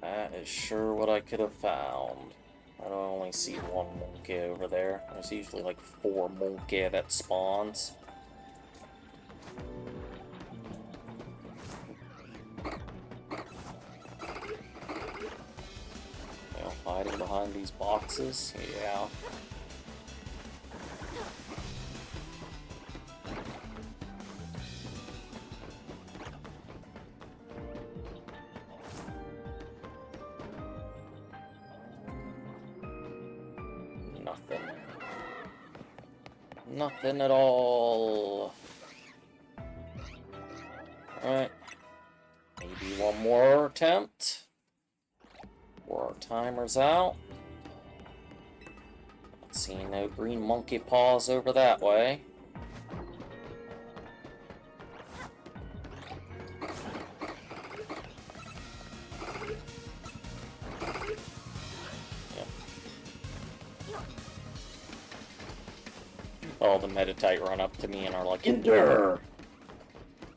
That is sure what I could have found. I don't only see one monkey over there. There's usually like 4 monkey that spawns. You know, hiding behind these boxes? Yeah. Nothing at all. Alright. Maybe one more attempt. Before our timer's out. Not seeing no green monkey paws over that way. All the metatite run up to me and are like, guder!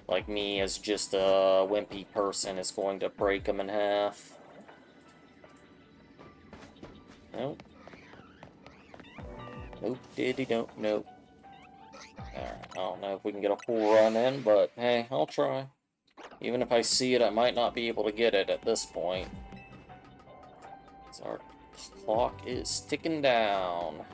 Like me as just a wimpy person is going to break them in half. Nope. Nope, nope, nope. Alright, I don't know if we can get a full run in, but hey, I'll try. Even if I see it, I might not be able to get it at this point. So our clock is ticking down.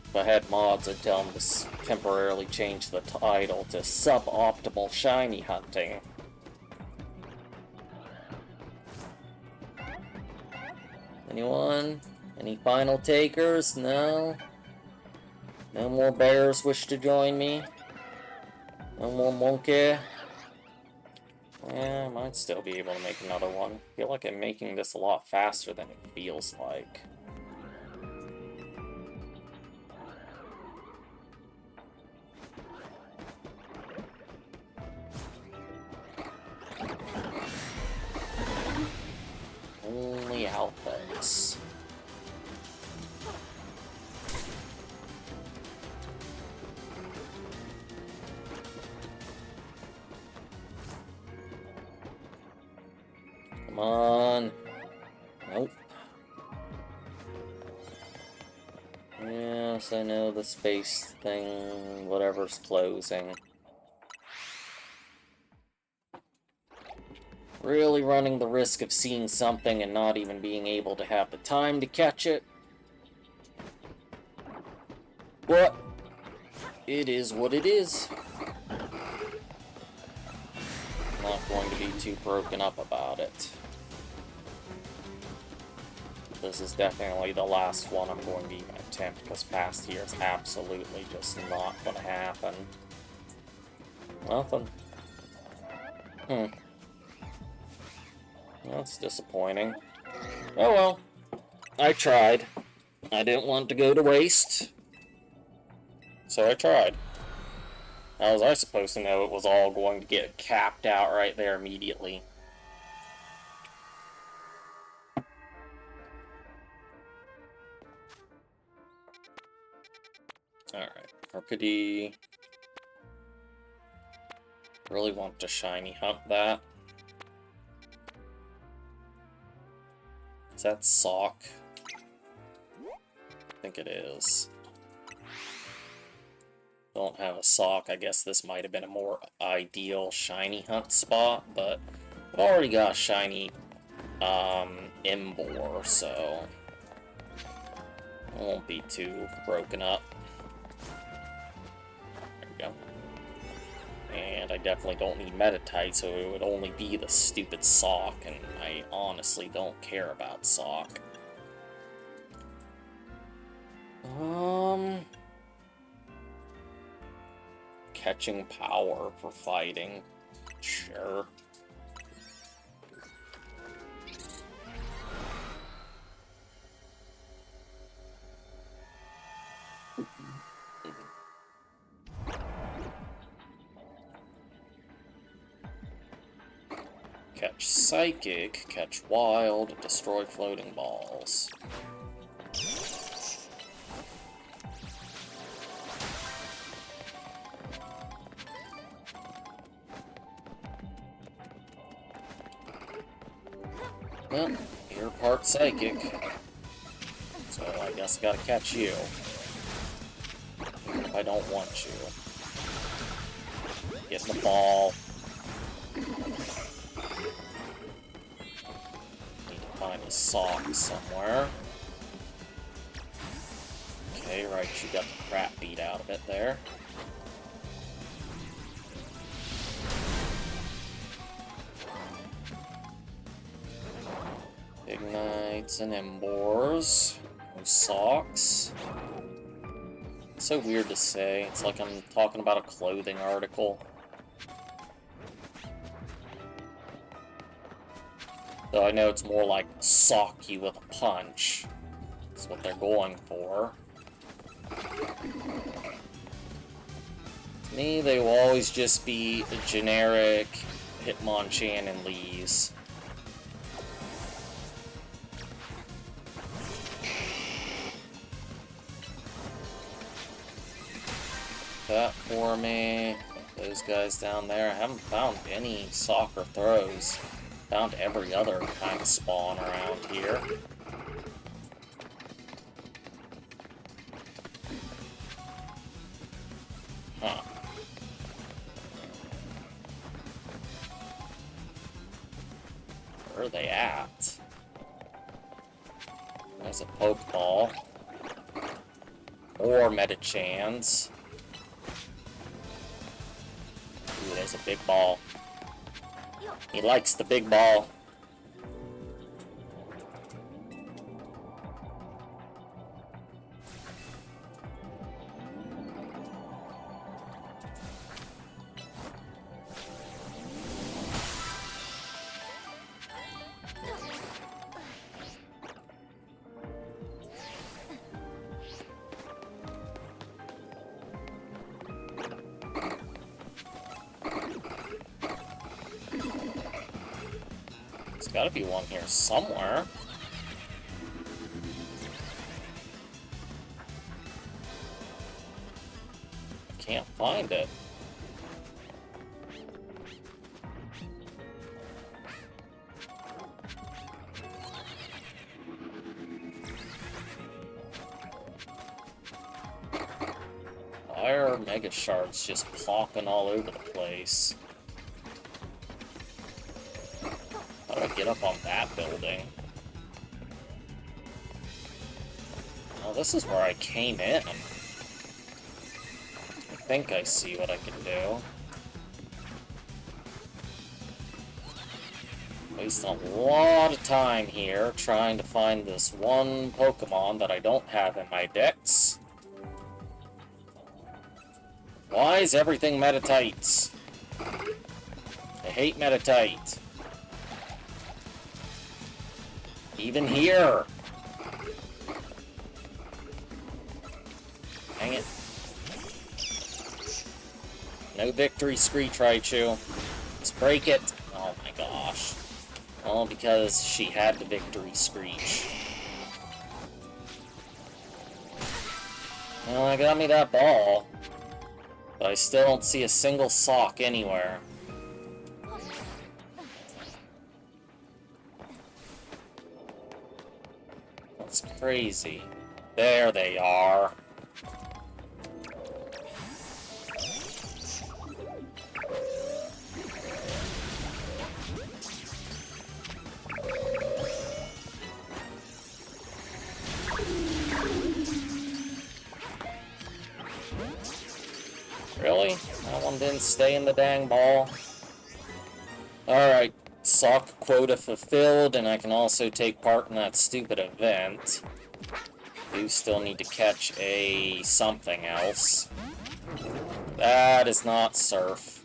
If I had mods, I'd tell them to temporarily change the title to Suboptimal Shiny Hunting. Anyone? Any final takers? No? No more bears wish to join me? No more monkey? Yeah, I might still be able to make another one. I feel like I'm making this a lot faster than it feels like. Only alphas. Come on. Nope. Yes, I know the space thing, whatever's closing. Really running the risk of seeing something and not even being able to have the time to catch it. But it is what it is. Not going to be too broken up about it. This is definitely the last one I'm going to even attempt, because past here is absolutely just not going to happen. Nothing. That's disappointing. Oh well. I tried. I didn't want to go to waste. So I tried. How was I supposed to know it was all going to get capped out right there immediately? Alright, Arcady. Really want to shiny hunt that. Is that Sock? I think it is. Don't have a Sock. I guess this might have been a more ideal shiny hunt spot, but I've already got a shiny Embor, so it won't be too broken up. There we go. And I definitely don't need Metatite, so it would only be the stupid Sock, and I honestly don't care about Sock. Catching power for fighting. Sure. Catch Psychic, catch Wild, destroy floating balls. Well, you're part Psychic, so I guess I gotta catch you. If I don't want you. Get the ball. Need to find a Sock somewhere. Okay, right, you got the crap beat out of it there. Ignites and Embors. No Socks. It's so weird to say. It's like I'm talking about a clothing article. Though I know it's more like sock you with a punch. That's what they're going for. To me, they will always just be the generic Hitmonchan and Lees. That for me. Those guys down there. I haven't found any soccer throws. Found every other kind of spawn around here. Huh. Where are they at? There's a Pokeball. More Metachans. Ooh, there's a big ball. He likes the big ball. There's gotta be one here somewhere. I can't find it. Why are Mega Shards just popping all over the place? How do I get up on that building? Oh, this is where I came in. I think I see what I can do. Wasting a lot of time here trying to find this one Pokemon that I don't have in my decks. Why is everything Metatites? I hate Metatite. Even here. Dang it. No victory screech, Raichu. Let's break it. Oh my gosh. All because she had the victory screech. Well, I got me that ball. But I still don't see a single sock anywhere. That's crazy. There they are. Really? That one didn't stay in the dang ball? Alright, sock quota fulfilled, and I can also take part in that stupid event. Do still need to catch a something else. That is not Surf.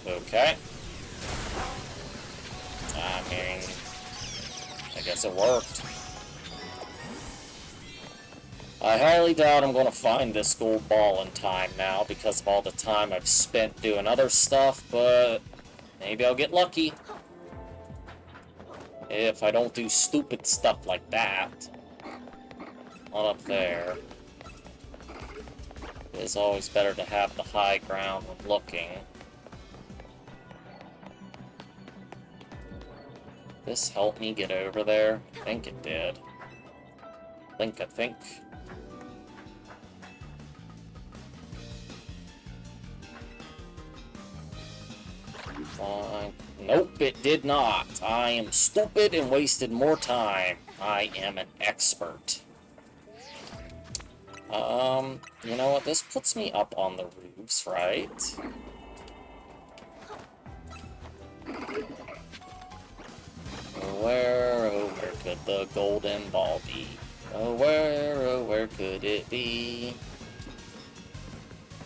Okay. I mean, I guess it worked. I highly doubt I'm going to find this gold ball in time now because of all the time I've spent doing other stuff, but maybe I'll get lucky. If I don't do stupid stuff like that. Not up there. It's always better to have the high ground when looking. This helped me get over there? I think it did. I think. Nope, it did not. I am stupid and wasted more time. I am an expert. You know what? This puts me up on the roofs, right? Oh, where could the golden ball be? Oh, where could it be?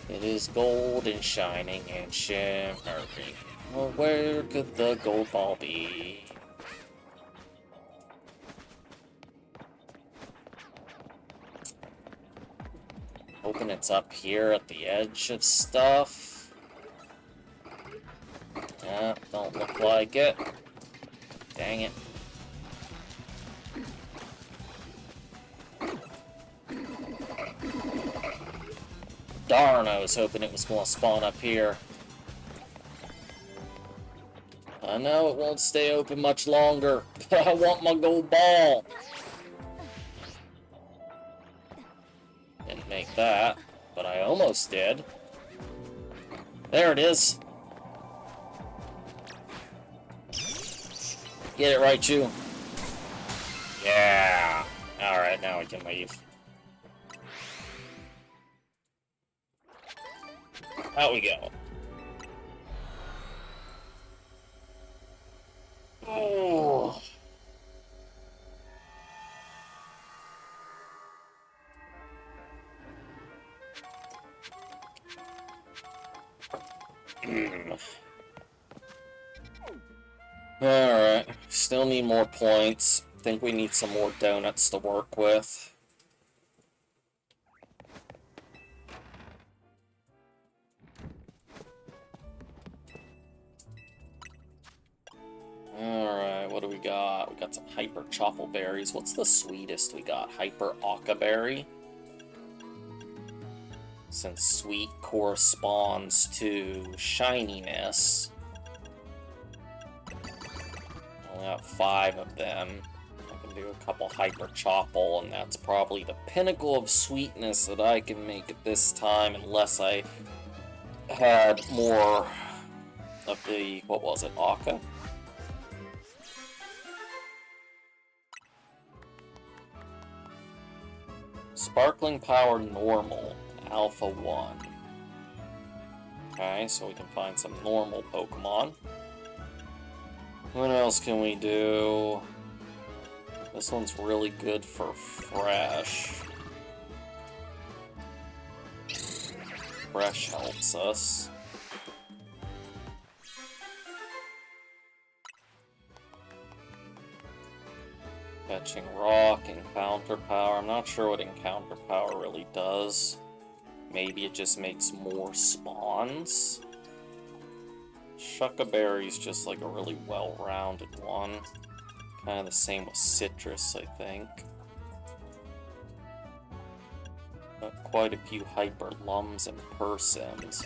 It is gold and shining and shimmering. Oh, where could the gold ball be? Hoping it's up here at the edge of stuff. Yeah, don't look like it. Dang it. Darn, I was hoping it was going to spawn up here. I know it won't stay open much longer, but I want my gold ball. Didn't make that, but I almost did. There it is. Get it right, Chew. Yeah. Alright, now we can leave. Out we go. Oh. Alright, still need more points. Think we need some more donuts to work with. Alright, what do we got? We got some Hyper Chocolate Berries. What's the sweetest we got? Hyper Occa Berry? Since sweet corresponds to shininess. I only have 5 of them. I can do a couple Hyper Chople, and that's probably the pinnacle of sweetness that I can make at this time, unless I had more of the, what was it, Occa? Sparkling Power Normal, Alpha 1. Okay, so we can find some normal Pokemon. What else can we do? This one's really good for fresh. Fresh helps us. Fetching rock, encounter power. I'm not sure what encounter power really does. Maybe it just makes more spawns. Shuckaberry's just like a really well-rounded one. Kind of the same with citrus, I think. Quite a few hyper lums and persims.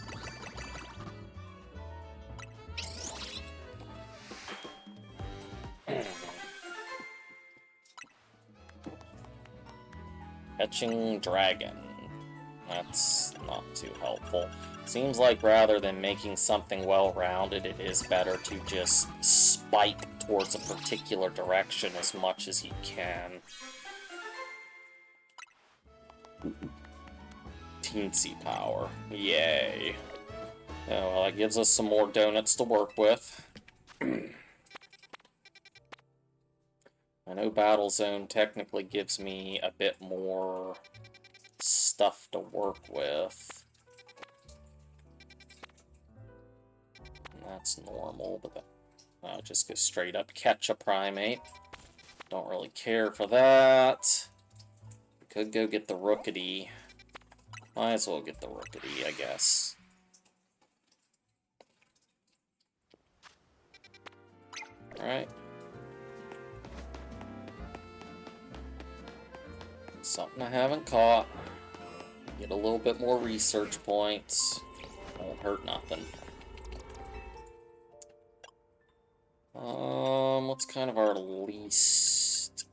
Fetching dragon. That's not too helpful. Seems like rather than making something well-rounded, it is better to just spike towards a particular direction as much as you can. Teensy power. Yay. Oh, well, that gives us some more donuts to work with. I know Battle Zone technically gives me a bit more stuff to work with. And that's normal, but I'll just go straight up catch a primate. Don't really care for that. Could go get the Rookity. Might as well get the Rookity, I guess. Alright. Something I haven't caught. Get a little bit more research points. Won't hurt nothing. What's kind of our least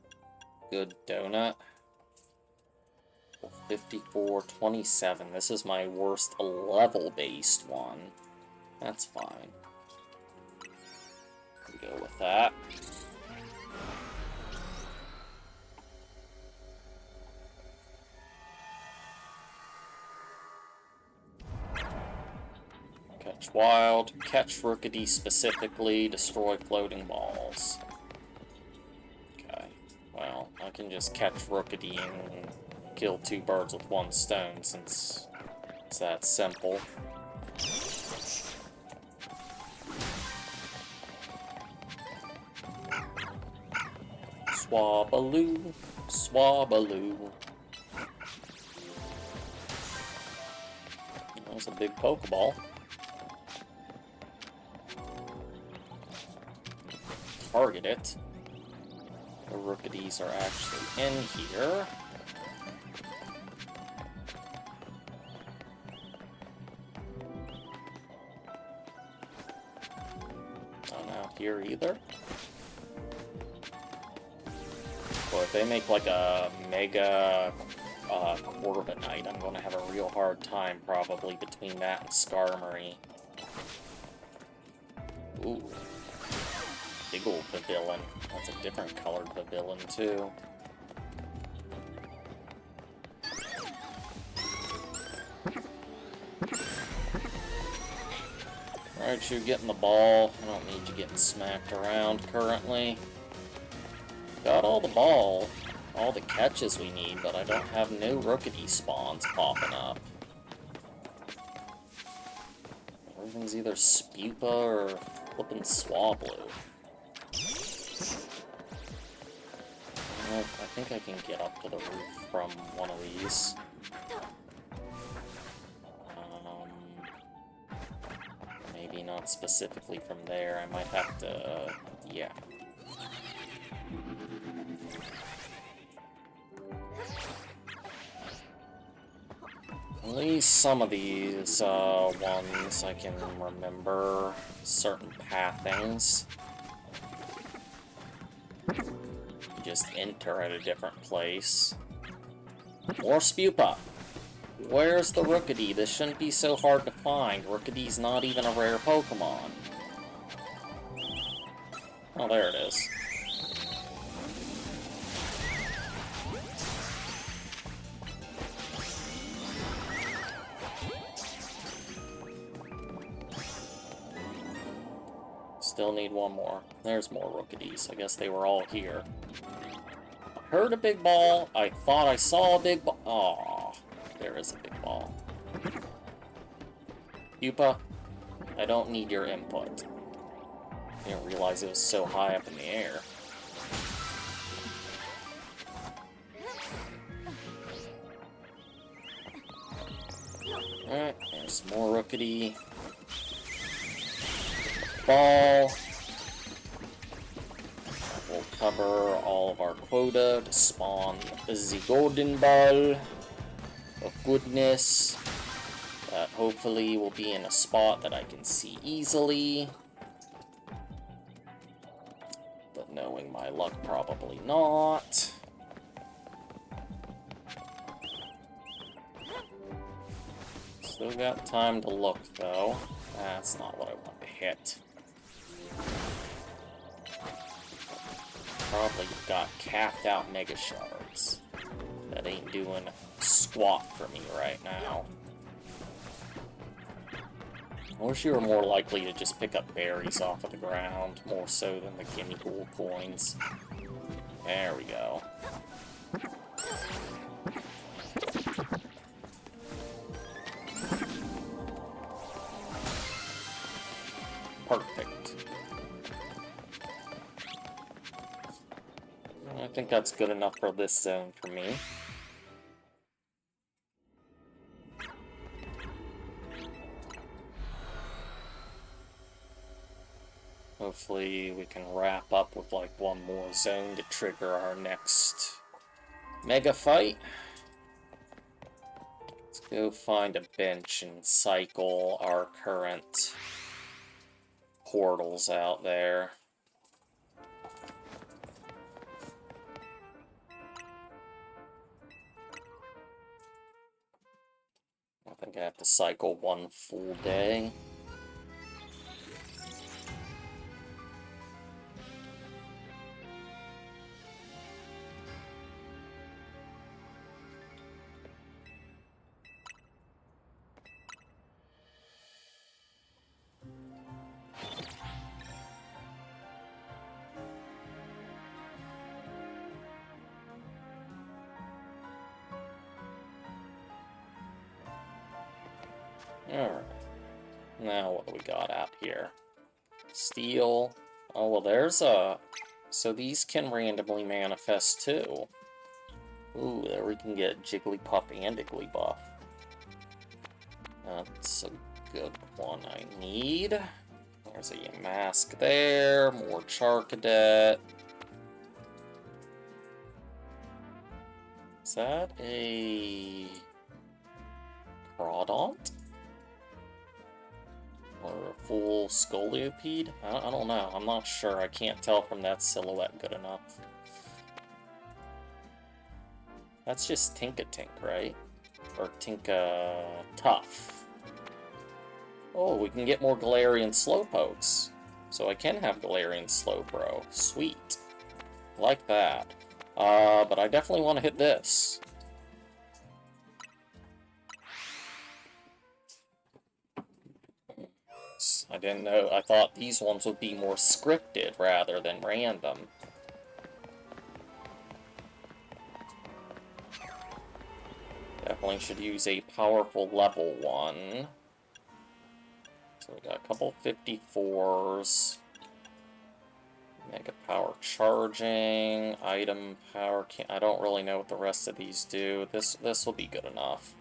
good donut? 54.27. This is my worst level-based one. That's fine. Go with that. Catch wild, catch Rookity specifically, destroy floating balls. Okay, well, I can just catch Rookity and kill 2 birds with 1 stone since it's that simple. Swabaloo, swabaloo. That was a big Pokeball. Target it. The Rookities are actually in here. Not out here either. Well, if they make like a mega Corviknight, I'm going to have a real hard time probably between that and Skarmory. Ooh. Big old pavilion. That's a different colored pavilion, too. Alright, you getting the ball. I don't need you getting smacked around currently. Got all the ball, all the catches we need, but I don't have no Rookity spawns popping up. Everything's either Spupa or flippin' Swablu. I think I can get up to the roof from one of these. Maybe not specifically from there. I might have to, yeah. At least some of these ones I can remember certain pathings. Just enter at a different place. More Spupa! Where's the Rookity? This shouldn't be so hard to find. Rookity's not even a rare Pokemon. Oh, there it is. Still need one more. There's more rookies. I guess they were all here. I heard a big ball. I thought I saw a big ball. Aw, there is a big ball. Pupa, I don't need your input. I didn't realize it was so high up in the air. Alright, there's more rookity. Ball. We'll cover all of our quota to spawn the golden ball of goodness. That hopefully will be in a spot that I can see easily. But knowing my luck, probably not. Still got time to look, though. That's not what I want to hit. Probably got capped out mega shards. That ain't doing squat for me right now. I wish you were more likely to just pick up berries off of the ground, more so than the gimme gold coins. There we go. Perfect. I think that's good enough for this zone for me. Hopefully we can wrap up with like one more zone to trigger our next mega fight. Let's go find a bench and cycle our current portals out there. I think I have to cycle one full day. Alright. Now what do we got out here? Steel. Oh, well, there's a... So these can randomly manifest, too. Ooh, there we can get Jigglypuff and Igglybuff. That's a good one I need. There's a Mask there. More Charcadet. Is that a... Crawdont? Or a full Scolipede? I don't know. I'm not sure. I can't tell from that silhouette good enough. That's just Tinkatink, right? Or Tinka Tough. Oh, we can get more Galarian Slowpokes. So I can have Galarian Slowbro. Sweet. Like that. But I definitely want to hit this. I didn't know. I thought these ones would be more scripted rather than random. Definitely should use a powerful level 1. So we got a couple 54s. Mega power charging, item power. I don't really know what the rest of these do. This will be good enough.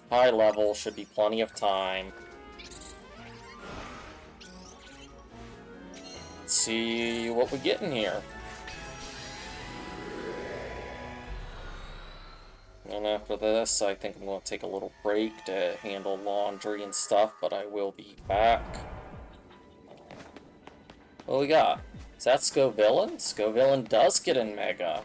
High level should be plenty of time. Let's see what we get in here. And after this, I think I'm going to take a little break to handle laundry and stuff, but I will be back. What do we got? Is that Scovillain? Scovillain does get in Mega.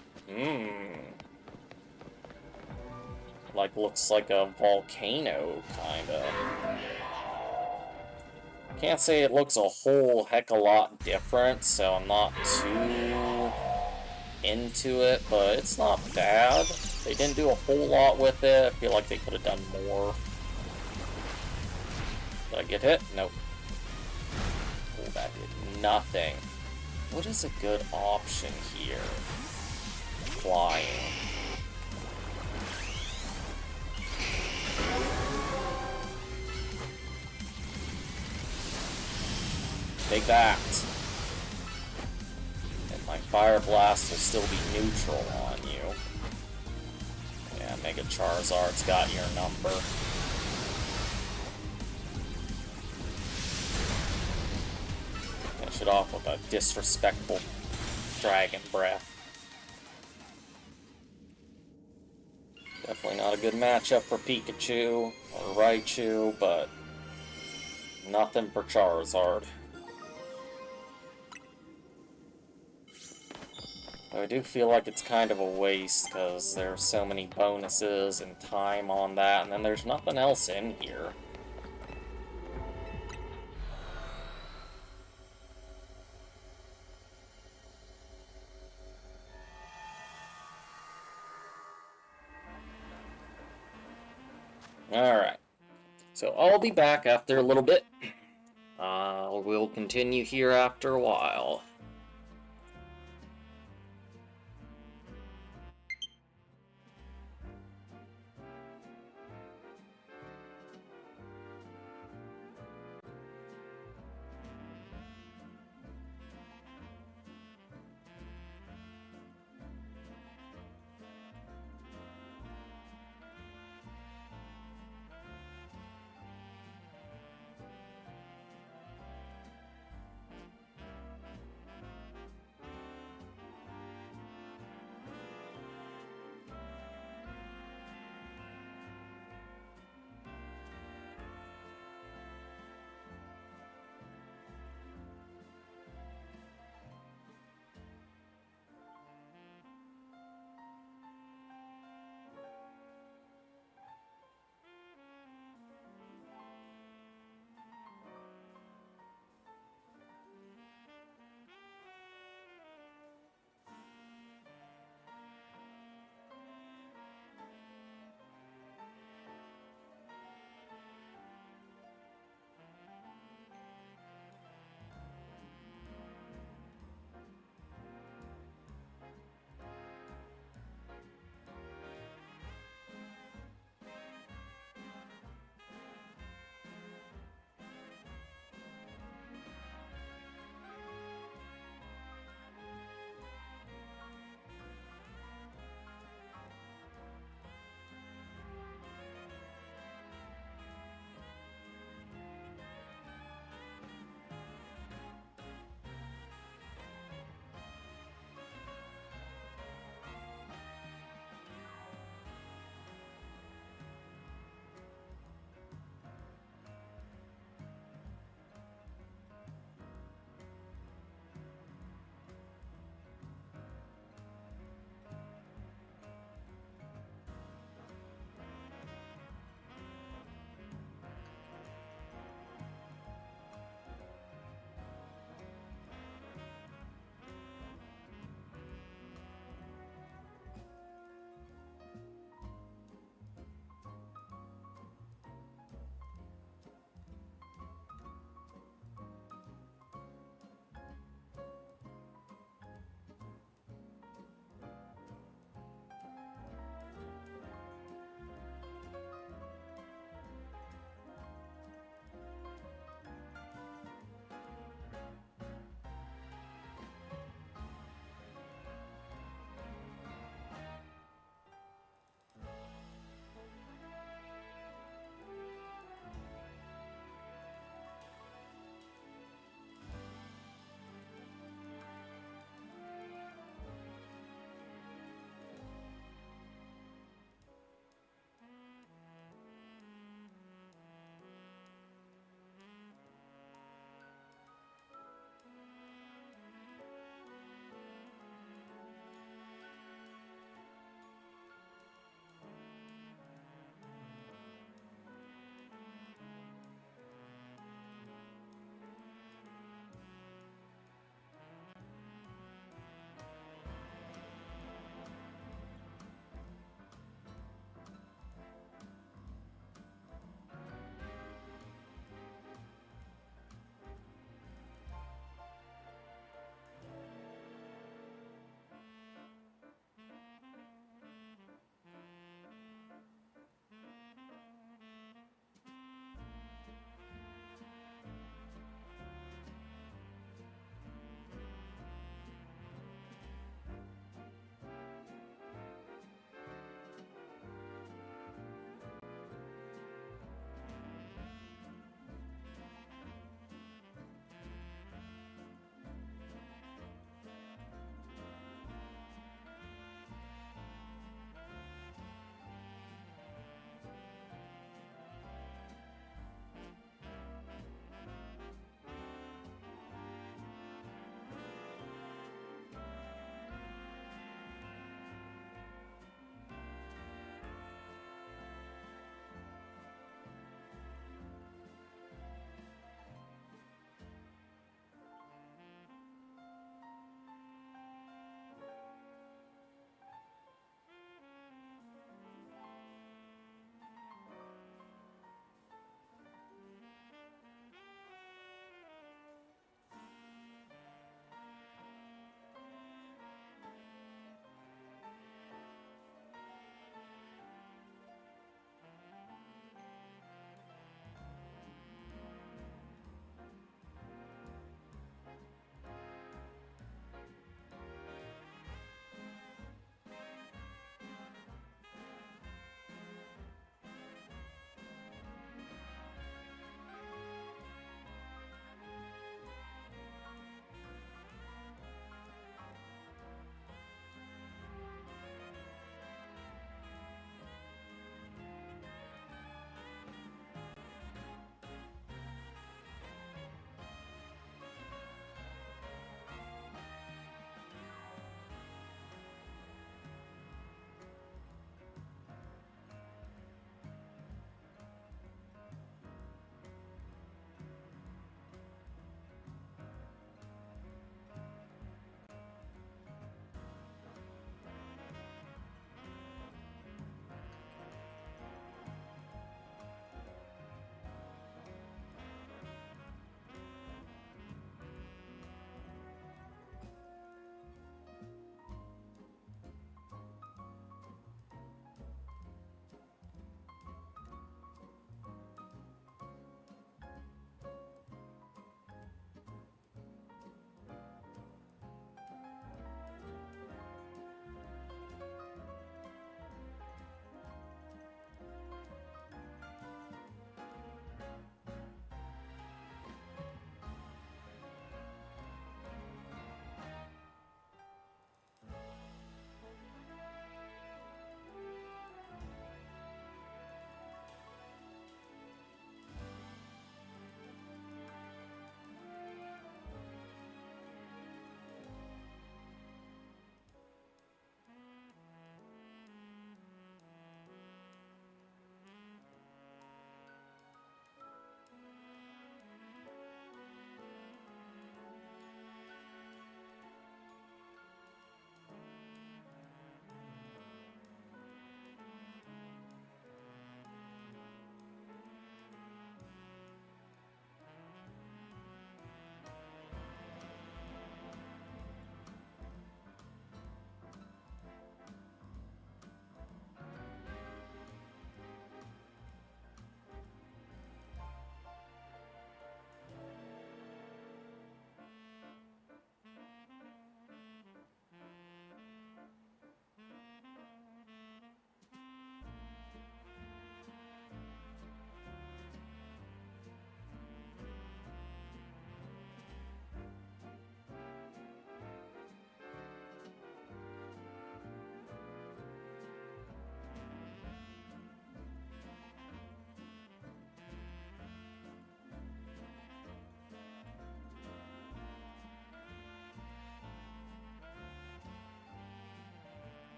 Like, looks like a volcano, kinda. Can't say it looks a whole heck of a lot different, so I'm not too into it, but it's not bad. They didn't do a whole lot with it. I feel like they could have done more. Did I get hit? Nope. We'll That did nothing. What is a good option here? Flying. Take that. And my Fire Blast will still be neutral on you. Yeah, Mega Charizard's got your number. Finish it off with a disrespectful Dragon Breath. Definitely not a good matchup for Pikachu or Raichu, but nothing for Charizard. I do feel like it's kind of a waste, because there's so many bonuses and time on that, and then there's nothing else in here. Alright, so I'll be back after a little bit. We'll continue here after a while.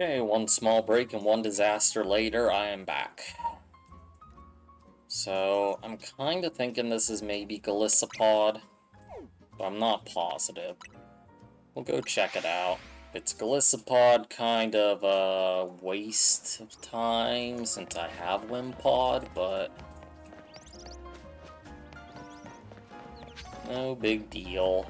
Okay, one small break and one disaster later, I am back. So, I'm kind of thinking this is maybe Galissapod, but I'm not positive. We'll go check it out. If it's Galissapod, kind of a waste of time since I have Wimpod, but no big deal.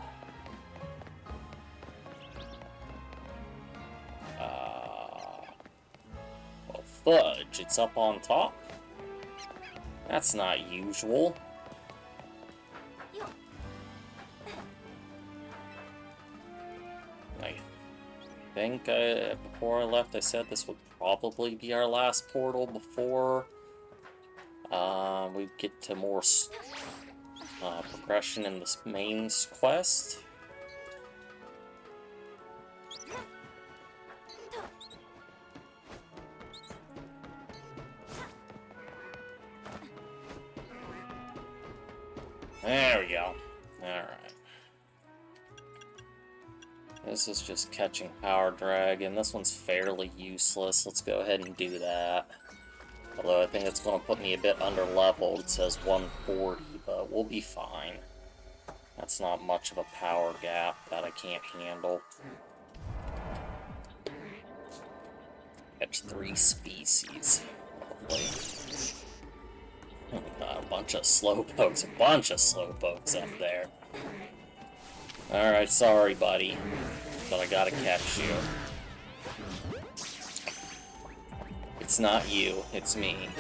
Well, fudge, it's up on top? That's not usual. I think before I left I said this would probably be our last portal before we get to more progression in this main quest. There we go. Alright. This is just catching Power Dragon. This one's fairly useless. Let's go ahead and do that. Although I think it's going to put me a bit under leveled. It says 140, but we'll be fine. That's not much of a power gap that I can't handle. Catch 3 species. Hopefully. A bunch of slowpokes. A bunch of slowpokes up there. Alright, sorry, buddy. But I gotta catch you. It's not you, it's me.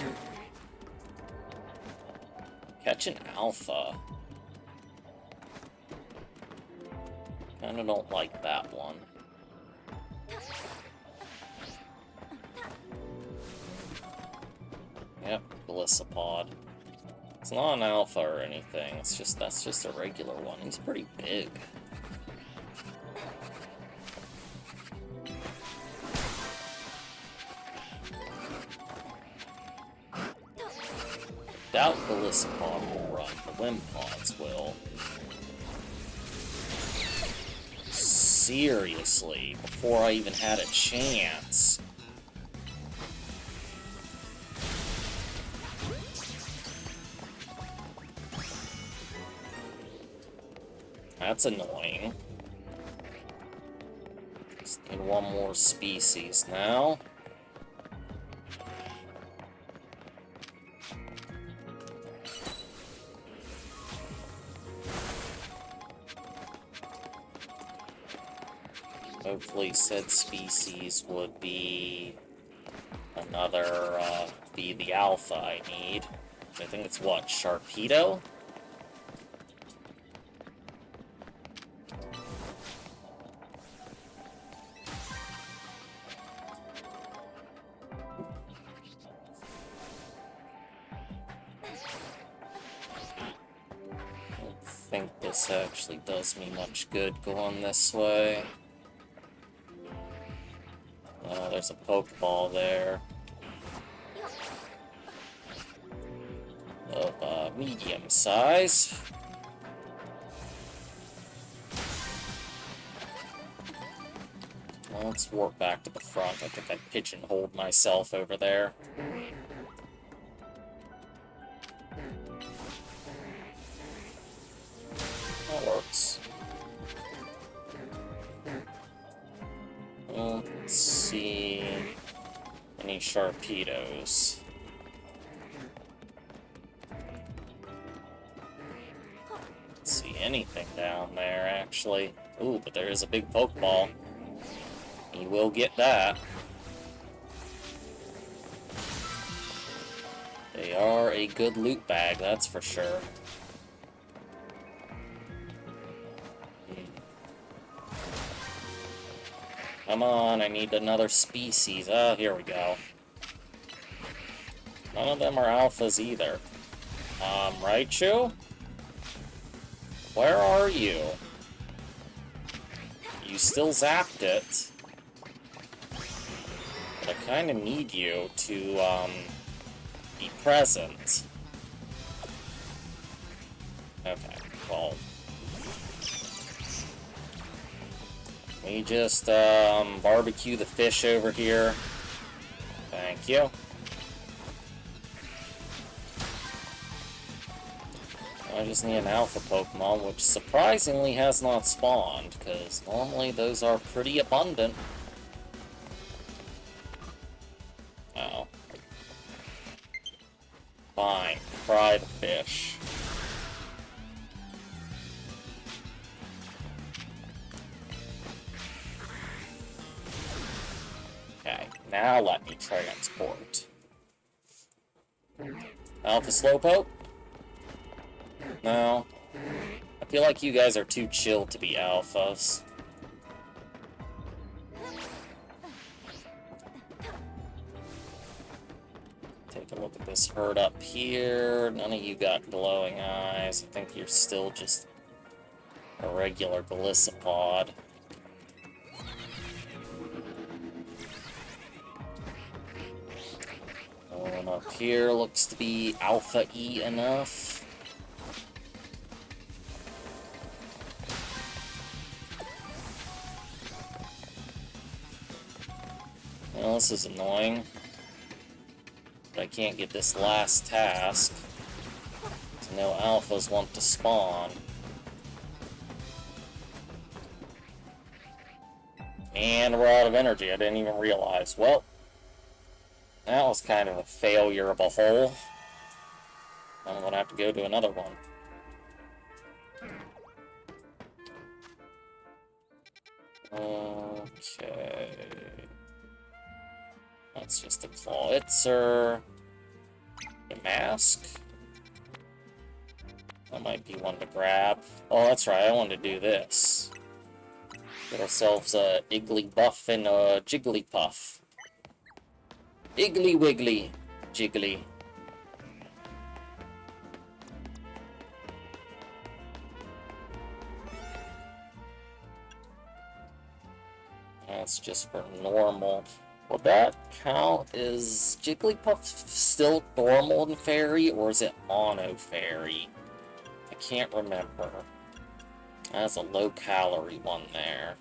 Catch an alpha. Kinda don't like that one. Yep, Galissapod. It's not an alpha or anything, it's just that's just a regular one. He's pretty big. Doubt Galissapod will run, the Wimpods will. Seriously, before I even had a chance. That's annoying. Just need one more species now. Hopefully said species would be another, be the alpha I need. I think it's what, Sharpedo? I don't think this actually does me much good going this way. There's a Pokeball there. Of medium size. Well, let's warp back to the front. I think I pigeonholed myself over there. That works. Well, let's see any Sharpedos. Let's see anything down there, actually. Ooh, but there is a big Pokeball. He will get that. They are a good loot bag, that's for sure. Come on, I need another species. Oh, here we go. None of them are alphas either. Raichu? Where are you? You still zapped it. But I kinda need you to, be present. Okay, well... We just barbecue the fish over here. Thank you. I just need an alpha Pokemon, which surprisingly has not spawned, because normally those are pretty abundant. Oh. Fine. Fry the fish. Okay, now let me transport. Alpha Slowpoke? No. I feel like you guys are too chill to be alphas. Take a look at this herd up here. None of you got glowing eyes. I think you're still just a regular Golisopod. One up here looks to be Alpha-E enough. Well, this is annoying. But I can't get this last task. So no alphas want to spawn. And we're out of energy. I didn't even realize. Well, that was kind of a failure of a hole. I'm gonna have to go to another one. Okay. That's just a Clawitzer. A mask. That might be one to grab. Oh, that's right, I wanted to do this. Get ourselves a Igglybuff and a Jigglypuff. Iggly Wiggly Jiggly. That's just for normal. Will that count? Is Jigglypuff still normal and fairy, or is it mono fairy? I can't remember. That's a low-calorie one there.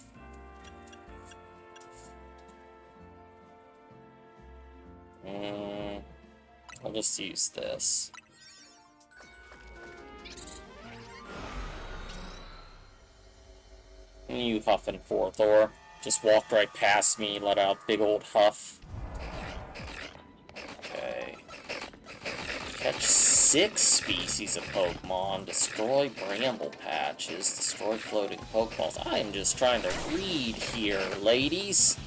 I'll just use this. You huffing for Thor. Just walked right past me, let out a big old huff. Okay. Catch 6 species of Pokemon, destroy bramble patches, destroy floating Pokeballs. I am just trying to read here, ladies.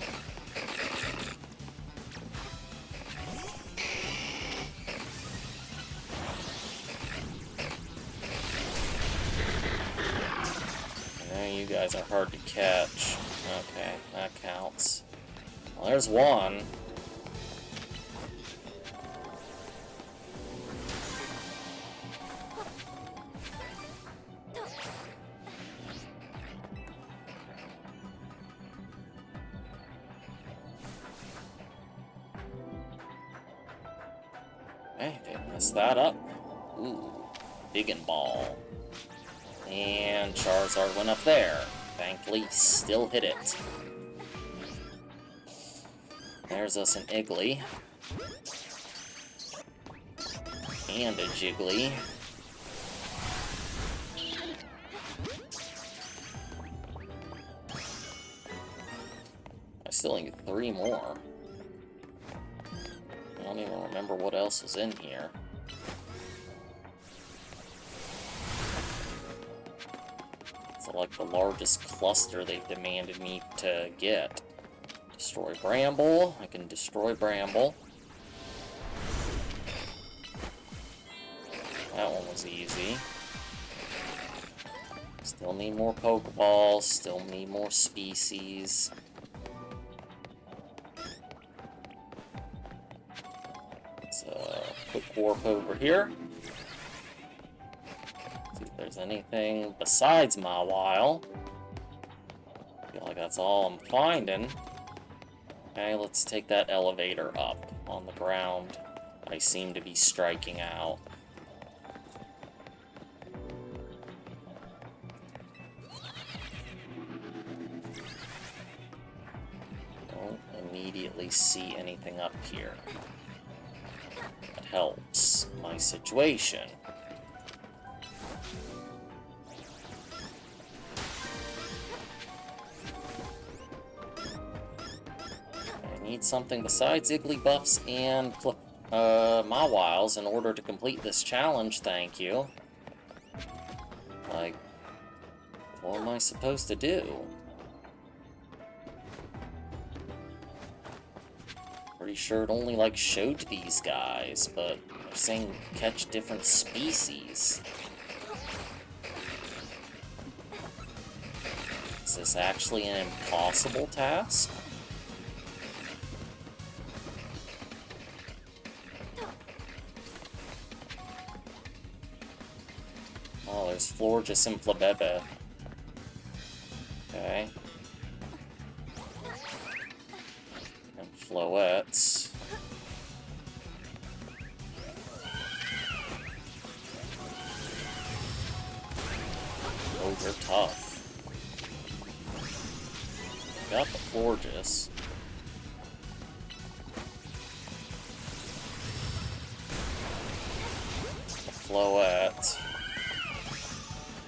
I know you guys are hard to catch. Okay, that counts. Well, there's one. Okay, didn't mess that up. Ooh, Big and Ball. And Charizard went up there. Thankfully, still hit it. There's us an Iggly. And a Jiggly. I still need 3 more. I don't even remember what else was in here. Like the largest cluster they've demanded me to get. Destroy Bramble. I can destroy Bramble. That one was easy. Still need more Pokeballs. Still need more species. Let's quick warp over here. See if there's anything besides Mawile. I feel like that's all I'm finding. Okay, let's take that elevator up on the ground. I seem to be striking out. immediately see anything up here. That helps my situation. I need something besides Igglybuffs and Mawiles in order to complete this challenge, thank you. Like, what am I supposed to do? Pretty sure it only, like, showed these guys, but they're saying catch different species. Is this actually an impossible task? Oh, there's Florges and Flabebe. Okay. And Floettes. Oh, they're tough. Got the Florges. The Floette.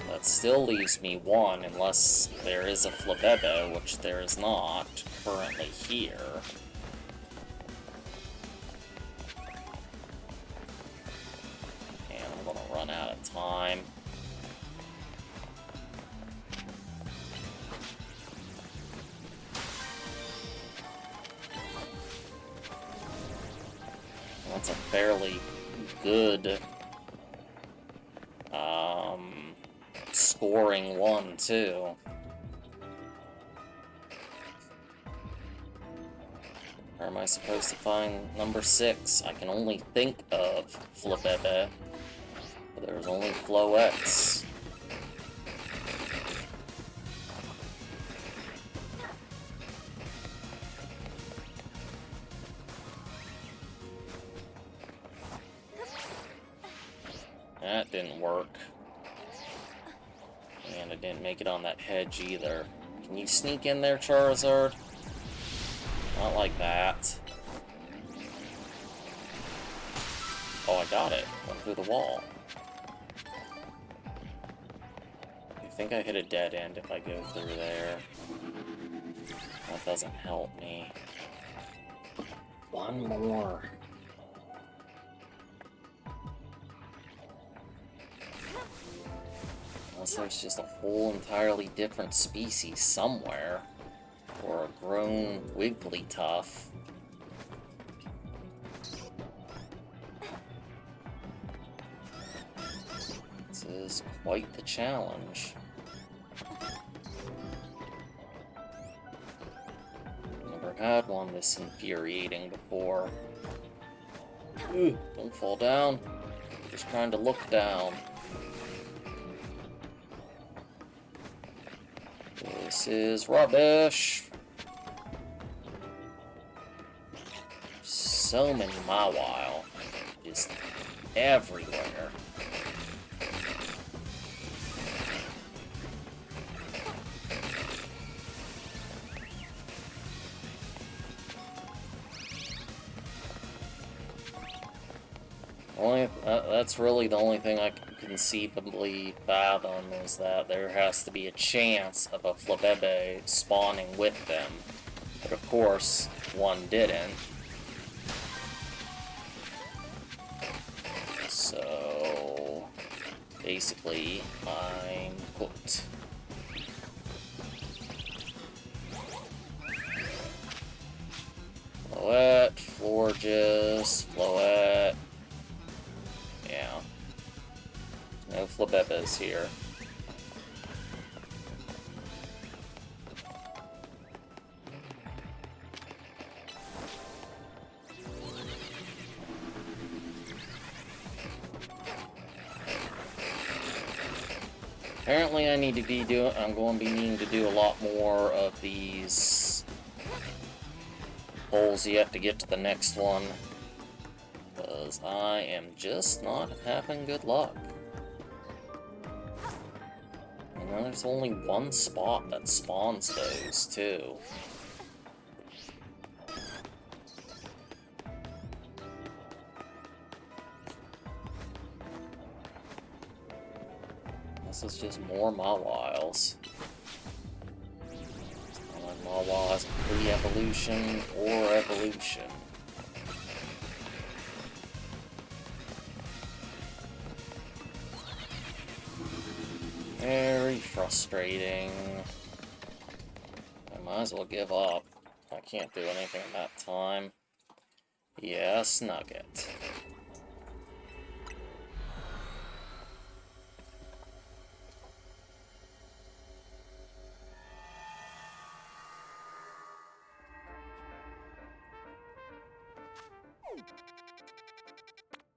That still leaves me one, unless there is a Flabebe, which there is not currently here. And I'm gonna run out of time. That's a fairly good scoring one, too. Where am I supposed to find number 6? I can only think of Flabebe, but there's only Floettes. That didn't work. And I didn't make it on that hedge either. Can you sneak in there, Charizard? Not like that. Oh, I got it. Went through the wall. I think I hit a dead end if I go through there. That doesn't help me. One more. Unless there's just a whole entirely different species somewhere. Or a grown Wigglytuff. This is quite the challenge. Never had one this infuriating before. Ooh, don't fall down. I'm just trying to look down. This is rubbish. So many Mawile. Just everywhere. That's really the only thing I can conceivably fathom, is that there has to be a chance of a Flabebe spawning with them. But of course, one didn't. So basically, I'm hooked. Floette, Florges, Floette. Yeah. No Flabebes here. Apparently I'm going to be needing to do a lot more of these holes yet to get to the next one. Because I am just not having good luck. And there's only one spot that spawns those, too. This is just more Mawiles. And Mawile has a pre-evolution or evolution. Very frustrating. I might as well give up. I can't do anything in that time. Yes, Nugget.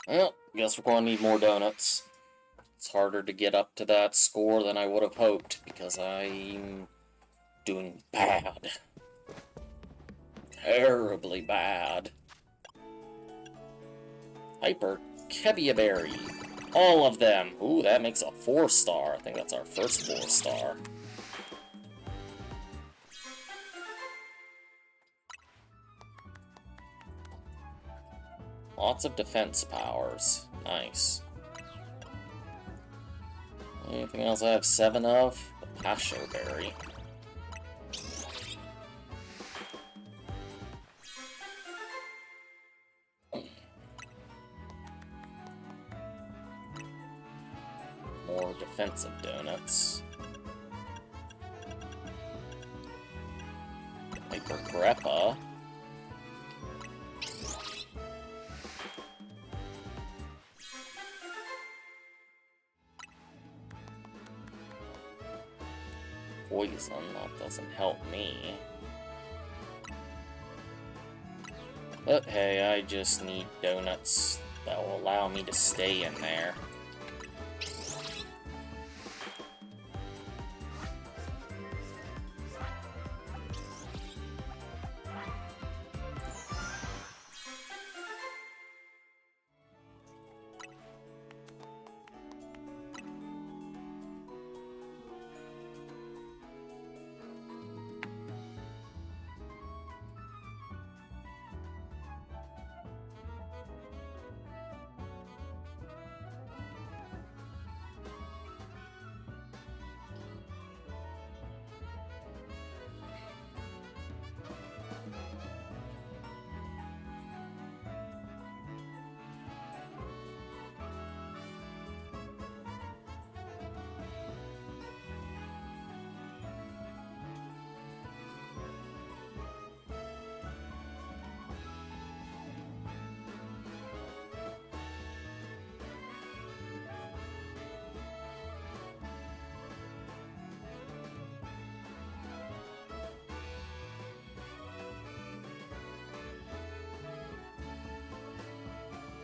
Well, guess we're going to need more donuts. It's harder to get up to that score than I would have hoped, because I'm doing bad. Terribly bad. Hyper Kebiaberry. All of them. Ooh, that makes a 4-star. I think that's our first 4-star. Lots of defense powers. Nice. Anything else I have 7 of? The Pasho Berry. More defensive donuts. Hyper Greppa. Poison, that doesn't help me. But hey, I just need donuts that will allow me to stay in there.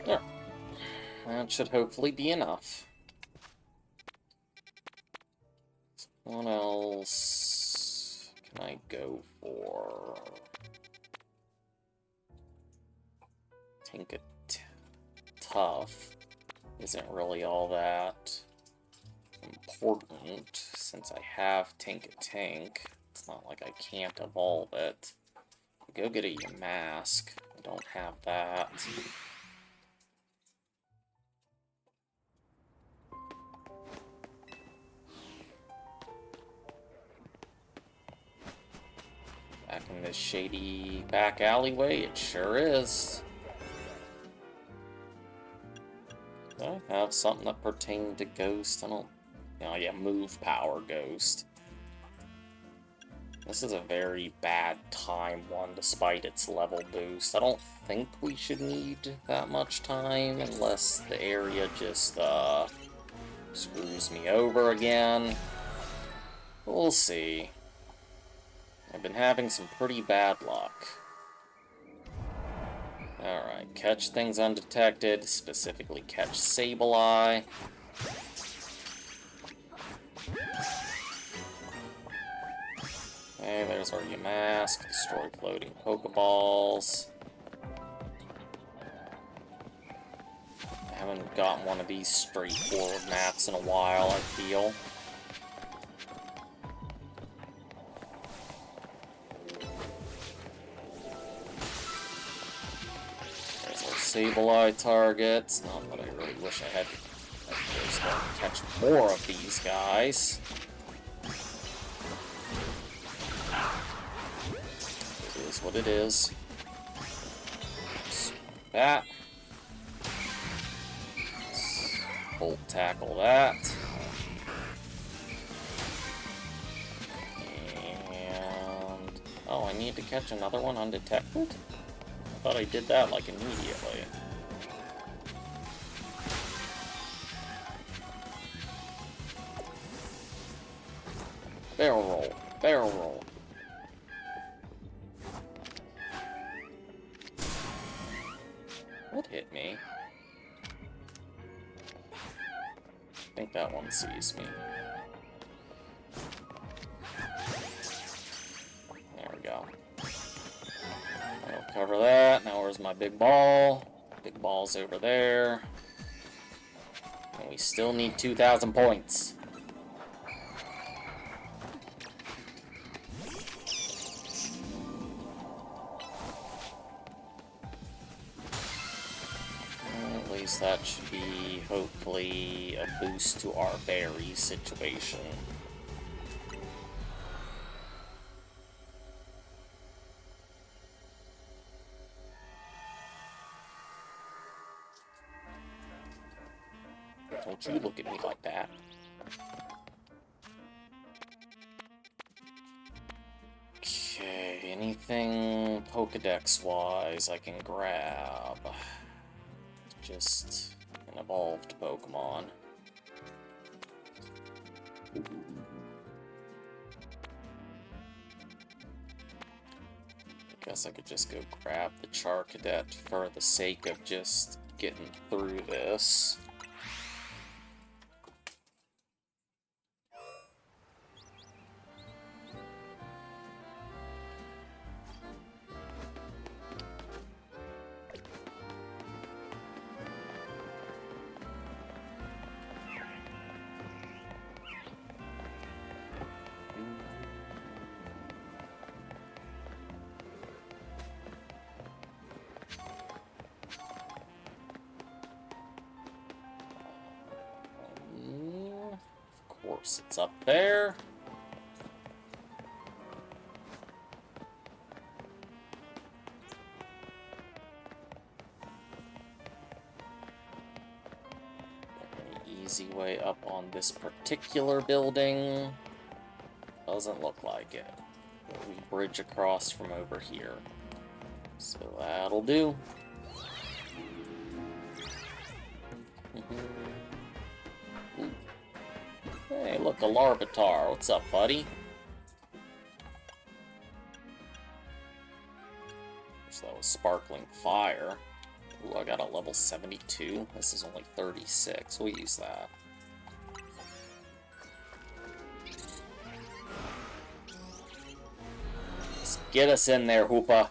Yeah, that should hopefully be enough. What else can I go for? Tinka Tough isn't really all that important since I have Tinka Tank. It's not like I can't evolve it. Go get a Mask. I don't have that. Back in this shady back alleyway, it sure is. Do I have something that pertained to Ghost? I don't... Oh yeah, move power Ghost. This is a very bad time one, despite its level boost. I don't think we should need that much time, unless the area just, screws me over again. We'll see. I've been having some pretty bad luck. Alright, catch things undetected, specifically catch Sableye. Okay, there's our Yamask, destroy floating Pokeballs. I haven't gotten one of these straightforward maps in a while, I feel. There's our Sableye targets. Not that I really wish I had Just gonna catch more of these guys. It is what it is. That. Bolt tackle that. And... oh, I need to catch another one undetected? I thought I did that, like, immediately. Barrel roll. Barrel roll. What hit me? I think that one sees me. There we go. I'll cover that. Now where's my big ball? Big ball's over there. And we still need 2,000 points. At least that should be, hopefully, a boost to our berry situation. Don't you look at me like that. Okay, anything Pokedex-wise I can grab? Just an evolved Pokemon. I guess I could just go grab the Charcadet for the sake of just getting through this. Of course, it's up there. Any easy way up on this particular building? Doesn't look like it. We bridge across from over here. So that'll do. Hey, look, a Larvitar. What's up, buddy? Wish that was Sparkling Fire. Ooh, I got a level 72. This is only 36. We'll use that. Let's get us in there, Hoopa.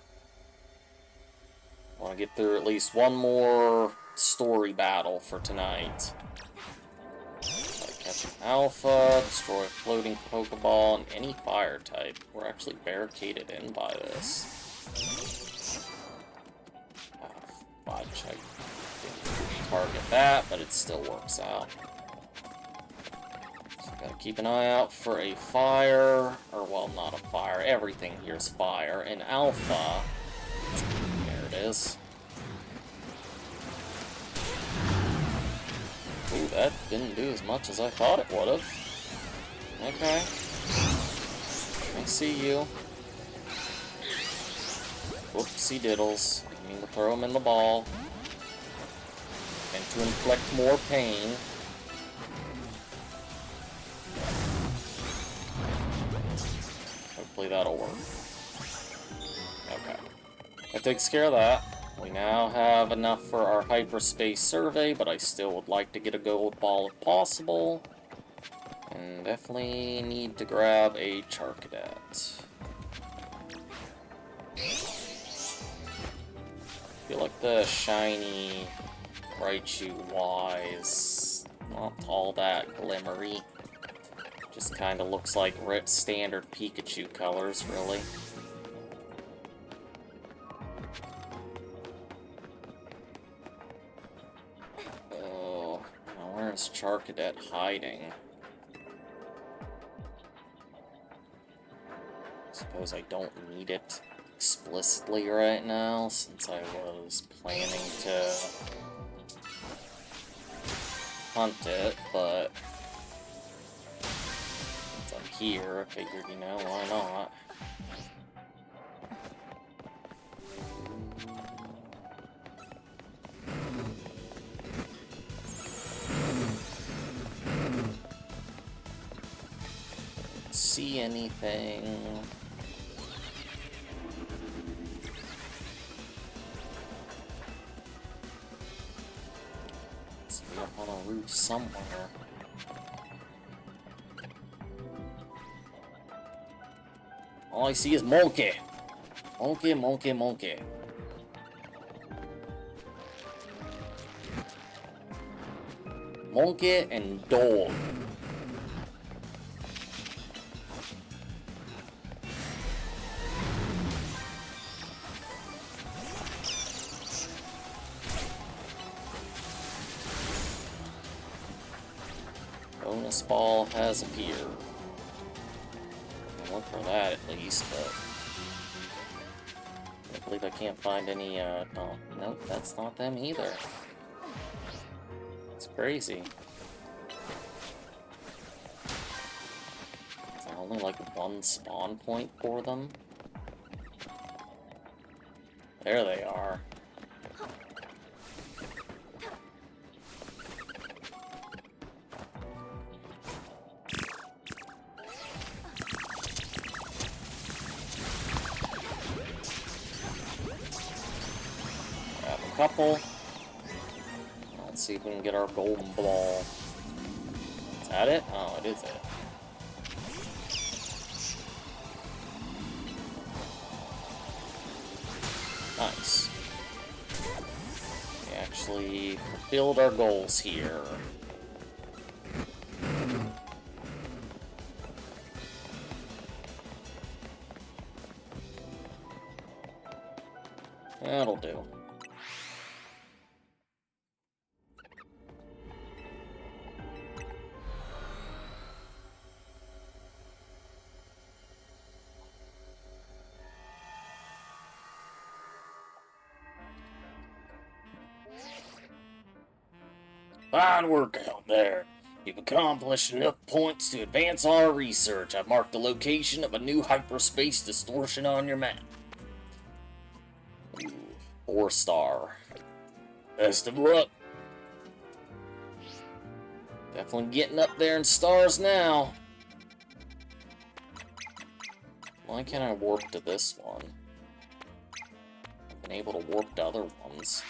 I want to get through at least one more story battle for tonight. Catch an Alpha, destroy a floating Pokeball, and any fire type. We're actually barricaded in by this. Fudge, I didn't target that, but it still works out. So gotta keep an eye out for a fire, or well, not a fire, everything here's fire. An Alpha, there it is. Ooh, that didn't do as much as I thought it would have. Okay. I see you. Whoopsie diddles. I mean to throw him in the ball. And to inflict more pain. Hopefully that'll work. Okay. That takes care of that. We now have enough for our hyperspace survey, but I still would like to get a gold ball if possible. And definitely need to grab a Charcadet. I feel like the shiny Raichu Y is not all that glimmery. Just kind of looks like standard Pikachu colors, really. is Charcadet hiding? Suppose I don't need it explicitly right now, since I was planning to hunt it, but since I'm here, I figured, you know, why not? See anything? Let's be up on a roof somewhere. All I see is monkey. Monkey, monkey, monkey. Monkey and dog. Bonus ball has appeared. I'll look for that at least, but I believe I can't find any, oh, nope, that's not them either. It's crazy. Is there only like one spawn point for them? There they are. Couple. Let's see if we can get our golden ball. Is that it? Oh, it is it. Nice. We actually fulfilled our goals here. That'll do. Fine work out there. You've accomplished enough points to advance our research. I've marked the location of a new hyperspace distortion on your map. Ooh, 4-star. Best of luck. Definitely getting up there in stars now. Why can't I warp to this one? I've been able to warp to other ones.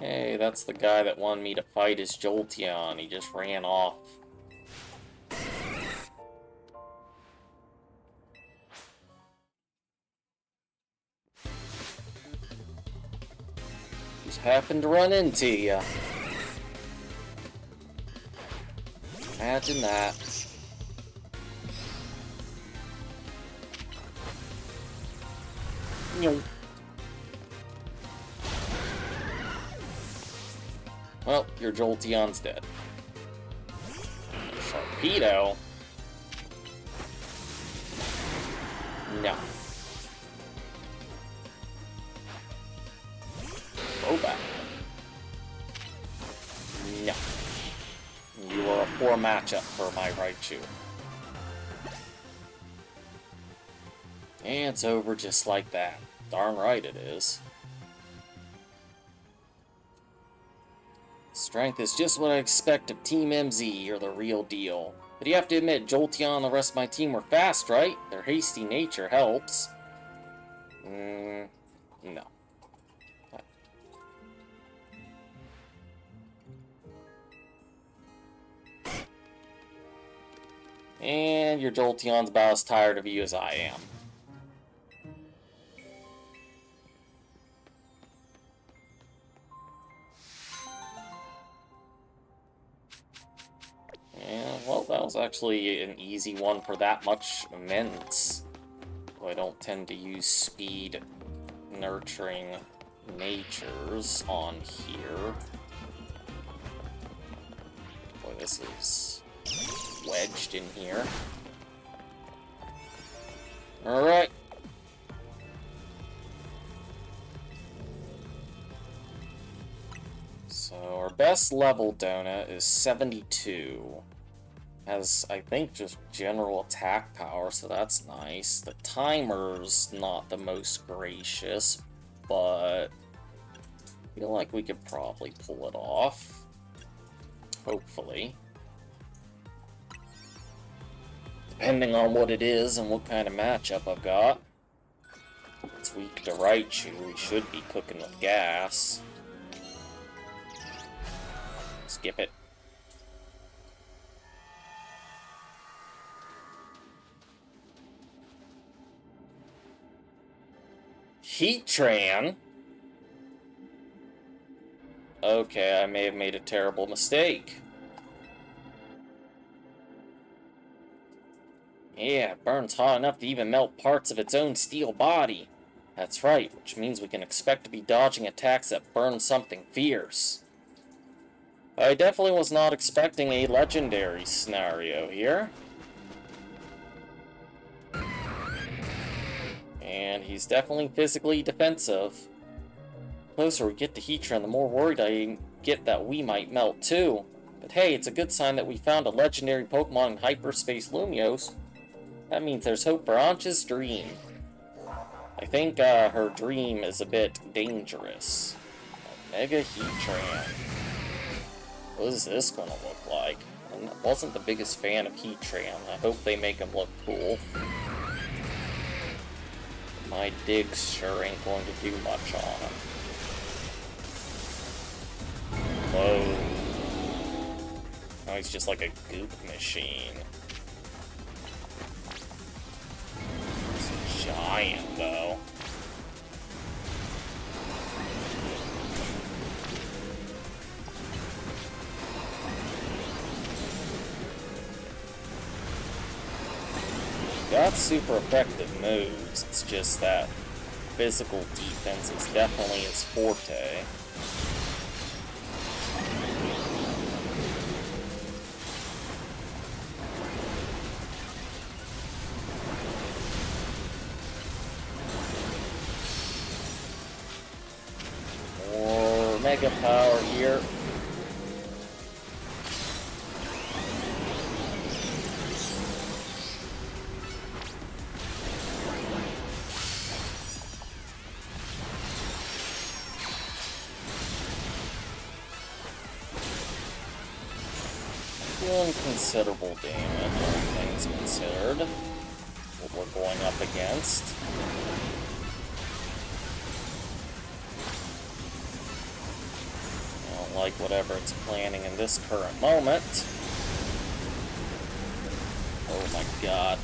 Hey, that's the guy that wanted me to fight his Jolteon. He just ran off. Just happened to run into you. Imagine that. Well, your Jolteon's dead. Sharpedo? No. Go back. No. You are a poor matchup for my Raichu. And it's over just like that. Darn right it is. Strength is just what I expect of Team MZ. You're the real deal. But you have to admit, Jolteon and the rest of my team were fast, right? Their hasty nature helps. No. And your Jolteon's about as tired of you as I am. Yeah, well, Well, that was actually an easy one for that much immense. So I don't tend to use speed nurturing natures on here. Boy, this is wedged in here. Alright. So our best level donut is 72. Has, I think, just general attack power, so that's nice. The timer's not the most gracious, but I feel like we could probably pull it off. Hopefully. Depending on what it is and what kind of matchup I've got. It's weak to Raichu, we should be cooking with gas. Skip it. Heatran? Okay, I may have made a terrible mistake. Yeah, it burns hot enough to even melt parts of its own steel body. That's right, which means we can expect to be dodging attacks that burn something fierce. I definitely was not expecting a legendary scenario here. And he's definitely physically defensive. The closer we get to Heatran, the more worried I get that we might melt too. But hey, it's a good sign that we found a legendary Pokemon in Hyperspace Lumiose. That means there's hope for Ancha's dream. I think her dream is a bit dangerous. Mega Heatran. What is this gonna look like? I wasn't the biggest fan of Heatran. I hope they make him look cool. My digs sure ain't going to do much on him. Whoa. Now he's just like a goop machine. He's giant, though. Got super effective moves, it's just that physical defense is definitely his forte. More mega power here. Doing considerable damage, all things considered. What we're going up against. I don't like whatever it's planning in this current moment. Oh my god.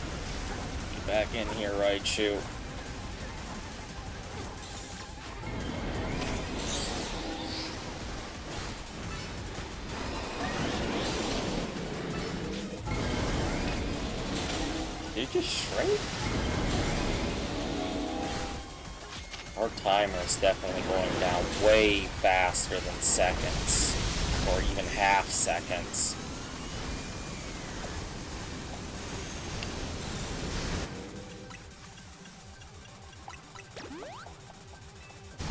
Get back in here, Raichu. Did it just shrink? Our timer is definitely going down way faster than seconds, or even half seconds.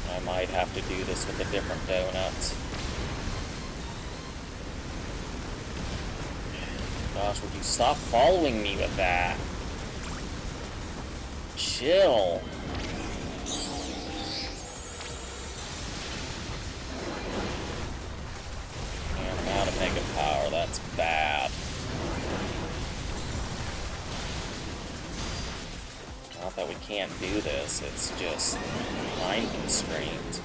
I might have to do this with a different donut. Gosh, would you stop following me with that? Chill. And I'm out of mega power, that's bad. Not that we can't do this, it's just time constraint.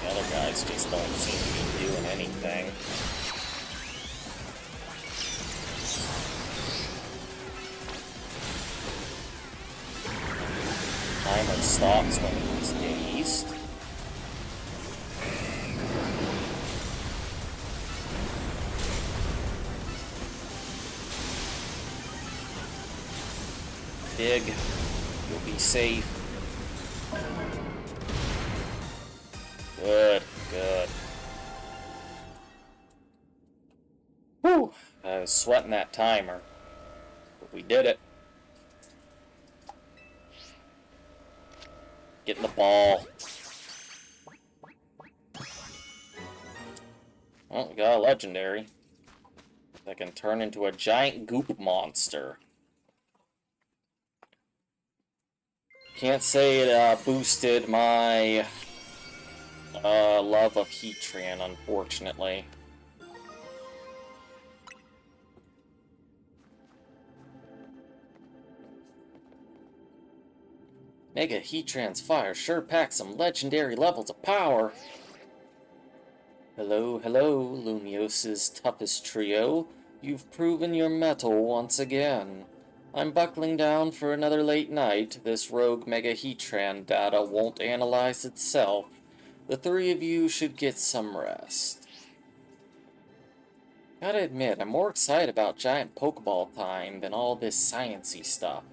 The other guys just don't seem to be doing anything. Timer stops when he's dazed. Dig. You'll be safe. Good, good. Whew! I was sweating that timer. But we did it. Get in the ball. Oh, we got a legendary. That can turn into a giant goop monster. Can't say it boosted my love of Heatran, unfortunately. Mega Heatran's fire sure packs some legendary levels of power. Hello, hello, Lumios's toughest trio. You've proven your mettle once again. I'm buckling down for another late night. This rogue Mega Heatran data won't analyze itself. The three of you should get some rest. Gotta admit, I'm more excited about giant Pokeball time than all this sciencey stuff.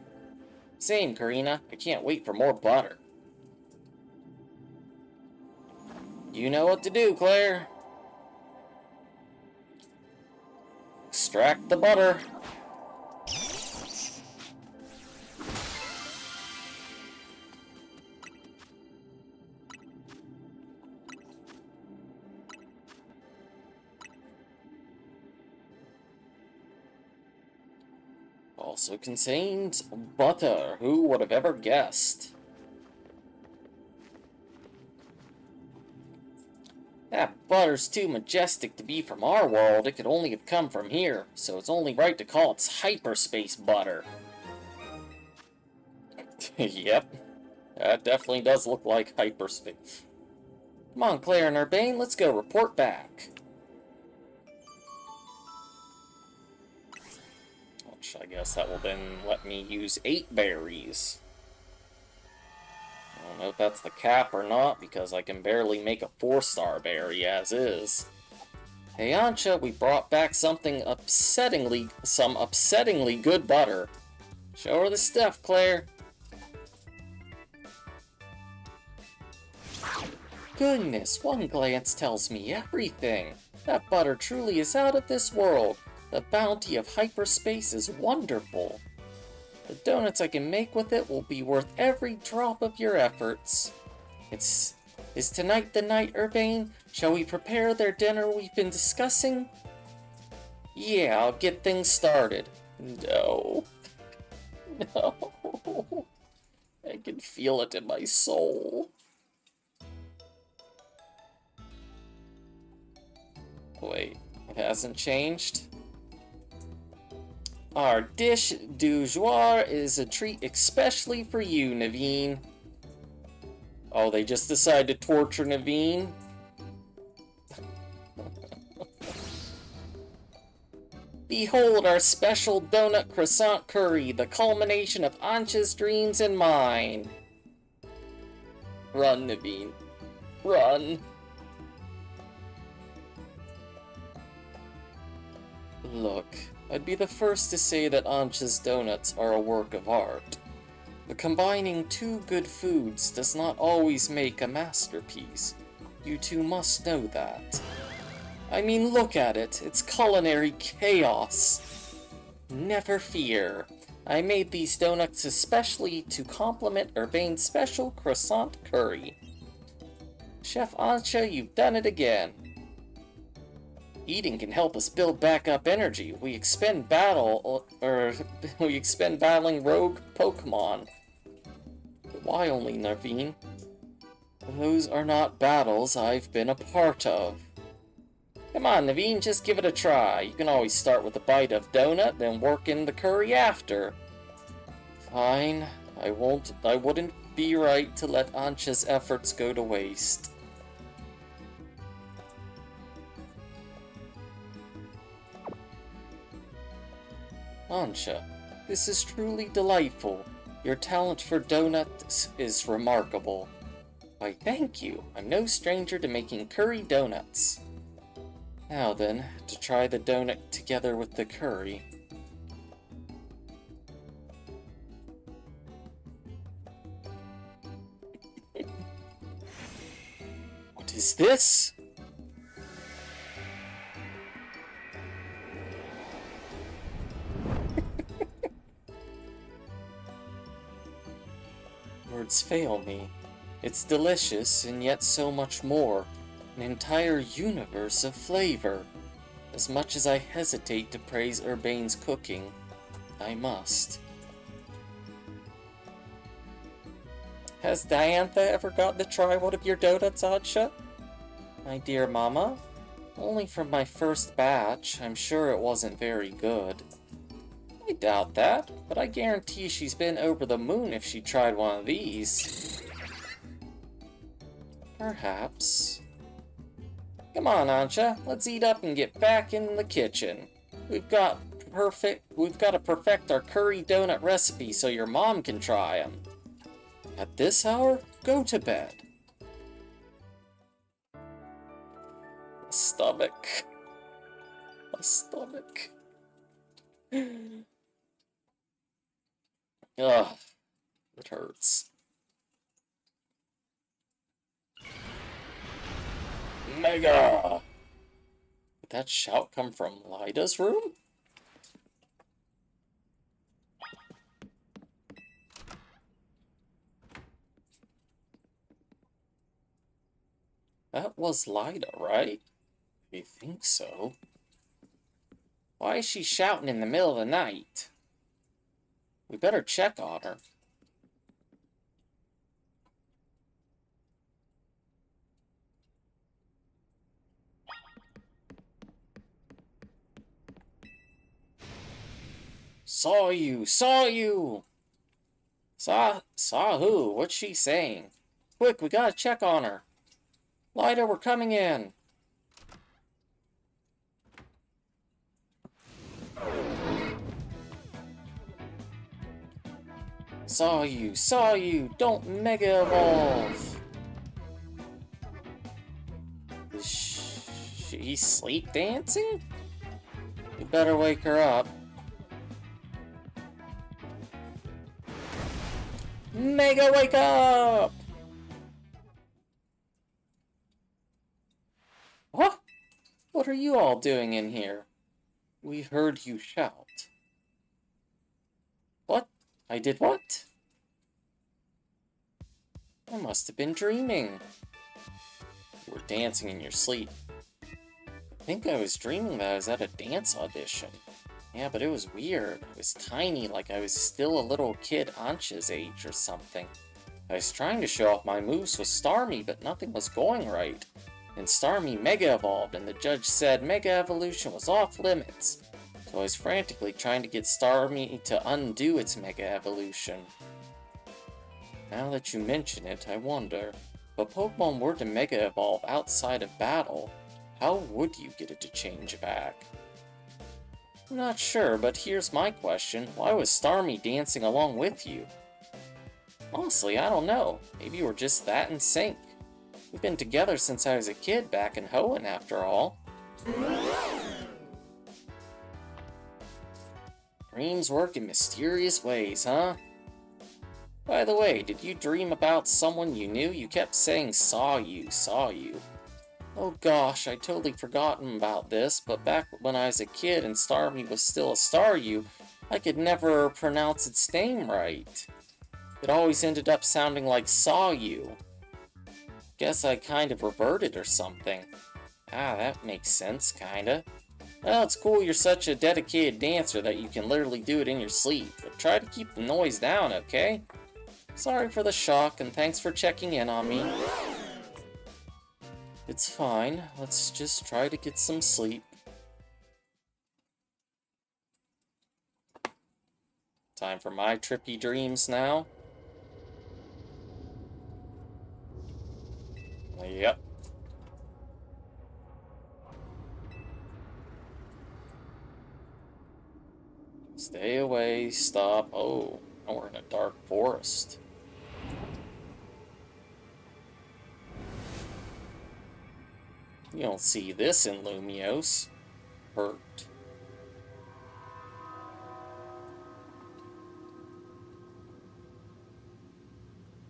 Same, Karina. I can't wait for more butter. You know what to do, Claire. Extract the butter. Also contains butter. Who would have ever guessed? That butter's too majestic to be from our world. It could only have come from here, so it's only right to call it hyperspace butter. Yep, that definitely does look like hyperspace. Come on, Claire and Urbane, let's go report back. Which I guess that will then let me use 8 berries. I don't know if that's the cap or not, because I can barely make a 4-star berry as is. Hey Ancha, we brought back some upsettingly good butter. Show her the stuff, Claire. Goodness, one glance tells me everything. That butter truly is out of this world. The bounty of hyperspace is wonderful. The donuts I can make with it will be worth every drop of your efforts. Is tonight the night, Urbane? Shall we prepare their dinner we've been discussing? Yeah, I'll get things started. No. No. I can feel it in my soul. Wait, it hasn't changed? Our dish du jour is a treat especially for you, Naveen. Oh, they just decided to torture Naveen? Behold our special donut croissant curry, the culmination of Ancha's dreams and mine. Run, Naveen. Run. Look, I'd be the first to say that Ancha's donuts are a work of art. But combining two good foods does not always make a masterpiece. You two must know that. I mean, look at it. It's culinary chaos. Never fear. I made these donuts especially to complement Urbane's special croissant curry. Chef Ancha, you've done it again. Eating can help us build back up energy. We expend battling rogue Pokemon. But why only, Naveen? Those are not battles I've been a part of. Come on, Naveen, just give it a try. You can always start with a bite of donut, then work in the curry after. Fine. I wouldn't be right to let Ancha's efforts go to waste. Ancha, this is truly delightful. Your talent for donuts is remarkable. Why, thank you. I'm no stranger to making curry donuts. Now then, to try the donut together with the curry. What is this? Words fail me. It's delicious, and yet so much more. An entire universe of flavor. As much as I hesitate to praise Urbane's cooking, I must. Has Diantha ever gotten to try one of your donuts, Ansha? My dear Mama? Only from my first batch. I'm sure it wasn't very good. I doubt that, but I guarantee she's been over the moon if she tried one of these. Perhaps. Come on, Ansha, let's eat up and get back in the kitchen. We've got to perfect our curry donut recipe so your mom can try them. At this hour, go to bed. My stomach. My stomach. Ugh, it hurts. Mega! Did that shout come from Lyda's room? That was Lyda, right? I think so. Why is she shouting in the middle of the night? We better check on her. Saw you! Saw you! Saw who? What's she saying? Quick, we gotta check on her. Lyda, we're coming in. Saw you, don't Mega Evolve! Is she sleep dancing? You better wake her up. Mega wake up! What? What are you all doing in here? We heard you shout. What? I did what? I must have been dreaming. You were dancing in your sleep. I think I was dreaming that I was at a dance audition. Yeah, but it was weird. I was tiny, like I was still a little kid Ansha's age or something. I was trying to show off my moves with Starmie, but nothing was going right. And Starmie Mega Evolved, and the judge said Mega Evolution was off limits. So I was frantically trying to get Starmie to undo its Mega Evolution. Now that you mention it, I wonder, if a Pokemon were to Mega Evolve outside of battle, how would you get it to change back? I'm not sure, but here's my question. Why was Starmie dancing along with you? Honestly, I don't know. Maybe we're just that in sync. We've been together since I was a kid back in Hoenn, after all. Dreams work in mysterious ways, huh? By the way, did you dream about someone you knew? You kept saying saw you, saw you. Oh gosh, I totally forgotten about this, but back when I was a kid and Starmie was still a Staryu, I could never pronounce its name right. It always ended up sounding like saw you. Guess I kind of reverted or something. Ah, that makes sense, kinda. Well, it's cool you're such a dedicated dancer that you can literally do it in your sleep, but try to keep the noise down, okay? Sorry for the shock, and thanks for checking in on me. It's fine. Let's just try to get some sleep. Time for my trippy dreams now. Yep. Stay away, stop. Oh. Oh, we're in a dark forest. You don't see this in Lumiose. Hurt.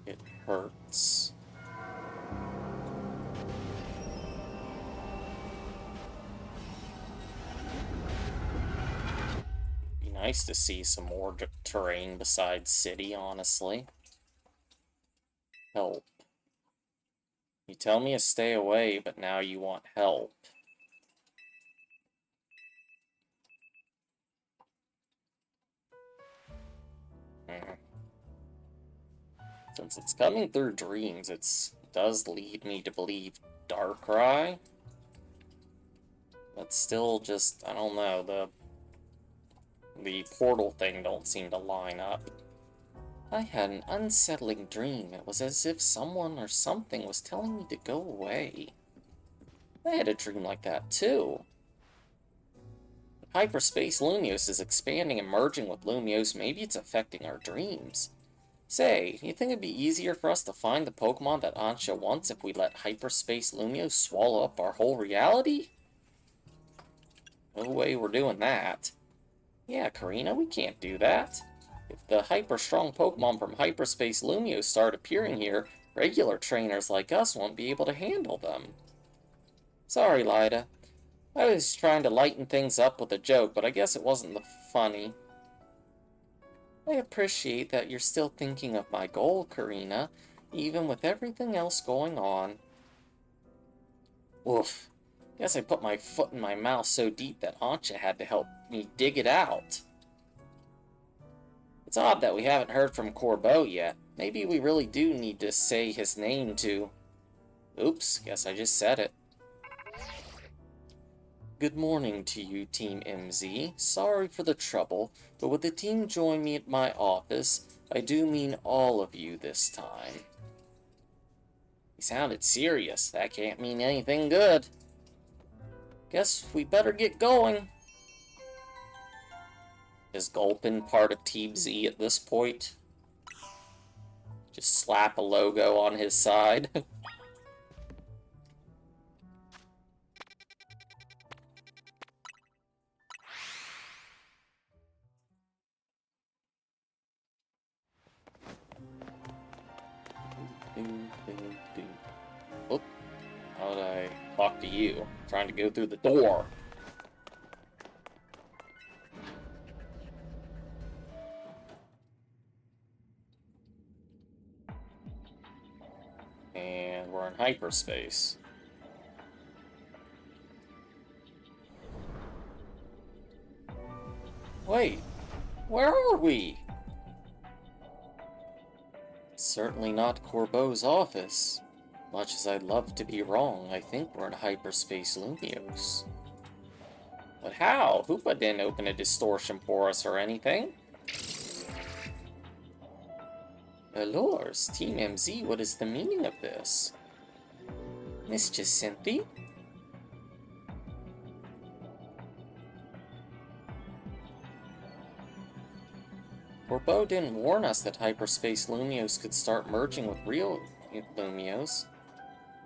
It hurts. Be nice to see some more terrain besides city, honestly. Help. You tell me to stay away, but now you want help. Since it's coming through dreams, it does lead me to believe Darkrai. But still just, I don't know, the portal thing don't seem to line up. I had an unsettling dream. It was as if someone or something was telling me to go away. I had a dream like that too. If hyperspace Lumiose is expanding and merging with Lumiose, maybe it's affecting our dreams. Say, do you think it'd be easier for us to find the Pokemon that Ansha wants if we let hyperspace Lumiose swallow up our whole reality? No way we're doing that. Yeah, Karina, we can't do that. If the hyper-strong Pokemon from hyperspace Lumiose start appearing here, regular trainers like us won't be able to handle them. Sorry, Lyda. I was trying to lighten things up with a joke, but I guess it wasn't funny. I appreciate that you're still thinking of my goal, Karina, even with everything else going on. Oof. Guess I put my foot in my mouth so deep that Ansha had to help me dig it out. It's odd that we haven't heard from Corbeau yet. Maybe we really do need to say his name to... Oops, guess I just said it. Good morning to you, Team MZ. Sorry for the trouble, but would the team join me at my office? I do mean all of you this time. He sounded serious. That can't mean anything good. Guess we better get going. Is Gulpin part of Team Z at this point? Just slap a logo on his side. Oop. How would I talk to you? I'm trying to go through the door. And we're in hyperspace. Wait, where are we? Certainly not Corbeau's office. Much as I'd love to be wrong, I think we're in hyperspace Lumiose. But how? Hoopa didn't open a distortion for us or anything. Allures, Team MZ, what is the meaning of this? Mischief, Cynthia? Corbeau didn't warn us that hyperspace Lumiose could start merging with real Lumiose.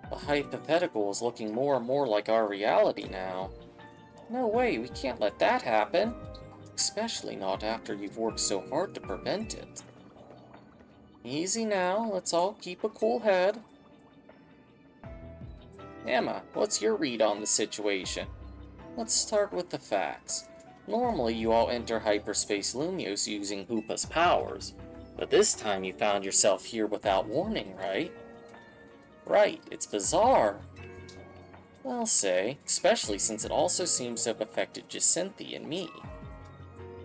The hypothetical is looking more and more like our reality now. No way, we can't let that happen. Especially not after you've worked so hard to prevent it. Easy now, let's all keep a cool head. Emma, what's your read on the situation? Let's start with the facts. Normally, you all enter hyperspace Lumiose using Hoopa's powers, but this time you found yourself here without warning, right? Right, it's bizarre. I'll say, especially since it also seems to have affected Jacinthe and me.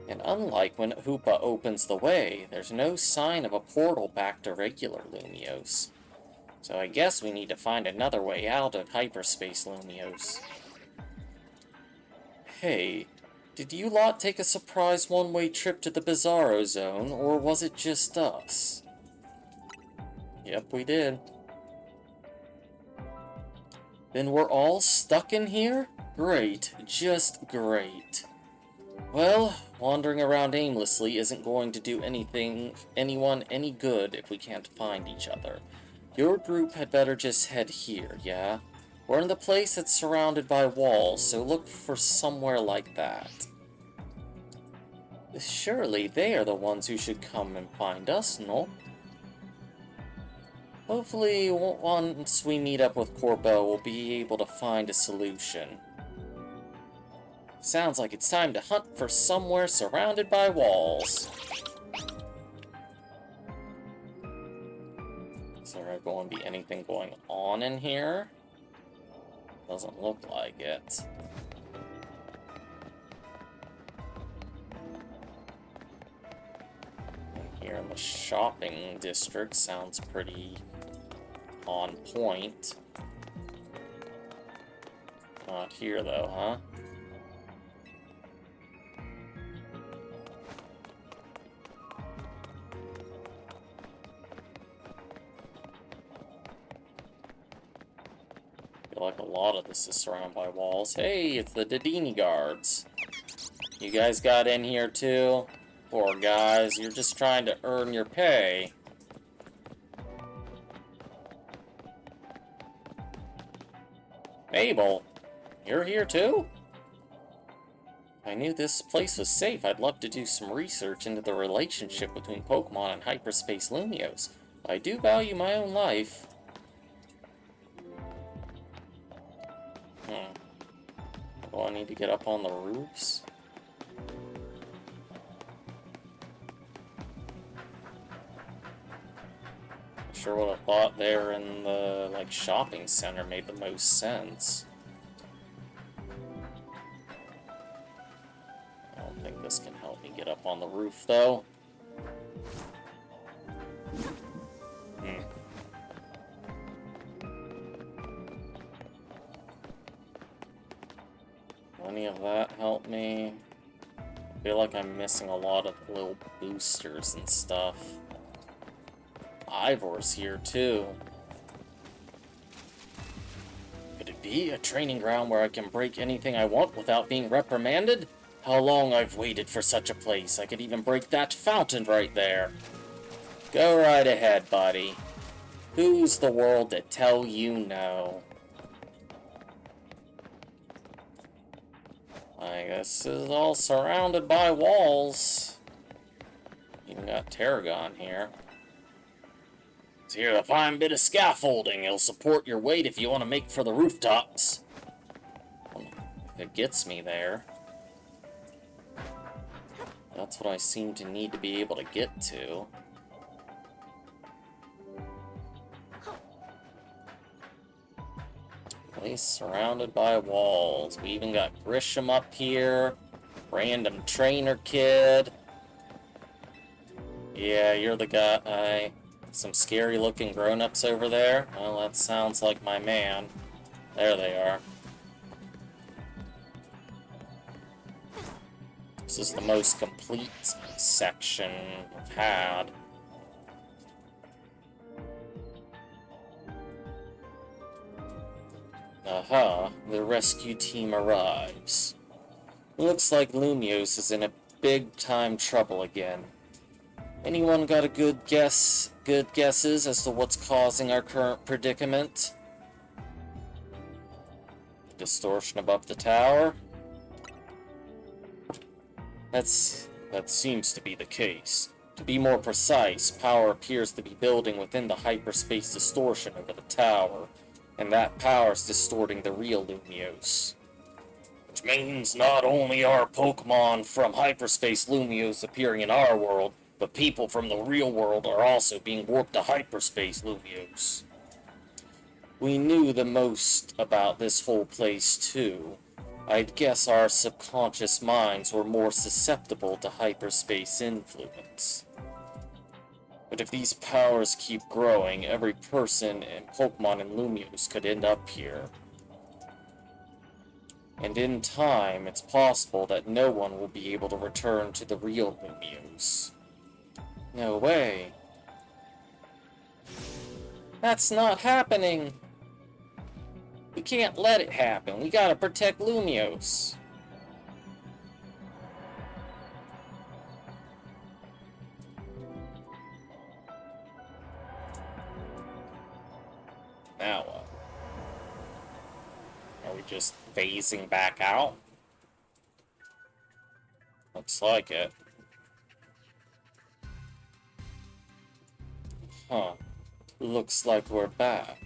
And unlike when Hoopa opens the way, there's no sign of a portal back to regular Lumiose. So I guess we need to find another way out of hyperspace Lumiose. Hey, did you lot take a surprise one-way trip to the Bizarro Zone, or was it just us? Yep, we did. Then we're all stuck in here? Great, just great. Well, Wandering around aimlessly isn't going to do anyone any good if we can't find each other. Your group had better just head here, yeah? We're in the place that's surrounded by walls, so look for somewhere like that. Surely they are the ones who should come and find us, no? Hopefully, once we meet up with Corbel, we'll be able to find a solution. Sounds like it's time to hunt for somewhere surrounded by walls. Is there going to be anything going on in here? Doesn't look like it. Here in the shopping district sounds pretty on point. Not here though, huh? I feel like a lot of this is surrounded by walls. Hey, it's the Dedini guards. You guys got in here too? Poor guys, you're just trying to earn your pay. Mabel, you're here too? If I knew this place was safe, I'd love to do some research into the relationship between Pokemon and hyperspace Lumios. I do value my own life. Do I need to get up on the roofs? Sure would have thought there in the, like, shopping center made the most sense. I don't think this can help me get up on the roof, though. Any of that help me? I feel like I'm missing a lot of little boosters and stuff. Ivor's here too. Could it be a training ground where I can break anything I want without being reprimanded? How long I've waited for such a place. I could even break that fountain right there. Go right ahead, buddy. Who's the world to tell you no? I guess this is all surrounded by walls. Even got Tarragon here. Here's a fine bit of scaffolding. It'll support your weight if you want to make for the rooftops. If it gets me there. That's what I seem to need to be able to get to. Place surrounded by walls. We even got Grisham up here. Random trainer kid. Yeah, you're the guy. Some scary looking grown-ups over there. Well, that sounds like my man. There they are. This is the most complete section I've had. Aha, the rescue team arrives. Looks like Lumios is in a big-time trouble again. Anyone got a good guesses as to what's causing our current predicament? Distortion above the tower? That seems to be the case. To be more precise, power appears to be building within the hyperspace distortion over the tower, and that power is distorting the real Lumios. Which means not only are Pokemon from hyperspace Lumios appearing in our world, but people from the real world are also being warped to hyperspace Lumios. We knew the most about this whole place too. I'd guess our subconscious minds were more susceptible to hyperspace influence. But if these powers keep growing, every person and Pokemon in Lumios could end up here. And in time, it's possible that no one will be able to return to the real Lumios. No way. That's not happening. We can't let it happen. We gotta protect Lumios. Now what? Are we just phasing back out? Looks like it. Huh. Looks like we're back.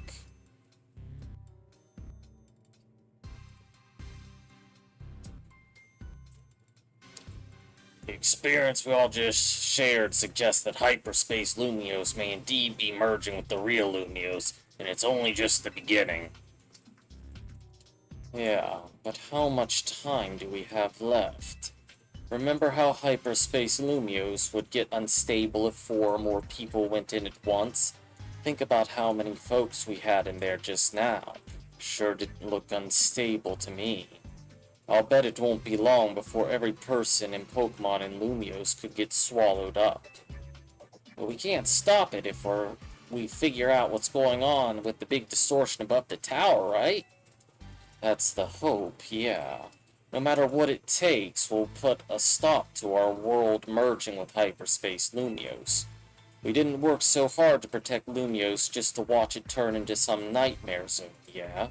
The experience we all just shared suggests that hyperspace Lumios may indeed be merging with the real Lumios, and it's only just the beginning. Yeah, but how much time do we have left? Remember how hyperspace Lumios would get unstable if 4 or more people went in at once? Think about how many folks we had in there just now. Sure didn't look unstable to me. I'll bet it won't be long before every person and Pokemon in Lumios could get swallowed up. But we can't stop it if we figure out what's going on with the big distortion above the tower, right? That's the hope, yeah. No matter what it takes, we'll put a stop to our world merging with hyperspace Lumios. We didn't work so hard to protect Lumios just to watch it turn into some nightmare zone, yeah?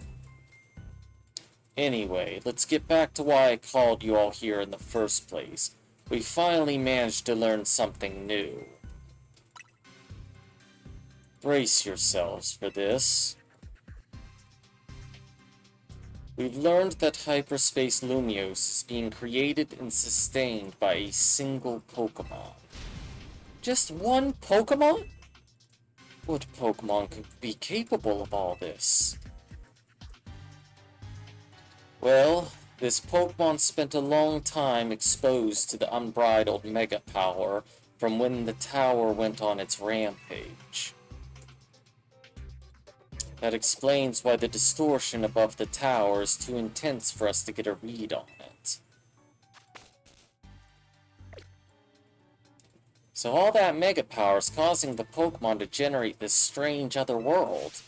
Anyway, let's get back to why I called you all here in the first place. We finally managed to learn something new. Brace yourselves for this. We've learned that hyperspace Lumios is being created and sustained by a single Pokemon. Just one Pokemon? What Pokemon could be capable of all this? Well, this Pokemon spent a long time exposed to the unbridled mega power from when the tower went on its rampage. That explains why the distortion above the tower is too intense for us to get a read on it. So all that mega power is causing the Pokemon to generate this strange other world.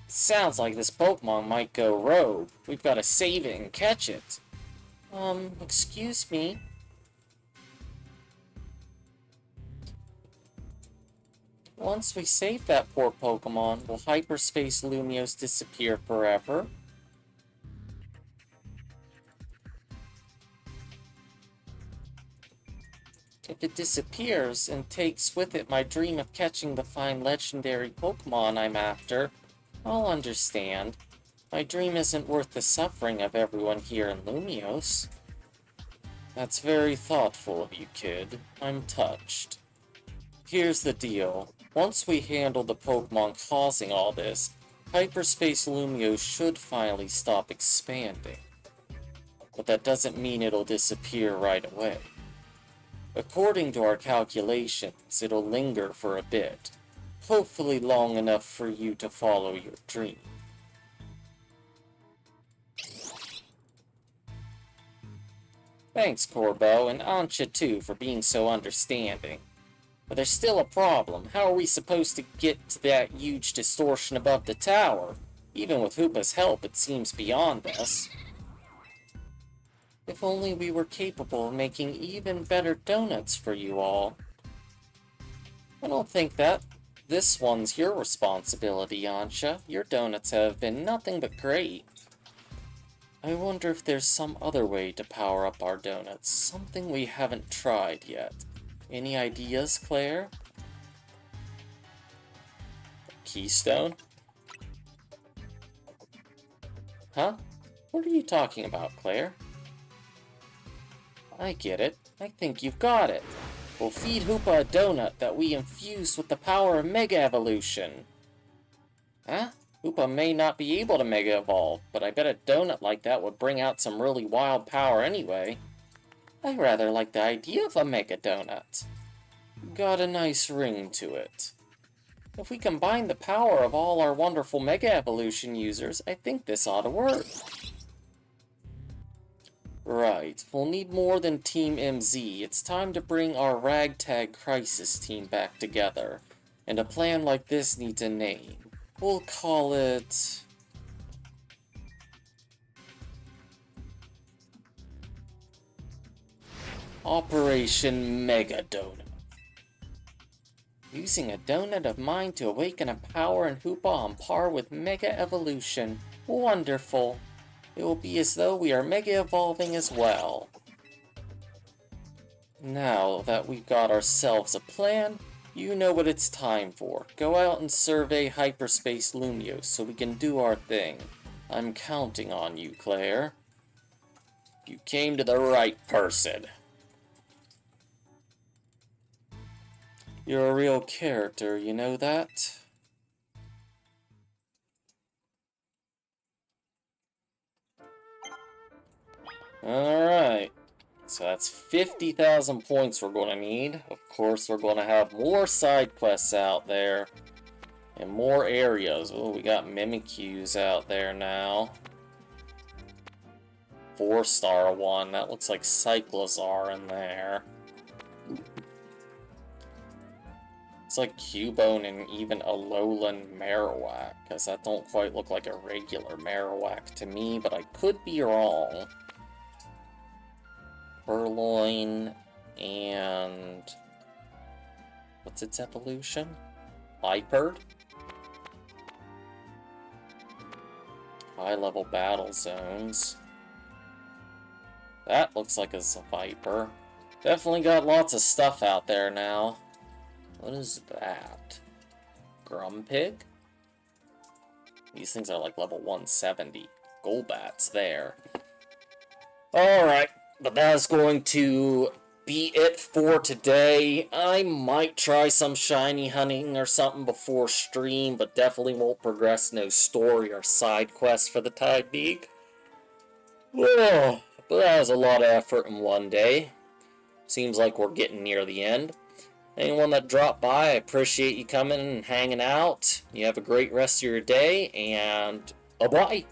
Sounds like this Pokemon might go rogue. We've got to save it and catch it. Excuse me? Once we save that poor Pokemon, will hyperspace Lumios disappear forever? If it disappears and takes with it my dream of catching the fine legendary Pokemon I'm after, I'll understand. My dream isn't worth the suffering of everyone here in Lumios. That's very thoughtful of you, kid. I'm touched. Here's the deal. Once we handle the Pokemon causing all this, hyperspace Lumios should finally stop expanding. But that doesn't mean it'll disappear right away. According to our calculations, it'll linger for a bit. Hopefully long enough for you to follow your dream. Thanks, Corbo, and Ancha too for being so understanding. But there's still a problem. How are we supposed to get to that huge distortion above the tower? Even with Hoopa's help, it seems beyond us. If only we were capable of making even better donuts for you all. I don't think that this one's your responsibility, Ansha. Your donuts have been nothing but great. I wonder if there's some other way to power up our donuts. Something we haven't tried yet. Any ideas, Claire? Keystone? Huh? What are you talking about, Claire? I get it. I think you've got it. We'll feed Hoopa a donut that we infuse with the power of Mega Evolution. Huh? Hoopa may not be able to Mega Evolve, but I bet a donut like that would bring out some really wild power anyway. I rather like the idea of a Mega Donut. Got a nice ring to it. If we combine the power of all our wonderful Mega Evolution users, I think this ought to work. Right, we'll need more than Team MZ. It's time to bring our ragtag crisis team back together. And a plan like this needs a name. We'll call it... Operation Mega Donut. Using a donut of mine to awaken a power in Hoopa on par with Mega Evolution. Wonderful. It will be as though we are Mega Evolving as well. Now that we've got ourselves a plan, you know what it's time for. Go out and survey Hyperspace Lumios so we can do our thing. I'm counting on you, Claire. You came to the right person. You're a real character, you know that? Alright. So that's 50,000 points we're going to need. Of course, we're going to have more side quests out there. And more areas. Oh, we got Mimikyus out there now. 4-star one. That looks like Cyclozar in there. It's like Cubone and even Alolan Marowak, because that don't quite look like a regular Marowak to me, but I could be wrong. Purloin and... what's its evolution? Viper? High-level battle zones. That looks like it's a Viper. Definitely got lots of stuff out there now. What is that? Grumpig? These things are like level 170. Golbat's there. Alright, but that's going to be it for today. I might try some shiny hunting or something before stream, but definitely won't progress no story or side quests for the time being. Oh, but that was a lot of effort in one day. Seems like we're getting near the end. Anyone that dropped by, I appreciate you coming and hanging out. You have a great rest of your day, and bye-bye.